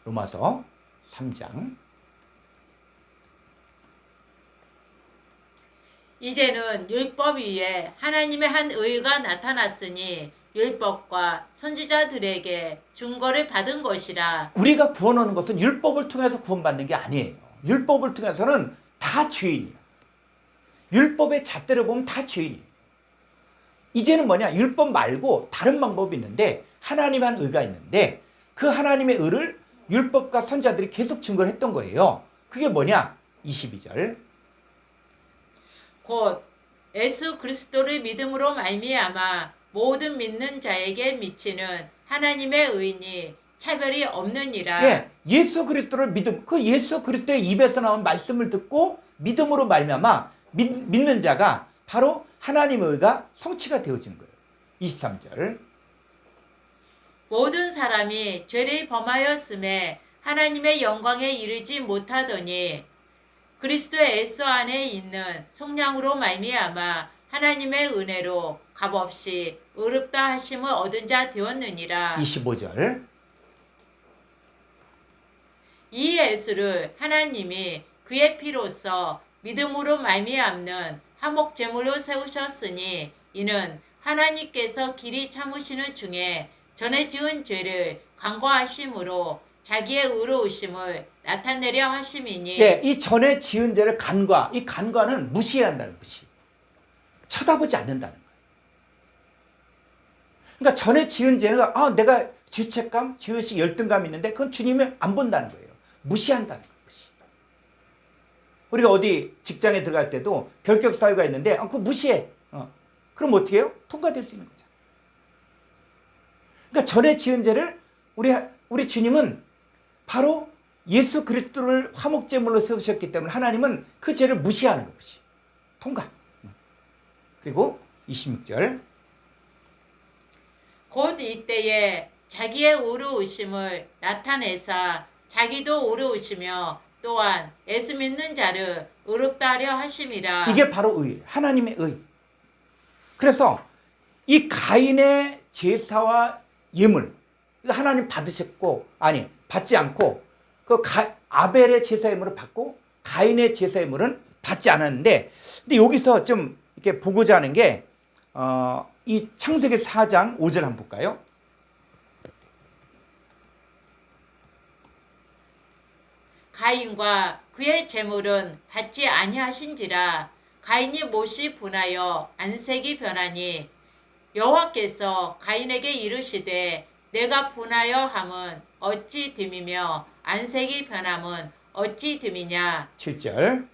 로마서 3장 이제는 율법 위에 하나님의 한 의가 나타났으니 율법과 선지자들에게 증거를 받은 것이라. 우리가 구원 얻는 것은 율법을 통해서 구원받는 게 아니에요. 율법을 통해서는 다 죄인이에요. 율법의 잣대로 보면 다 죄인이에요. 이제는 뭐냐? 율법 말고 다른 방법이 있는데 하나님의 한 의가 있는데 그 하나님의 의를 율법과 선지자들이 계속 증거를 했던 거예요. 그게 뭐냐? 22절. 곧 예수 그리스도를 믿음으로 말미암아 모든 믿는 자에게 미치는 하나님의 의니 차별이 없느니라. 예, 예수 그리스도를 믿음, 그 예수 그리스도의 입에서 나온 말씀을 듣고 믿음으로 말미암아 믿는 자가 바로 하나님의 의가 성취가 되어지는 거예요. 23절. 모든 사람이 죄를 범하였음에 하나님의 영광에 이르지 못하더니 그리스도의 예수 안에 있는 성령으로 말미암아 하나님의 은혜로 값없이 의롭다 하심을 얻은 자 되었느니라. 25절. 이 예수를 하나님이 그의 피로써 믿음으로 말미암는 화목 제물로 세우셨으니 이는 하나님께서 길이 참으시는 중에 전에 지은 죄를 간과하심으로 자기의 의로우심을 나타내려 하심이니. 예, 이 전에 지은 죄를 간과, 이 간과는 무시한다는, 무시. 쳐다보지 않는다는 거예요. 그러니까 전에 지은 죄는 내가 죄책감, 죄의식, 열등감이 있는데 그건 주님이 안 본다는 거예요. 무시한다는 거예요. 무시. 우리가 어디 직장에 들어갈 때도 결격 사유가 있는데 그거 무시해. 그럼 어떻게 해요? 통과될 수 있는 거죠. 그러니까 전에 지은 죄를 우리 주님은 바로 예수 그리스도를 화목제물로 세우셨기 때문에 하나님은 그 죄를 무시하는 것이 통과. 그리고 26절. 곧 이때에 자기의 의로우심을 나타내사 자기도 의로우시며 또한 예수 믿는 자를 의롭다 하려 하심이라. 이게 바로 의, 하나님의 의. 그래서 이 가인의 제사와 예물 하나님 받으셨고 아니 받지 않고 그 아벨의 제사 예물을 받고 가인의 제사 예물은 받지 않았는데 근데 여기서 좀 이렇게 보고자 하는 게 이 창세기 4장 5절 한번 볼까요? 가인과 그의 제물은 받지 아니하신지라 가인이 못이 분하여 안색이 변하니 여호와께서 가인에게 이르시되 내가 분하여 함은 어찌 됨이며 안색이 변함은 어찌 됨이냐 7절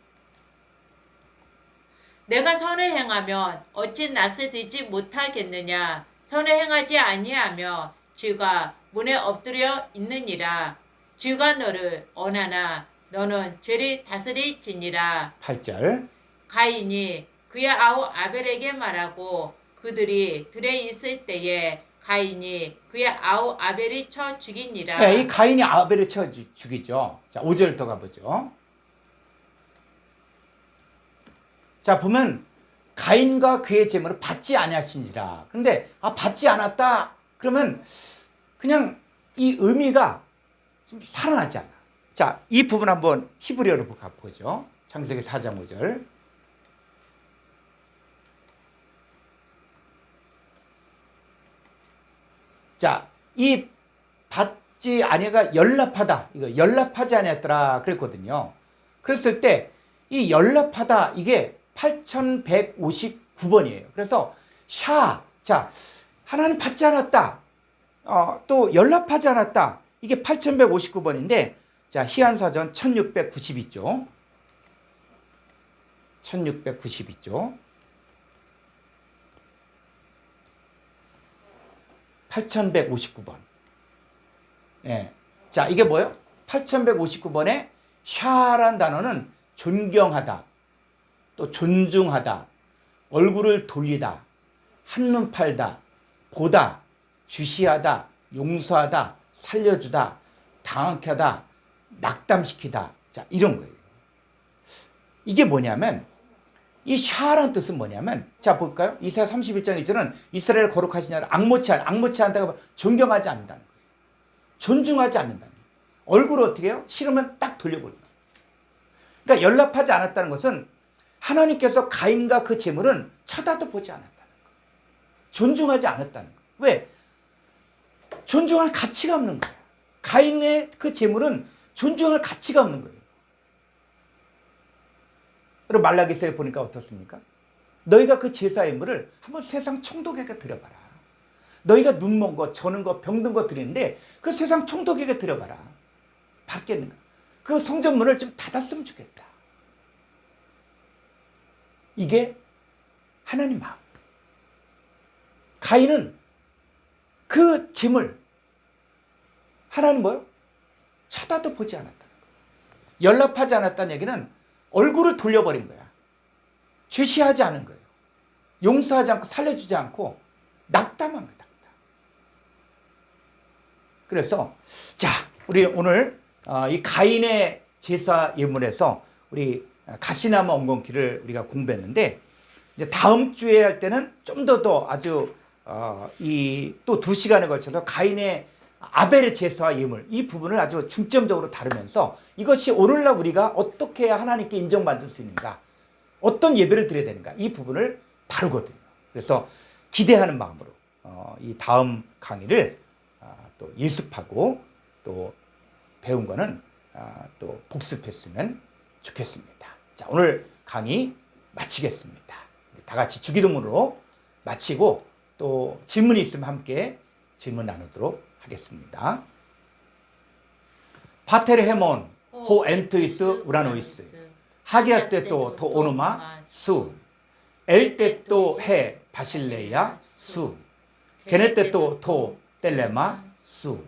내가 선을 행하면 어찌 낯을 들지 못하겠느냐 선을 행하지 아니하며 죄가 문에 엎드려 있느니라 죄가 너를 언하나 너는 죄를 다스릴지니라 8절 가인이 그의 아우 아벨에게 말하고 그들이 들에 있을 때에 가인이 그의 아우 아벨이 쳐 죽이니라. 네, 이 가인이 아벨을 쳐 죽이죠. 자, 5절 더 가보죠. 자, 보면 가인과 그의 제물을 받지 아니하신지라. 근데 받지 않았다. 그러면 그냥 이 의미가 좀 살아나지 않아. 자, 이 부분 한번 히브리어로 보죠. 창세기 4장 5절. 자, 이 받지 아니가 연락하다. 이거 연락하지 아니었더라 그랬거든요. 그랬을 때 이 연락하다 이게 8159번이에요. 그래서 자, 하나님 받지 않았다. 또 연락하지 않았다. 이게 8159번인데 자, 희한사전 1692조. 1692조. 8159번. 예. 자, 이게 뭐예요? 8159번에 샤란 단어는 존경하다, 또 존중하다, 얼굴을 돌리다, 한눈 팔다, 보다, 주시하다, 용서하다, 살려주다, 당하게 하다, 낙담시키다. 자, 이런 거예요. 이게 뭐냐면 이 샤라는 뜻은 뭐냐면 자 볼까요? 이사야 31장 2절은 이스라엘을 거룩하신 자를 악모치 않다고 존경하지 않는다는 거예요. 존중하지 않는다는 거예요. 얼굴을 어떻게 해요? 싫으면 딱 돌려버리는 거예요. 그러니까 연락하지 않았다는 것은 하나님께서 가인과 그 제물은 쳐다도 보지 않았다는 거예요. 존중하지 않았다는 거예요. 왜? 존중할 가치가 없는 거예요. 가인의 그 제물은 존중할 가치가 없는 거예요. 그리고 말라기서에 보니까 어떻습니까? 너희가 그 제사 예물을 한번 세상 총독에게 드려봐라. 너희가 눈먼 거, 저는 거, 병든 거 드리는데 그 세상 총독에게 드려봐라. 받겠는가? 그 성전문을 좀 닫았으면 좋겠다. 이게 하나님 마음. 가인은 그 제물 하나님 뭐요? 쳐다도 보지 않았다는 거예요. 연락하지 않았다는 얘기는 얼굴을 돌려버린 거야. 주시하지 않은 거예요. 용서하지 않고 살려주지 않고 낙담한 거다. 그래서 자, 우리 오늘 이 가인의 제사 예물에서 우리 가시나무 엉겅퀴를 우리가 공부했는데 이제 다음 주에 할 때는 좀 더 아주 이 또 2시간에 걸쳐서 가인의 아벨의 제사와 예물 이 부분을 아주 중점적으로 다루면서 이것이 오늘날 우리가 어떻게 해야 하나님께 인정받을 수 있는가, 어떤 예배를 드려야 되는가 이 부분을 다루거든요. 그래서 기대하는 마음으로 이 다음 강의를 또 예습하고 또 배운 거는 또 복습했으면 좋겠습니다. 자, 오늘 강의 마치겠습니다. 다 같이 주기도문으로 마치고 또 질문이 있으면 함께 질문 나누도록 하겠습니다. 파테르 헤몬 호 엔트이스 우라노이스 하기아스 때또 도 오노마 수 엘 때또 해 바실레야 수 게네 때또 도 텔레마 수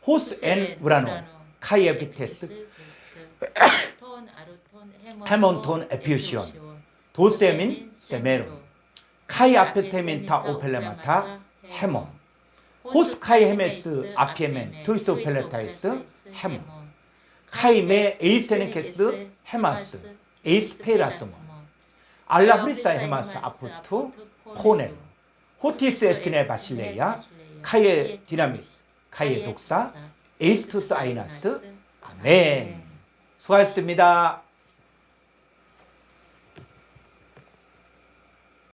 호스 엔 우라노 카이에피테스 헤몬 톤 에피우시온 도세민 세메론 카이 앞에 세민 타 오펠레마타 헤몬 호스카이 헤메스 아피에멘 토이소 펠레타이스 헤몬 카이메 에이세네케스 헤마스 에이스페라스몬 알라 후리사이 헤마스 아푸투 포네르 호티스 에스티네 바실레이아, 카이에 디나미스, 카이에 독사, 에이스투스 아이나스. 아멘. 수고하셨습니다.